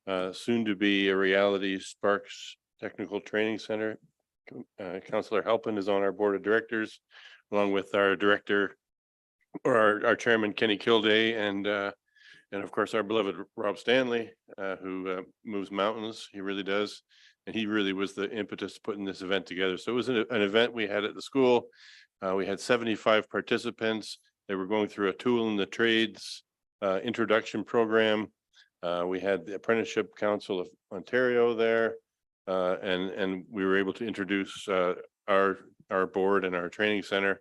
our soon to be a reality Sparks Technical Training Center. Councillor Halpin is on our board of directors, along with our director or our chairman Kenny Kilday and of course our beloved Rob Stanley, who moves mountains. He really does. And he really was the impetus putting this event together. So it was an event we had at the school. We had 75 participants. They were going through a tool in the trades introduction program. We had the Apprenticeship Council of Ontario there. And we were able to introduce our board and our training center,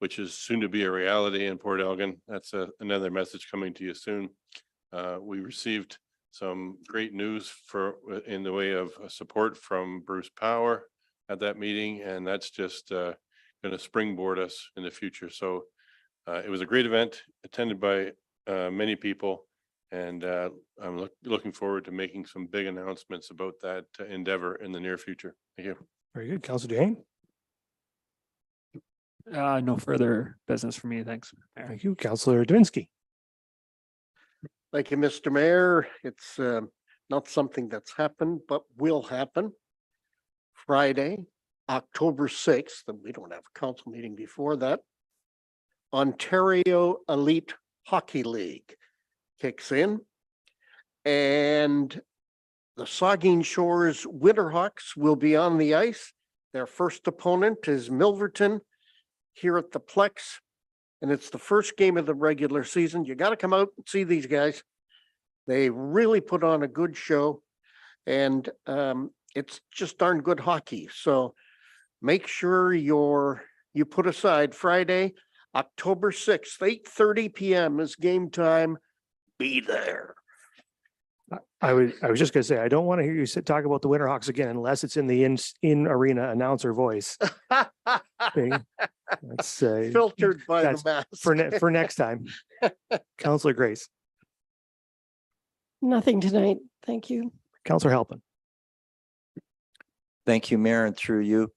which is soon to be a reality in Port Elgin. That's another message coming to you soon. We received some great news in the way of support from Bruce Power at that meeting, and that's just going to springboard us in the future. So it was a great event attended by many people, and I'm looking forward to making some big announcements about that endeavor in the near future. Thank you. Very good. Councilor Duhaime. No further business for me. Thanks. Mayor. Thank you. Councilor Dwinsky. Thank you, Mr. Mayor. It's not something that's happened, but will happen. Friday, October 6th, and we don't have a council meeting before that, Ontario Elite Hockey League kicks in. And the Saugeen Shores Winterhawks will be on the ice. Their first opponent is Milverton here at the Plex. And it's the first game of the regular season. You got to come out and see these guys. They really put on a good show, and it's just darn good hockey. So make sure you put aside Friday, October 6th, 8:30 p.m. is game time. Be there. I was just gonna say, I don't want to hear you talk about the Winterhawks again unless it's in the in arena announcer voice. thing. That's Filtered by the mask. for next time. Councilor Grace. Nothing tonight. Thank you. Councilor Halpin. Thank you, Mayor, and through you.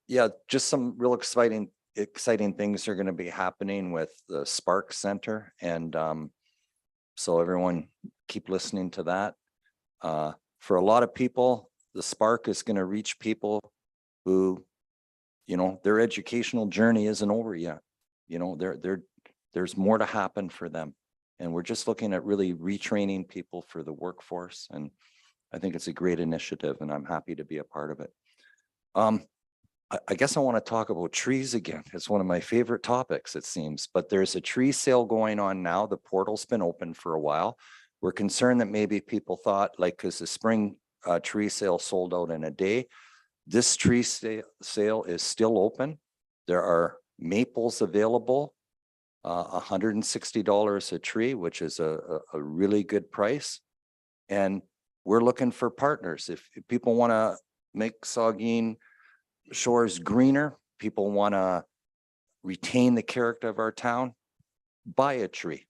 Yeah, just some real exciting things are going to be happening with the Spark Center, and so everyone keep listening to that. For a lot of people, the Spark is going to reach people who, you know, their educational journey isn't over yet. You know, there's more to happen for them, and we're just looking at really retraining people for the workforce, and I think it's a great initiative, and I'm happy to be a part of it. I guess I want to talk about trees again. It's one of my favorite topics, it seems, but there's a tree sale going on now. The portal's been open for a while. We're concerned that maybe people thought, like, because the spring tree sale sold out in a day, this tree sale is still open. There are maples available, $160 a tree, which is a really good price. And we're looking for partners. If people want to make Saugeen Shores greener, people want to retain the character of our town, buy a tree.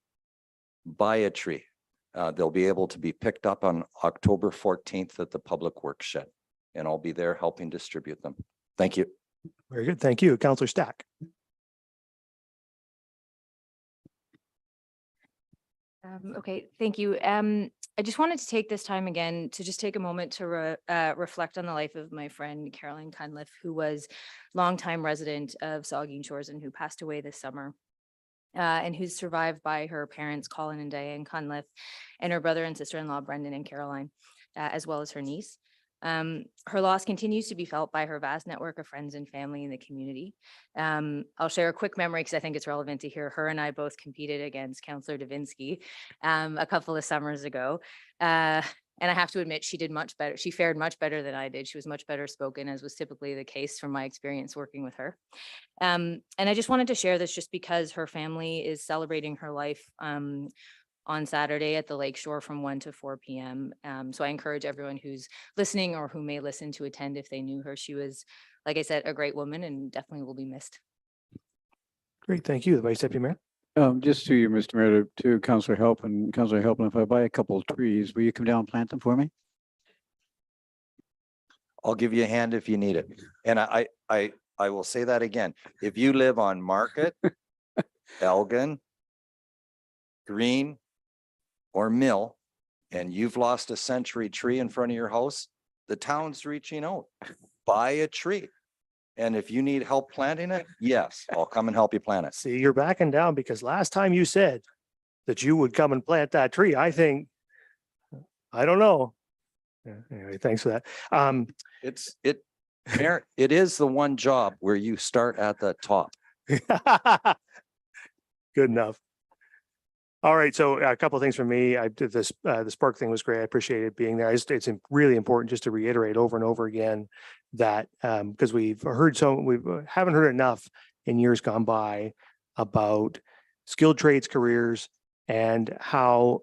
Buy a tree. They'll be able to be picked up on October 14th at the Public Works Shed, and I'll be there helping distribute them. Thank you. Very good. Thank you. Councilor Stack. Okay, thank you. I just wanted to take this time again to just take a moment to reflect on the life of my friend Caroline Cunliffe, who was longtime resident of Saugeen Shores and who passed away this summer, and who's survived by her parents, Colin and Diane Cunliffe, and her brother and sister-in-law, Brendan and Caroline, as well as her niece. Her loss continues to be felt by her vast network of friends and family in the community. I'll share a quick memory because I think it's relevant to hear. Her and I both competed against Councillor Davinsky a couple of summers ago. And I have to admit, she did much better. She fared much better than I did. She was much better spoken, as was typically the case from my experience working with her. And I just wanted to share this just because her family is celebrating her life on Saturday at the Lakeshore from 1 to 4 p.m. So I encourage everyone who's listening or who may listen to attend if they knew her. She was, like I said, a great woman and definitely will be missed. Great. Thank you. The Vice Deputy Mayor. Just to you, Mr. Mayor, to Councillor Halpin, if I buy a couple of trees, will you come down and plant them for me? I'll give you a hand if you need it. And I will say that again. If you live on Market, Elgin, Green, or Mill, and you've lost a century tree in front of your house, the town's reaching out. Buy a tree. And if you need help planting it, yes, I'll come and help you plant it. See, you're backing down because last time you said that you would come and plant that tree, I think, I don't know. Yeah, anyway, thanks for that. Mayor, it is the one job where you start at the top. Good enough. All right, so a couple of things from me. I did this, the Spark thing was great. I appreciate it being there. It's really important just to reiterate over and over again that because we haven't heard enough in years gone by about skilled trades careers and how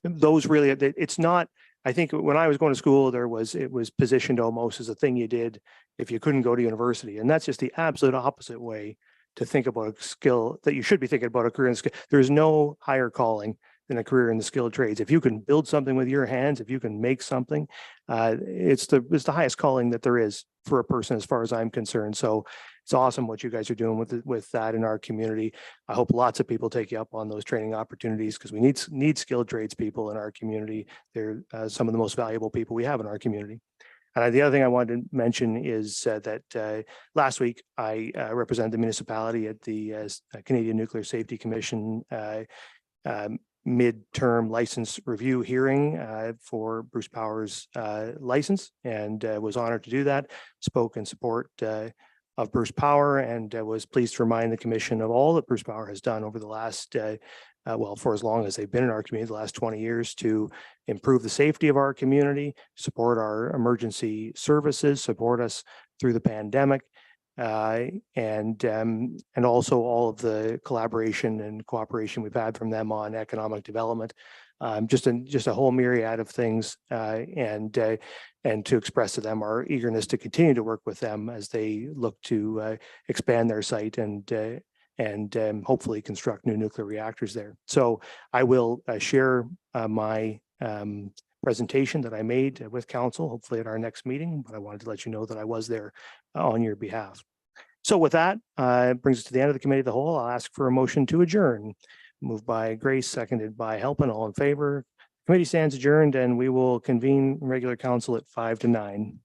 those really, it's not, I think when I was going to school, it was positioned almost as a thing you did if you couldn't go to university. And that's just the absolute opposite way to think about a skill that you should be thinking about a career in skill. There's no higher calling than a career in the skilled trades. If you can build something with your hands, if you can make something, it's the highest calling that there is for a person, as far as I'm concerned. So it's awesome what you guys are doing with that in our community. I hope lots of people take you up on those training opportunities because we need skilled trades people in our community. They're some of the most valuable people we have in our community. And the other thing I wanted to mention is that last week I represented the municipality at the Canadian Nuclear Safety Commission midterm license review hearing for Bruce Power's license, and was honored to do that. Spoke in support of Bruce Power, and was pleased to remind the commission of all that Bruce Power has done over the last for as long as they've been in our community, the last 20 years, to improve the safety of our community, support our emergency services, support us through the pandemic, and also all of the collaboration and cooperation we've had from them on economic development. Just a whole myriad of things, and to express to them our eagerness to continue to work with them as they look to expand their site and hopefully construct new nuclear reactors there. So I will share my presentation that I made with council, hopefully at our next meeting, but I wanted to let you know that I was there on your behalf. So with that, it brings us to the end of the committee of the whole. I'll ask for a motion to adjourn. Moved by Grace, seconded by Halpin. All in favor. Committee stands adjourned, and we will convene regular council at 5 to 9.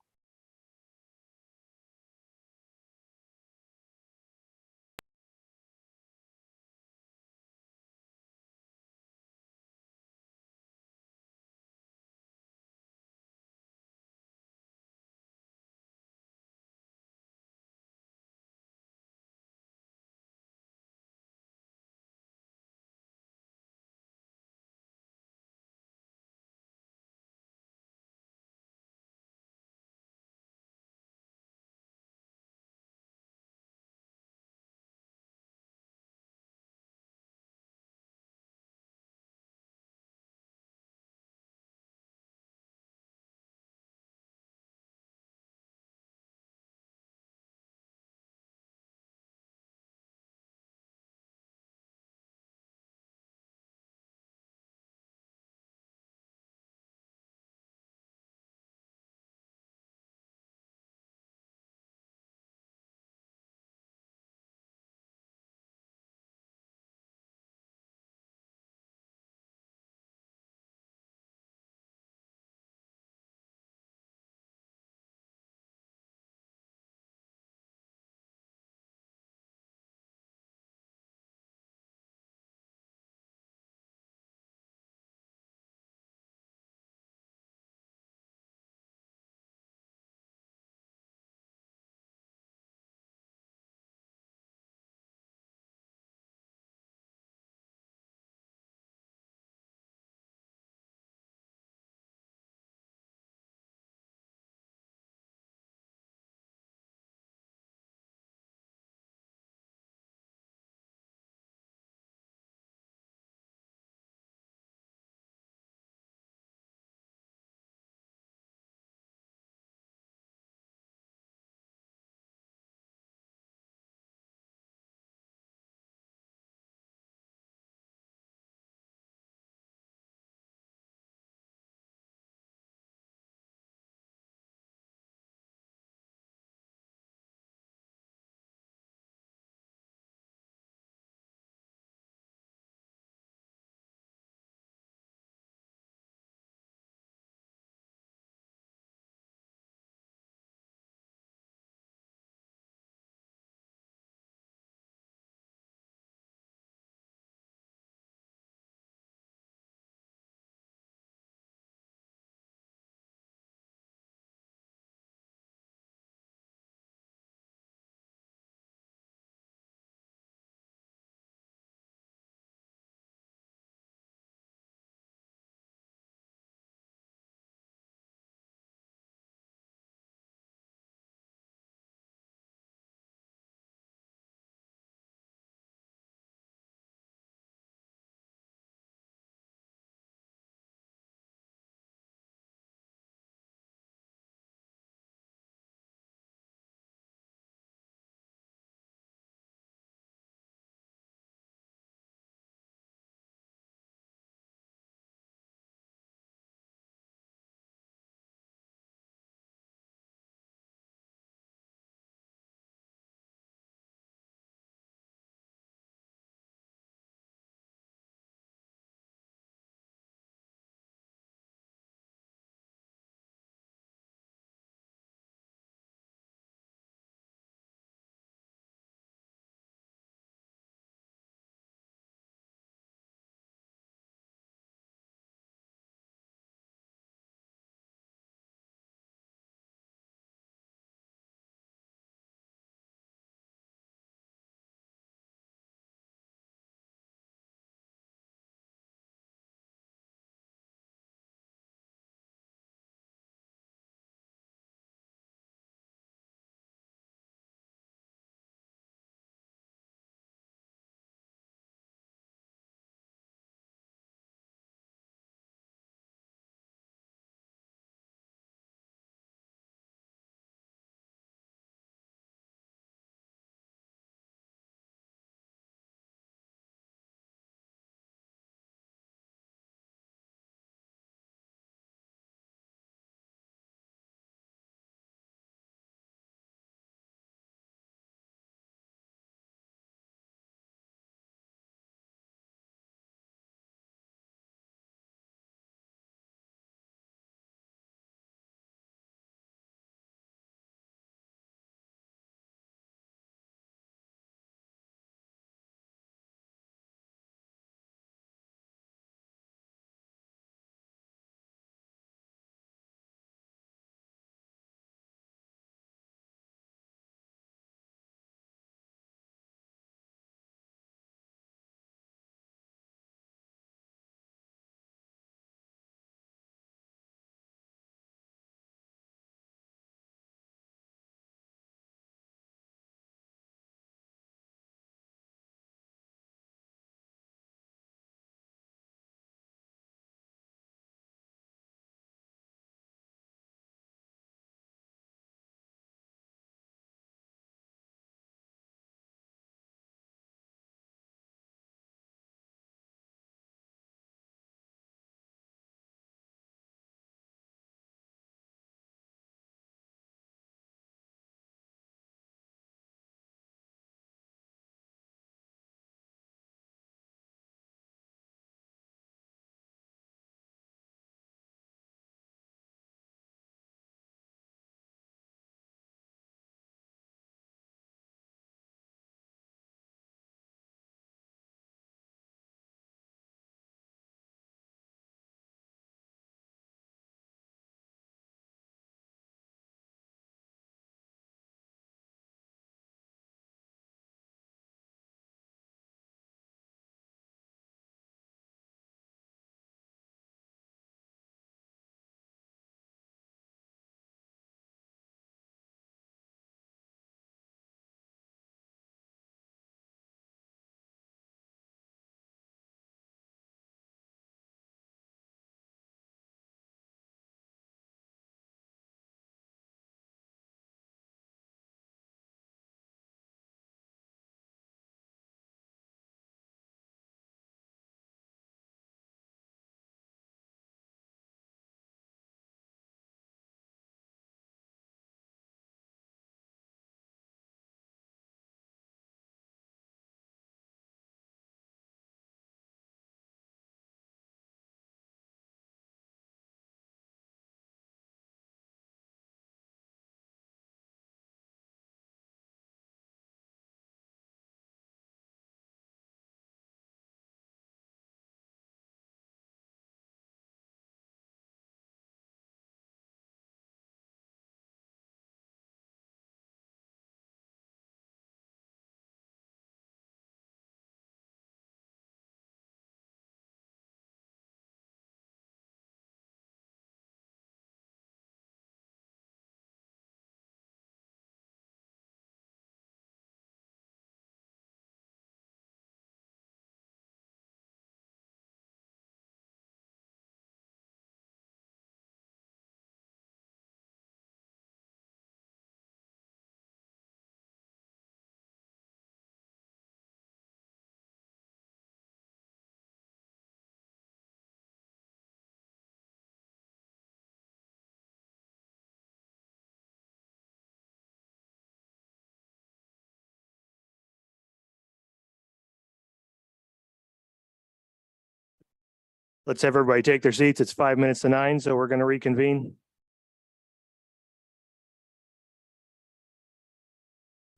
Let's have everybody take their seats. It's 5 minutes to 9, so we're going to reconvene.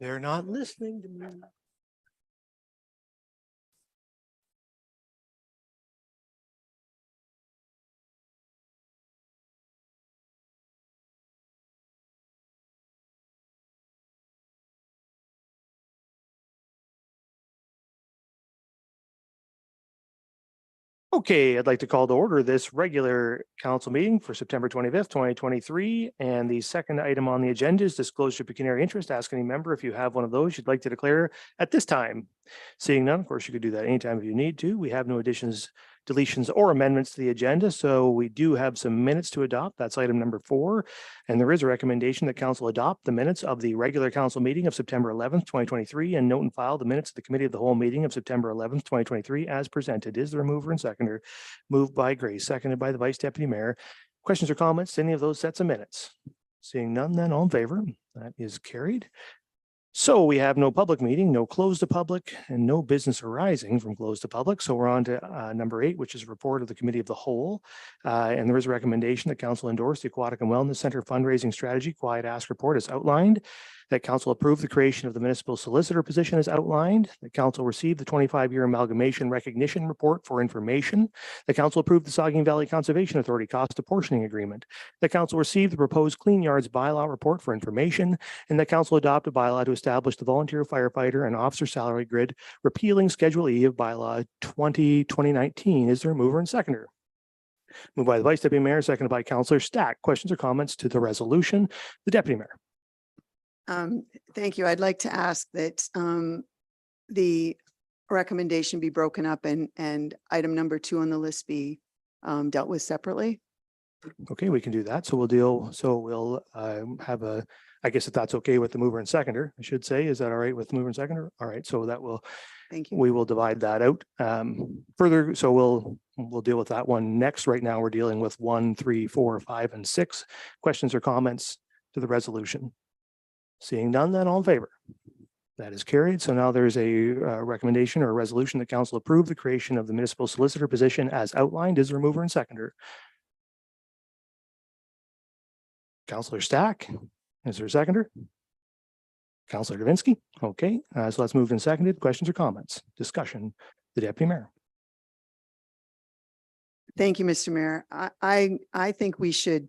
They're not listening to me. Okay, I'd like to call to order this regular council meeting for September 25th, 2023. And the second item on the agenda is disclosure of pecuniary interest. Ask any member if you have one of those you'd like to declare at this time. Seeing none, of course, you could do that anytime if you need to. We have no additions, deletions, or amendments to the agenda. So we do have some minutes to adopt. That's item number 4. And there is a recommendation that council adopt the minutes of the regular council meeting of September 11th, 2023, and note and file the minutes of the committee of the whole meeting of September 11th, 2023 as presented. Is there a mover and seconder? Moved by Grace, seconded by the Vice Deputy Mayor. Questions or comments to any of those sets of minutes? Seeing none, then all in favor? That is carried. So we have no public meeting, no close to public, and no business arising from close to public. So we're on to number 8, which is a report of the Committee of the Whole. And there is a recommendation that council endorse the Aquatic and Wellness Center fundraising strategy quiet ask report as outlined, that council approve the creation of the municipal solicitor position as outlined, that council receive the 25-year amalgamation recognition report for information, that council approve the Saugeen Valley Conservation Authority cost apportioning agreement, that council receive the proposed Clean Yards bylaw report for information, and that council adopt a bylaw to establish the volunteer firefighter and officer salary grid, repealing Schedule E of bylaw 2019. Is there a mover and seconder? Moved by the Vice Deputy Mayor, seconded by Councillor Stack. Questions or comments to the resolution? The Deputy Mayor. Thank you. I'd like to ask that the recommendation be broken up and item number 2 on the list be dealt with separately. Okay, we can do that. So we'll have a, I guess if that's okay with the mover and seconder, I should say, is that all right with the mover and seconder? All right, so that will, thank you. We will divide that out further. So we'll deal with that one next. Right now, we're dealing with 1, 3, 4, 5, and 6. Questions or comments to the resolution? Seeing none, then all in favor? That is carried. So now there's a recommendation or a resolution that council approve the creation of the municipal solicitor position as outlined. Is there a mover and seconder? Councillor Stack, is there a seconder? Councillor Davinsky. Okay, so let's move and seconded. Questions or comments? Discussion. The Deputy Mayor. Thank you, Mr. Mayor. I think we should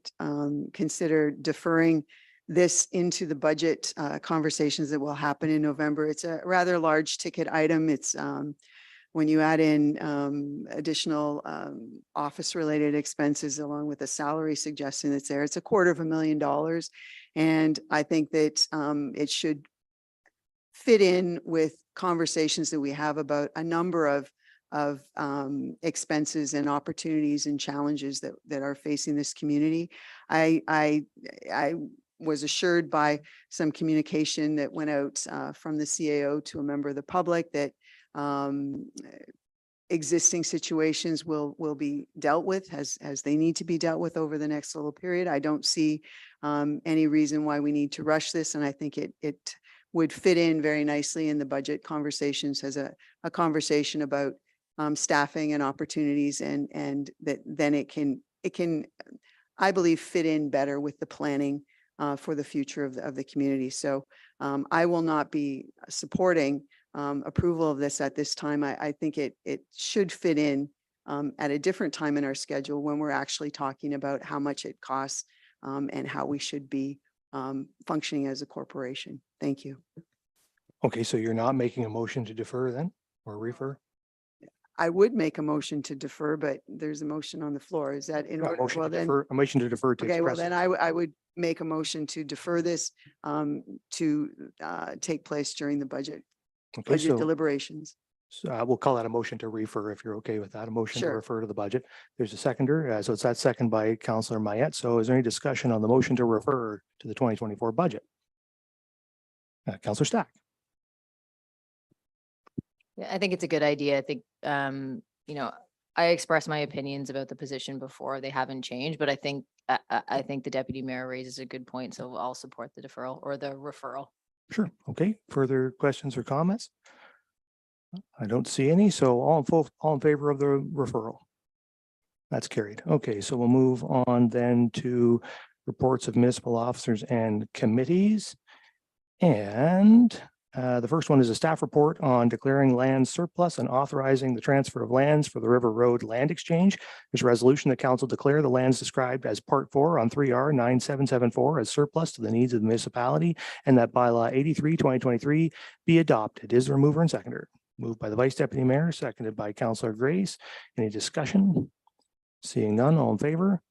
consider deferring this into the budget conversations that will happen in November. It's a rather large ticket item. It's when you add in additional office related expenses along with the salary suggestion that's there, it's $250,000. And I think that it should fit in with conversations that we have about a number of expenses and opportunities and challenges that are facing this community. I was assured by some communication that went out from the CAO to a member of the public that existing situations will be dealt with as they need to be dealt with over the next little period. I don't see any reason why we need to rush this, and I think it would fit in very nicely in the budget conversations as a conversation about staffing and opportunities, and that then it can I believe fit in better with the planning for the future of the community. So I will not be supporting approval of this at this time. I think it should fit in at a different time in our schedule when we're actually talking about how much it costs and how we should be functioning as a corporation. Thank you. Okay, so you're not making a motion to defer then or refer? I would make a motion to defer, but there's a motion on the floor. Is that in No, order? motion Well, to then, defer, a motion to defer takes okay, well, precedence. then I would make a motion to defer this to take place during the budget Okay, so deliberations. we'll call that a motion to refer if you're okay with that, a motion to Sure. refer to the budget. There's a seconder, so it's that second by Councillor Mayette. So is there any discussion on the motion to refer to the 2024 budget? Councillor Stack. Yeah, I think it's a good idea. I think, I expressed my opinions about the position before. They haven't changed, but I think the deputy mayor raises a good point. So I'll support the deferral or the referral. Sure. Okay. Further questions or comments? I don't see any. So all in favor of the referral? That's carried. Okay, so we'll move on then to reports of municipal officers and committees. And the first one is a staff report on declaring land surplus and authorizing the transfer of lands for the River Road Land Exchange. There's a resolution that council declare the lands described as Part 4 on 3R 9774 as surplus to the needs of the municipality, and that bylaw 83/2023 be adopted. Is there a mover and seconder? Moved by the Vice Deputy Mayor, seconded by Councillor Grace. Any discussion? Seeing none, all in favor?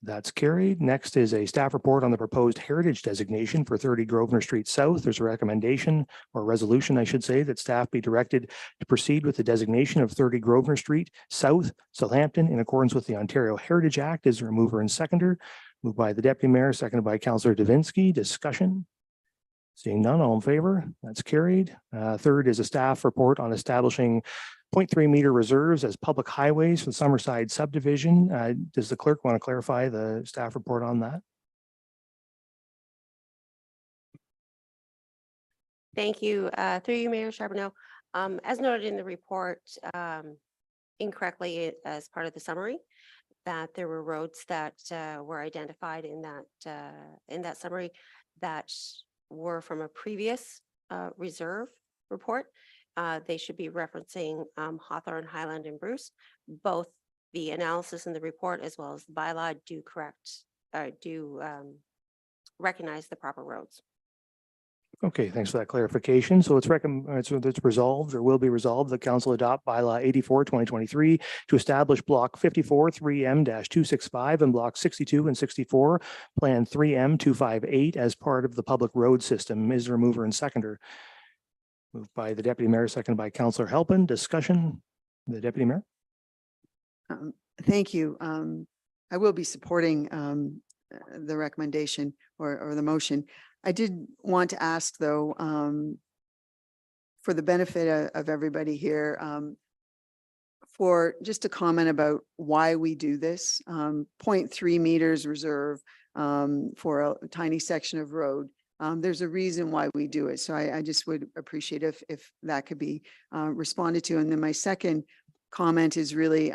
That's carried. Next is a staff report on the proposed heritage designation for 30 Grosvenor Street South. There's a recommendation or resolution, I should say, that staff be directed to proceed with the designation of 30 Grosvenor Street South, Southampton, in accordance with the Ontario Heritage Act. Is there a mover and seconder? Moved by the Deputy Mayor, seconded by Councillor Davinsky. Discussion? Seeing none, all in favor? That's carried. Third is a staff report on establishing 0.3 meter reserves as public highways for the Summerside subdivision. Does the clerk want to clarify the staff report on that? Thank you. Through you, Mayor Charbonneau. As noted in the report, incorrectly as part of the summary, that there were roads that were identified in that summary that were from a previous reserve report. They should be referencing Hawthorne, Highland, and Bruce. Both the analysis in the report as well as the bylaw do recognize the proper roads. Okay, thanks for that clarification. So it's resolved or will be resolved. The council adopt bylaw 84/2023 to establish block 54 3M-265 and block 62 and 64 plan 3M-258 as part of the public road system. Is there a mover and seconder? Moved by the Deputy Mayor, seconded by Councillor Halpin. Discussion, the Deputy Mayor. Thank you. I will be supporting the recommendation or the motion. I did want to ask though, for the benefit of everybody here, for just a comment about why we do this. 0.3 meters reserve for a tiny section of road. There's a reason why we do it. So I just would appreciate if that could be responded to. And then my second comment is really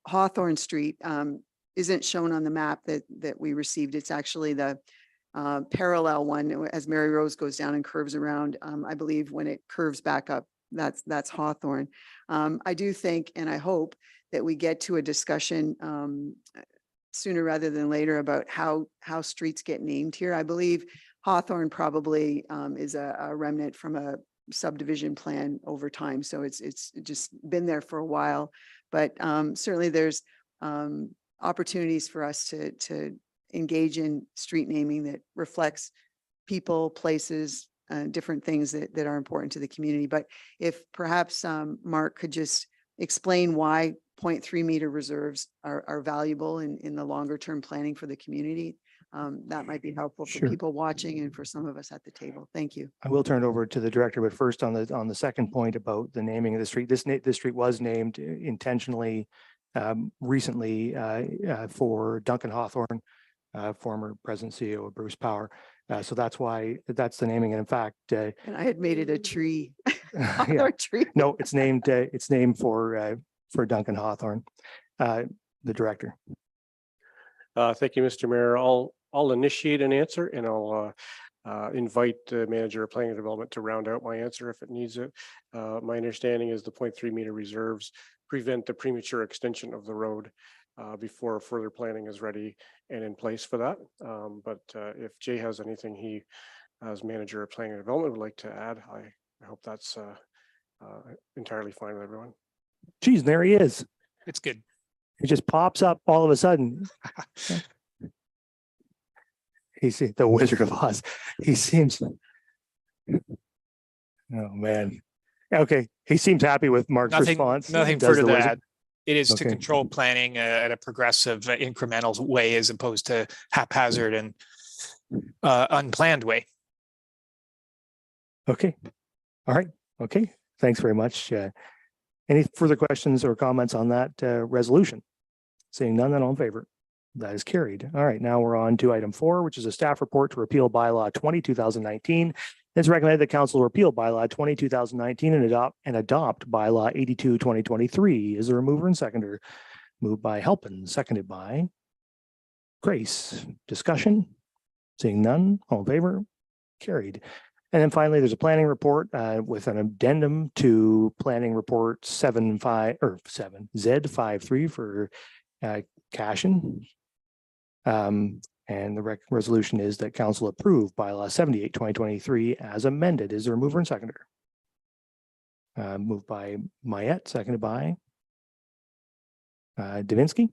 Hawthorne Street isn't shown on the map that we received. It's actually the parallel one as Mary Rose goes down and curves around. I believe when it curves back up, that's Hawthorne. I do think, and I hope that we get to a discussion sooner rather than later about how streets get named here. I believe Hawthorne probably is a remnant from a subdivision plan over time. So it's just been there for a while, but certainly there's opportunities for us to engage in street naming that reflects people, places, different things that are important to the community. But if perhaps Mark could just explain why 0.3 meter reserves are valuable in the longer term planning for the community, that might be helpful for people watching and for some of us at the table. Thank you. I will turn it over to the director, but first on the second point about the naming of the street, this street was named intentionally recently for Duncan Hawthorne, former president CEO of Bruce Power. So that's why that's the naming. And in fact, and I had made it a tree. Yeah. Tree. No, it's named for Duncan Hawthorne, the director. Thank you, Mr. Mayor. I'll initiate an answer and I'll invite the manager of planning and development to round out my answer if it needs it. My understanding is the 0.3 meter reserves prevent the premature extension of the road before further planning is ready and in place for that. But if Jay has anything he, as manager of planning and development, would like to add, I hope that's entirely fine with everyone. Geez, there he is. It's good. It just pops up all of a sudden. He's the Wizard of Oz. He seems, oh man. Okay, he seems happy with Mark's response. Nothing further to add. It is to control planning at a progressive, incremental way as opposed to haphazard and unplanned way. Okay. All right. Okay. Thanks very much. Any further questions or comments on that resolution? Seeing none, then all in favor. That is carried. All right. Now we're on to item 4, which is a staff report to repeal bylaw 20/2019. It's recommended that council repeal bylaw 20/2019 and adopt bylaw 82/2023. Is there a mover and seconder? Moved by Halpin, seconded by Grace. Discussion? Seeing none, all in favor? Carried. And then finally, there's a planning report with an addendum to planning report Z53 for Cashin. And the resolution is that council approve bylaw 78, 2023 as amended. Is there a mover and seconder? Moved by Mayette, seconded by Davinsky.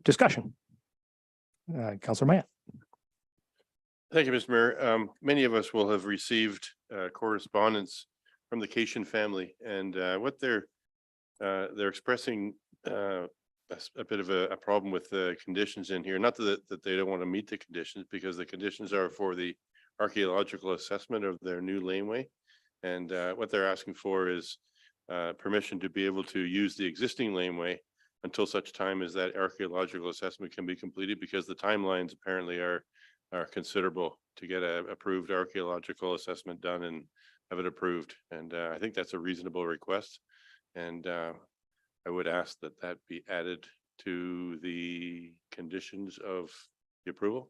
Discussion. Councillor Mayette. Thank you, Mr. Mayor. Many of us will have received correspondence from the Cation family, and what they're expressing a bit of a problem with the conditions in here. Not that they don't want to meet the conditions, because the conditions are for the archaeological assessment of their new laneway, and what they're asking for is permission to be able to use the existing laneway until such time as that archaeological assessment can be completed, because the timelines apparently are considerable to get a approved archaeological assessment done and have it approved. And I think that's a reasonable request. And I would ask that that be added to the conditions of the approval.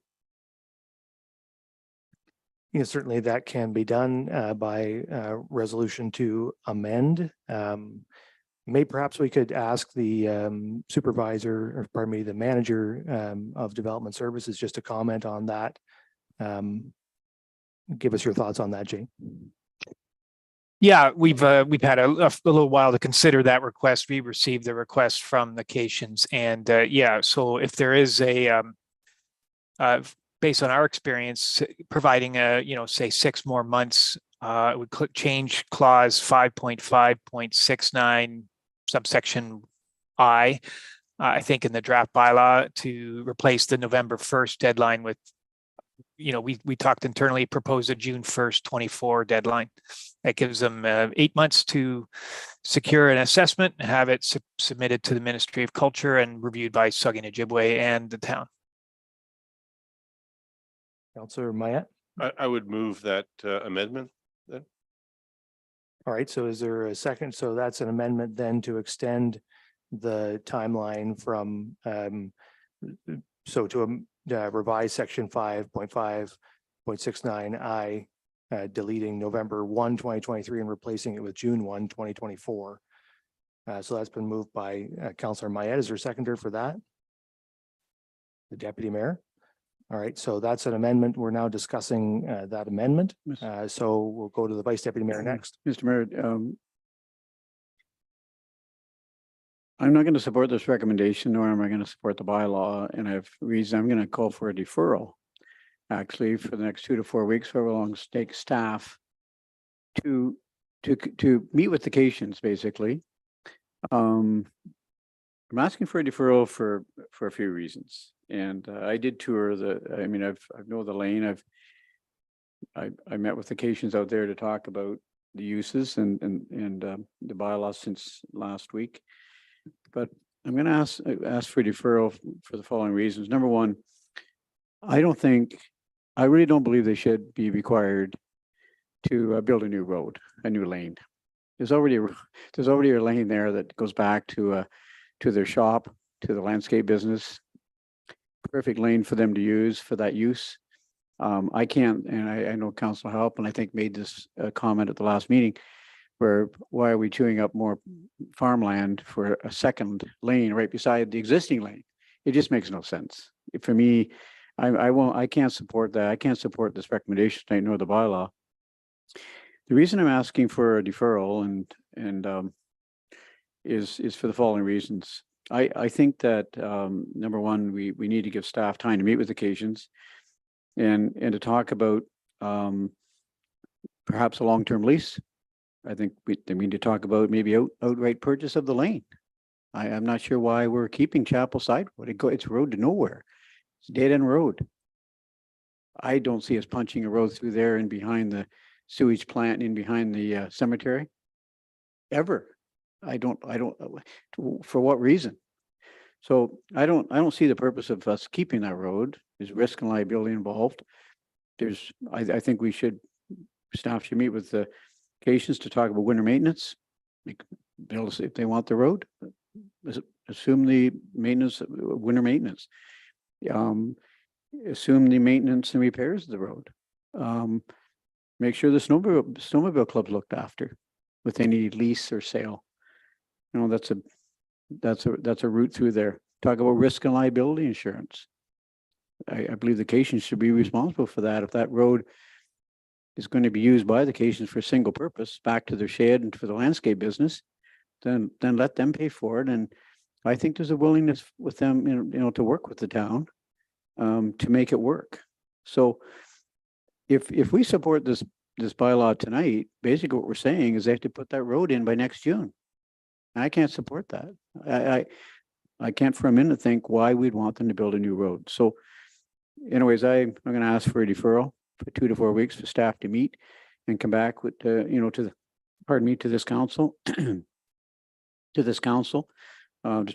Yeah, certainly that can be done by resolution to amend. Perhaps we could ask the supervisor, or pardon me, the manager of development services just to comment on that. Give us your thoughts on that, Jane. Yeah, we've had a little while to consider that request. We received the request from the Cations, and yeah, so if there is a based on our experience, providing say 6 more months, it would change clause 5.5.69 subsection I think in the draft bylaw to replace the November 1st deadline with, we talked internally, proposed a June 1st, 24 deadline. That gives them 8 months to secure an assessment and have it submitted to the Ministry of Culture and reviewed by Saugeen Ojibwe and the town. Councillor Mayette. I would move that amendment then. All right, so is there a second? So that's an amendment then to extend the timeline from, to revise section 5.5.69I, deleting November 1, 2023 and replacing it with June 1, 2024. So that's been moved by Councillor Mayette. Is there a seconder for that? The Deputy Mayor? All right, so that's an amendment. We're now discussing that amendment. So we'll go to the Vice Deputy Mayor next. Mr. Mayor, I'm not going to support this recommendation, nor am I going to support the bylaw. And I have reason. I'm going to call for a deferral, actually, for the next 2 to 4 weeks, however long it takes staff to meet with the Cations, basically. I'm asking for a deferral for a few reasons. And I did tour I know the lane. I met with the Cations out there to talk about the uses and the bylaws since last week. But I'm going to ask for deferral for the following reasons. Number one, I really don't believe they should be required to build a new road, a new lane. There's already a lane there that goes back to their shop, to the landscape business. Perfect lane for them to use for that use. I can't, and I know Council Help, and I think made this comment at the last meeting, where why are we chewing up more farmland for a second lane right beside the existing lane? It just makes no sense. For me, I can't support that. I can't support this recommendation tonight, nor the bylaw. The reason I'm asking for a deferral and is for the following reasons. I think that number one, we need to give staff time to meet with occasions and to talk about perhaps a long-term lease. I think we need to talk about maybe outright purchase of the lane. I'm not sure why we're keeping Chapel Sidewalk. It's a road to nowhere. It's a dead-end road. I don't see us punching a road through there and behind the sewage plant and behind the cemetery ever. I don't, for what reason? So I don't see the purpose of us keeping that road. There's risk and liability involved. I think staff should meet with the Cations to talk about winter maintenance. They'll see if they want the road. assume the maintenance, winter maintenance. Assume the maintenance and repairs of the road. Make sure the snowmobile club's looked after with any lease or sale. You know, that's a route through there. Talk about risk and liability insurance. I believe the Cations should be responsible for that. If that road is going to be used by the Cations for a single purpose, back to their shed and for the landscape business, then let them pay for it. And I think there's a willingness with them, you know, to work with the town to make it work. So if we support this bylaw tonight, basically what we're saying is they have to put that road in by next June. I can't support that. I can't for a minute think why we'd want them to build a new road. So anyways, I'm going to ask for a deferral for 2 to 4 weeks for staff to meet and come back with, you know, to this council, to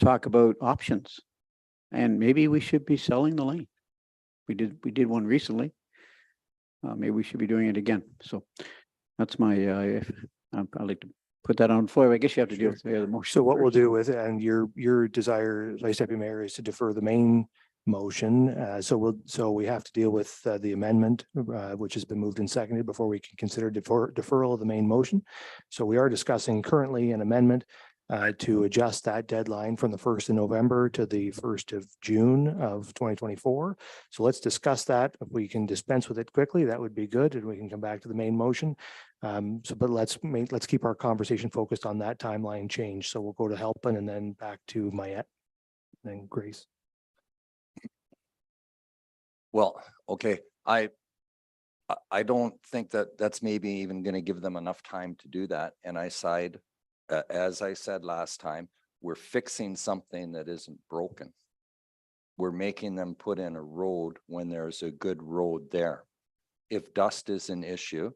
talk about options. And maybe we should be selling the lane. We did one recently. Maybe we should be doing it again. So that's my, I'd like to put that on floor. I guess you have to deal with the other motion. So what we'll first. do with, and your desire, Vice Deputy Mayor, is to defer the main motion. So we have to deal with the amendment, which has been moved and seconded before we can consider deferral of the main motion. So we are discussing currently an amendment to adjust that deadline from the 1st of November to the 1st of June of 2024. So let's discuss that. If we can dispense with it quickly, that would be good, and we can come back to the main motion. But let's keep our conversation focused on that timeline change. So we'll go to Halpin and then back to Mayette, and then Grace. Well, okay, I don't think that that's maybe even going to give them enough time to do that. And I side, as I said last time, we're fixing something that isn't broken. We're making them put in a road when there's a good road there. If dust is an issue,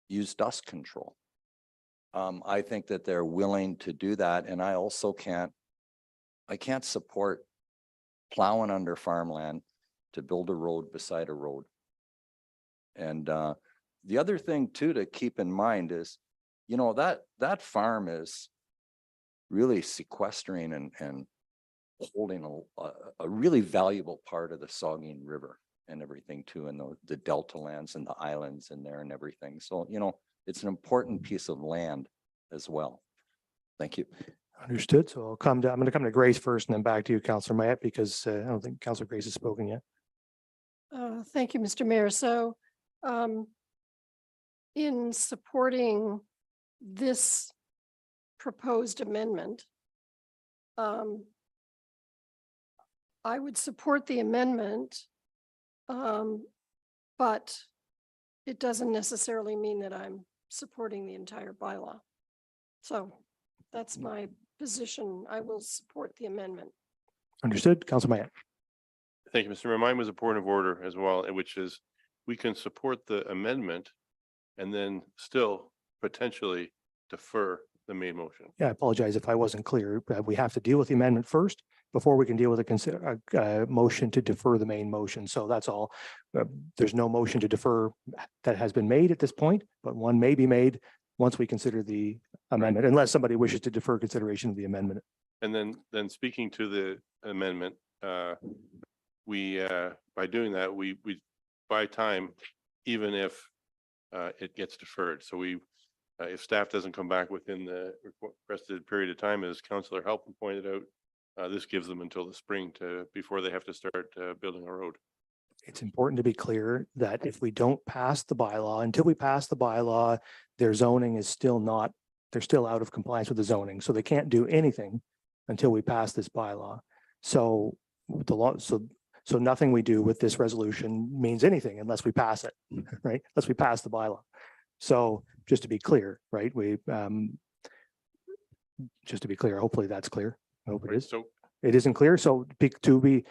use dust control. I think that they're willing to do that. And I also can't support plowing under farmland to build a road beside a road. And the other thing too to keep in mind is, you know, that farm is really sequestering and holding a really valuable part of the Saugeen River and everything too, and the delta lands and the islands in there and everything. So, you know, it's an important piece of land as well. Thank you. Understood. So I'm going to come to Grace first and then back to you, Councillor Mayette, because I don't think Councillor Grace has spoken yet. Thank you, Mr. Mayor. So in supporting this proposed amendment, I would support the amendment, but it doesn't necessarily mean that I'm supporting the entire bylaw. So that's my position. I will support the amendment. Understood. Councillor Mayette. Thank you, Mr. Mayor. Mine was a point of order as well, which is we can support the amendment and then still potentially defer the main motion. Yeah, I apologize if I wasn't clear. We have to deal with the amendment first before we can deal with a motion to defer the main motion. So that's all. There's no motion to defer that has been made at this point, but one may be made once we consider the amendment, unless somebody wishes to defer consideration of the amendment. And then speaking to the amendment, we by doing that, we buy time, even if it gets deferred. So if staff doesn't come back within the requested period of time, as Councillor Halpin pointed out, this gives them until the spring before they have to start building a road. It's important to be clear that if we don't pass the bylaw, until we pass the bylaw, their zoning is still not, they're still out of compliance with the zoning. So they can't do anything until we pass this bylaw. So the law, so nothing we do with this resolution means anything unless we pass it, right? Unless we pass the bylaw. So just to be clear, right? Just to be clear, hopefully that's clear. I hope it is. So it isn't clear. So to be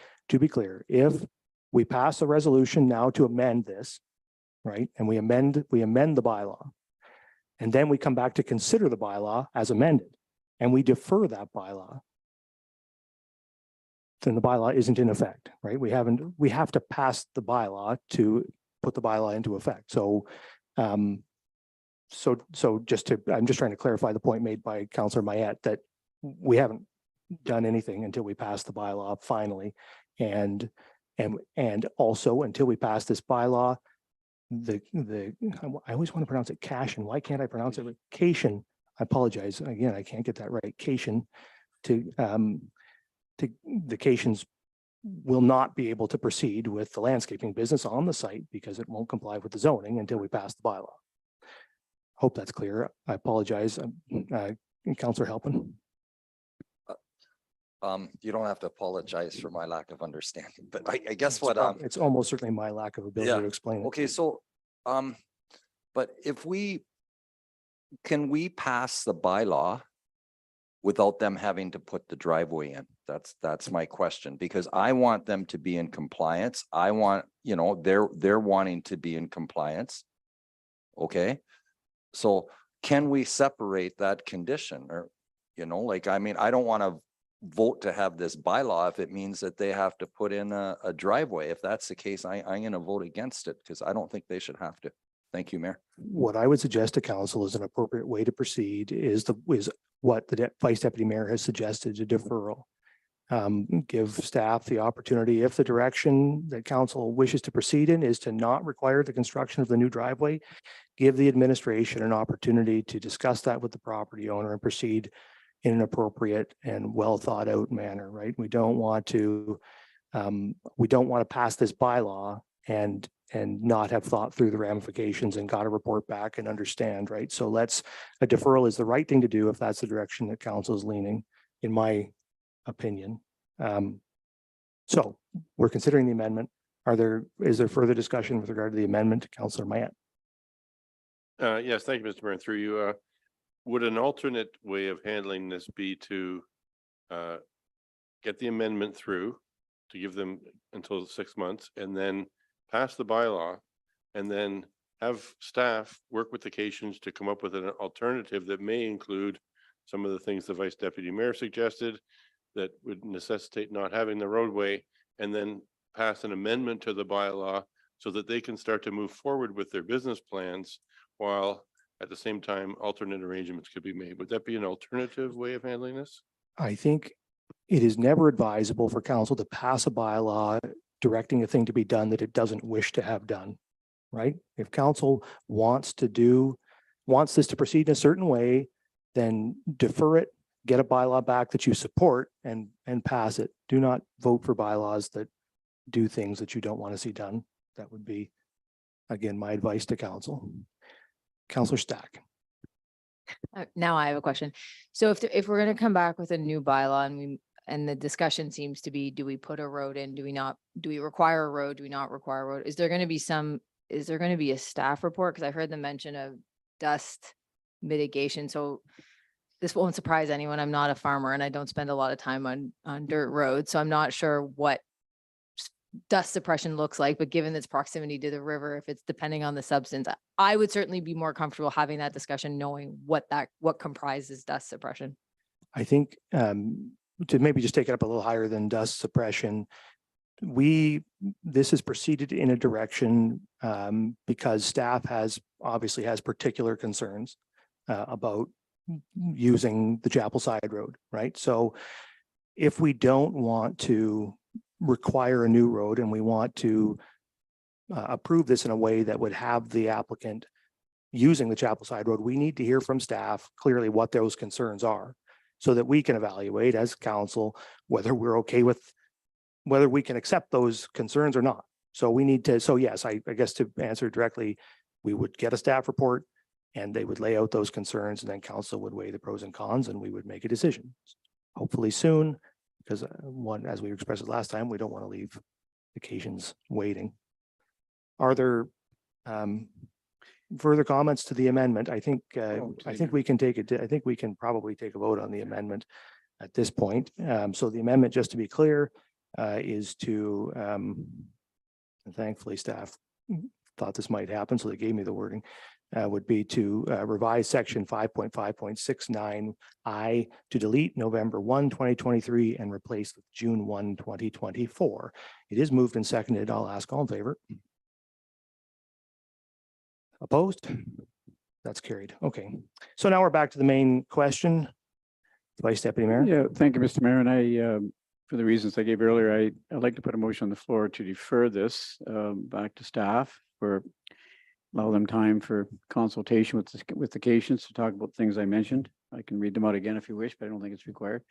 clear, if we pass a resolution now to amend this, right? And we amend the bylaw, and then we come back to consider the bylaw as amended, and we defer that bylaw, then the bylaw isn't in effect, right? We have to pass the bylaw to put the bylaw into effect. So I'm just trying to clarify the point made by Councillor Mayette that we haven't done anything until we pass the bylaw finally. And also until we pass this bylaw, I always want to pronounce it Cashin. Why can't I pronounce it? Cation. I apologize. Again, I can't get that right. Cation to the Cations will not be able to proceed with the landscaping business on the site because it won't comply with the zoning until we pass the bylaw. Hope that's clear. I apologize. Councillor Halpin. You don't have to apologize for my lack of understanding, but I guess what it's almost certainly my lack of ability to explain it. Okay, so but if can we pass the bylaw without them having to put the driveway in? That's my question, because I want them to be in compliance. I want, you know, they're wanting to be in compliance. Okay, so can we separate that condition? Or, you know, like, I mean, I don't want to vote to have this bylaw if it means that they have to put in a driveway. If that's the case, I'm going to vote against it because I don't think they should have to. Thank you, Mayor. What I would suggest to council is an appropriate way to proceed is what the Vice Deputy Mayor has suggested, a deferral. Give staff the opportunity, if the direction that council wishes to proceed in is to not require the construction of the new driveway, give the administration an opportunity to discuss that with the property owner and proceed in an appropriate and well thought out manner, right? We don't want to pass this bylaw and not have thought through the ramifications and got to report back and understand, right? So a deferral is the right thing to do if that's the direction that council is leaning, in my opinion. So we're considering the amendment. Is there further discussion with regard to the amendment? Councillor Mayette. Yes, thank you, Mr. Mayor. Through you, would an alternate way of handling this be to get the amendment through, to give them until 6 months, and then pass the bylaw, and then have staff work with the Cations to come up with an alternative that may include some of the things the Vice Deputy Mayor suggested that would necessitate not having the roadway, and then pass an amendment to the bylaw so that they can start to move forward with their business plans, while at the same time alternate arrangements could be made. Would that be an alternative way of handling this? I think it is never advisable for council to pass a bylaw directing a thing to be done that it doesn't wish to have done, right? If council wants this to proceed in a certain way, then defer it, get a bylaw back that you support and pass it. Do not vote for bylaws that do things that you don't want to see done. That would be, again, my advice to council. Councillor Stack. Now I have a question. So if we're going to come back with a new bylaw and the discussion seems to be, do we put a road in? Do we not? Do we require a road? Do we not require a road? Is there going to be a staff report? Because I heard the mention of dust mitigation. So this won't surprise anyone. I'm not a farmer and I don't spend a lot of time on dirt roads. So I'm not sure what dust suppression looks like, but given its proximity to the river, if it's depending on the substance, I would certainly be more comfortable having that discussion, knowing what comprises dust suppression. I think to maybe just take it up a little higher than dust suppression, this is proceeded in a direction because staff obviously has particular concerns about using the Chapel Side Road, right? So if we don't want to require a new road and we want to approve this in a way that would have the applicant using the Chapel Side Road, we need to hear from staff clearly what those concerns are so that we can evaluate as council whether we're okay with whether we can accept those concerns or not. So we need to, so yes, I guess to answer directly, we would get a staff report and they would lay out those concerns and then council would weigh the pros and cons and we would make a decision. Hopefully soon, because as we expressed it last time, we don't want to leave occasions waiting. Are there further comments to the amendment? I think we can take it. I think we can probably take a vote on the amendment at this point. So the amendment, just to be clear, is to, and thankfully staff thought this might happen, so they gave me the wording, would be to revise section 5.5.69I to delete November 1, 2023 and replace with June 1, 2024. It is moved and seconded. I'll ask all in favor. Opposed? That's carried. Okay. So now we're back to the main question. Vice Deputy Mayor. Yeah, thank you, Mr. Mayor. And for the reasons I gave earlier, I'd like to put a motion on the floor to defer this back to staff for allow them time for consultation with the Cations to talk about things I mentioned. I can read them out again if you wish, but I don't think it's required.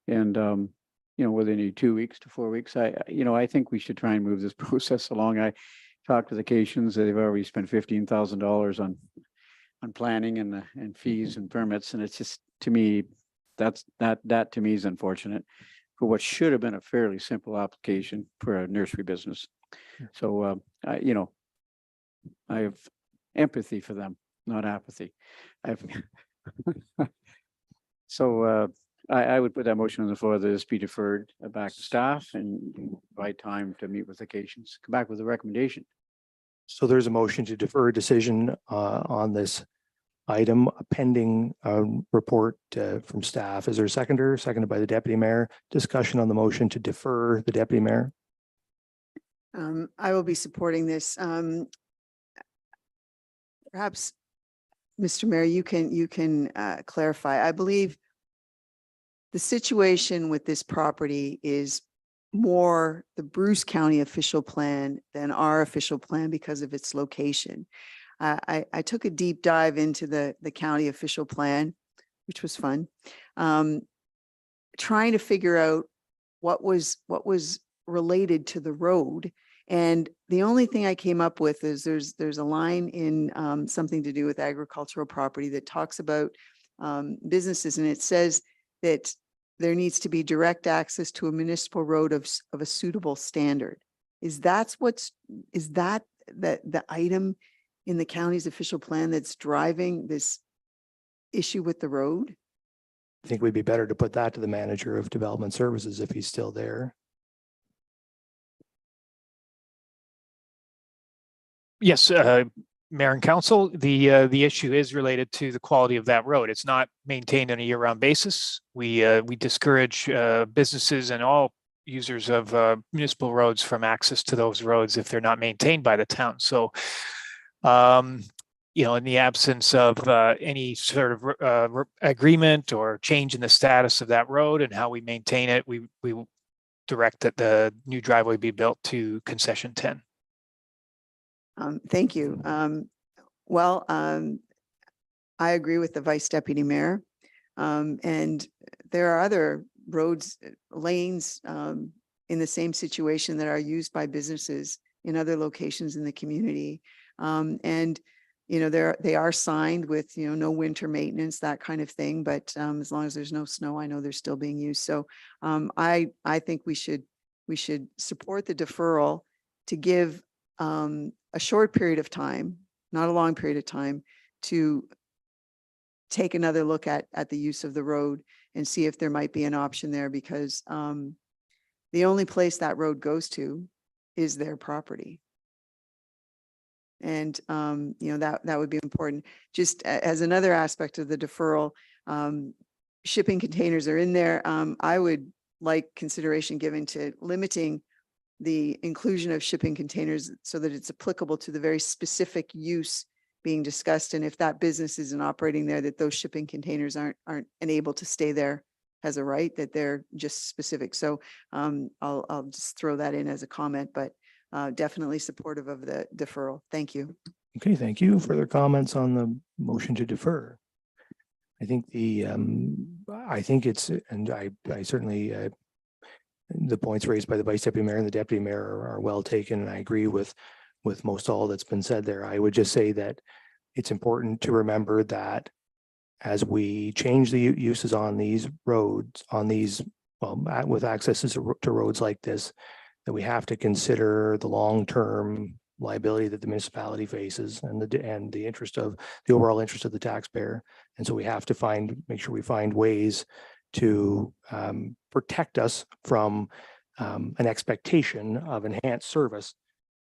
And whether they need 2 weeks to 4 weeks, I think we should try and move this process along. I talked to the Cations; they've already spent $15,000 on planning and fees and permits, and it's just, to me, that to me is unfortunate for what should have been a fairly simple application for a nursery business. So I have empathy for them, not apathy. I would put that motion on the floor that this be deferred back to staff and provide time to meet with the Cations, come back with a recommendation. So there's a motion to defer decision on this item pending report from staff. Is there a seconder? Seconded by the Deputy Mayor. Discussion on the motion to defer. The Deputy Mayor. I will be supporting this. Perhaps, Mr. Mayor, you can clarify. I believe the situation with this property is more the Bruce County official plan than our official plan because of its location. I took a deep dive into the county official plan, which was fun, trying to figure out what was related to the road. And the only thing I came up with is there's a line in something to do with agricultural property that talks about businesses, and it says that there needs to be direct access to a municipal road of a suitable standard. Is that the item in the county's official plan that's driving this issue with the road? I think we'd be better to put that to the manager of development services if he's still there. Yes, Mayor and Council, the issue is related to the quality of that road. It's not maintained on a year-round basis. We discourage businesses and all users of municipal roads from access to those roads if they're not maintained by the town. So, in the absence of any sort of agreement or change in the status of that road and how we maintain it, we direct that the new driveway be built to concession 10. Thank you. I agree with the Vice Deputy Mayor. And there are other roads, lanes in the same situation that are used by businesses in other locations in the community. They are signed with, no winter maintenance, that kind of thing. But as long as there's no snow, I know they're still being used. So I think we should support the deferral to give a short period of time, not a long period of time, to take another look at the use of the road and see if there might be an option there, because the only place that road goes to is their property. And, that would be important. Just as another aspect of the deferral, shipping containers are in there. I would like consideration given to limiting the inclusion of shipping containers so that it's applicable to the very specific use being discussed. And if that business isn't operating there, that those shipping containers aren't unable to stay there as a right, that they're just specific. So I'll just throw that in as a comment, but definitely supportive of the deferral. Thank you. Okay, thank you. Further comments on the motion to defer? I think it's, and I certainly, the points raised by the Vice Deputy Mayor and the Deputy Mayor are well taken, and I agree with most all that's been said there. I would just say that it's important to remember that as we change the uses on these roads, with accesses to roads like this, that we have to consider the long-term liability that the municipality faces and the interest of the overall interest of the taxpayer. And so we have to make sure we find ways to protect us from an expectation of enhanced service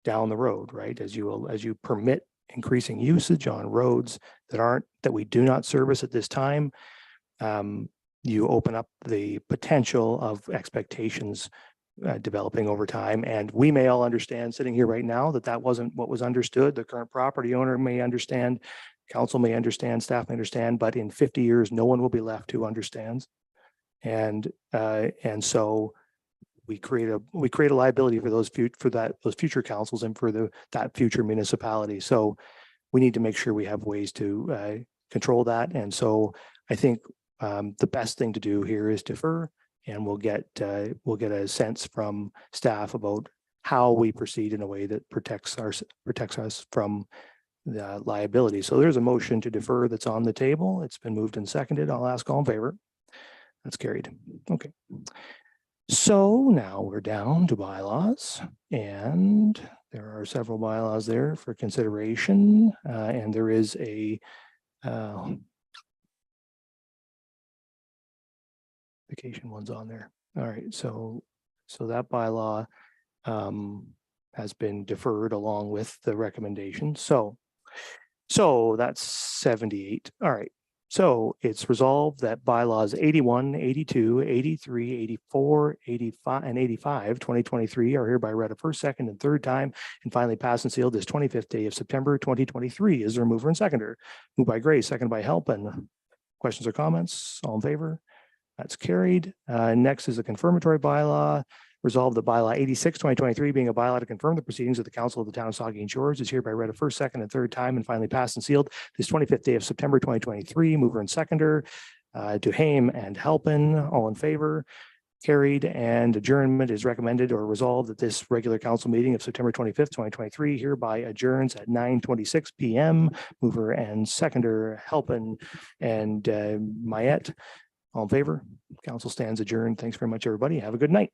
down the road, right? As you permit increasing usage on roads that we do not service at this time, you open up the potential of expectations developing over time. And we may all understand sitting here right now that wasn't what was understood. The current property owner may understand, council may understand, staff may understand, but in 50 years, no one will be left who understands. And so we create a liability for those future councils and for that future municipality. So we need to make sure we have ways to control that. And so I think the best thing to do here is defer, and we'll get a sense from staff about how we proceed in a way that protects us from the liability. So there's a motion to defer that's on the table. It's been moved and seconded. I'll ask all in favor. That's carried. Okay. So now we're down to bylaws, and there are several bylaws there for consideration, and there is a vacation one's on there. All right, so that bylaw has been deferred along with the recommendation. So that's 78. All right. So it's resolved that bylaws 81, 82, 83, 84, 85, and 85, 2023 are hereby read a first, second, and third time, and finally passed and sealed this 25th day of September, 2023. Is there a mover and seconder? Moved by Gray, second by Halpin. Questions or comments? All in favor? That's carried. Next is a confirmatory bylaw. Resolved that bylaw 86, 2023, being a bylaw to confirm the proceedings of the Council of the Town of Saugeen Shores, is hereby read a first, second, and third time, and finally passed and sealed this 25th day of September, 2023. Mover and seconder, Duhaime and Halpin. All in favor? Carried. And adjournment is recommended or resolved that this regular council meeting of September 25th, 2023 hereby adjourns at 9:26 p.m. Mover and seconder, Halpin and Mayette. All in favor? Council stands adjourned. Thanks very much, everybody. Have a good night.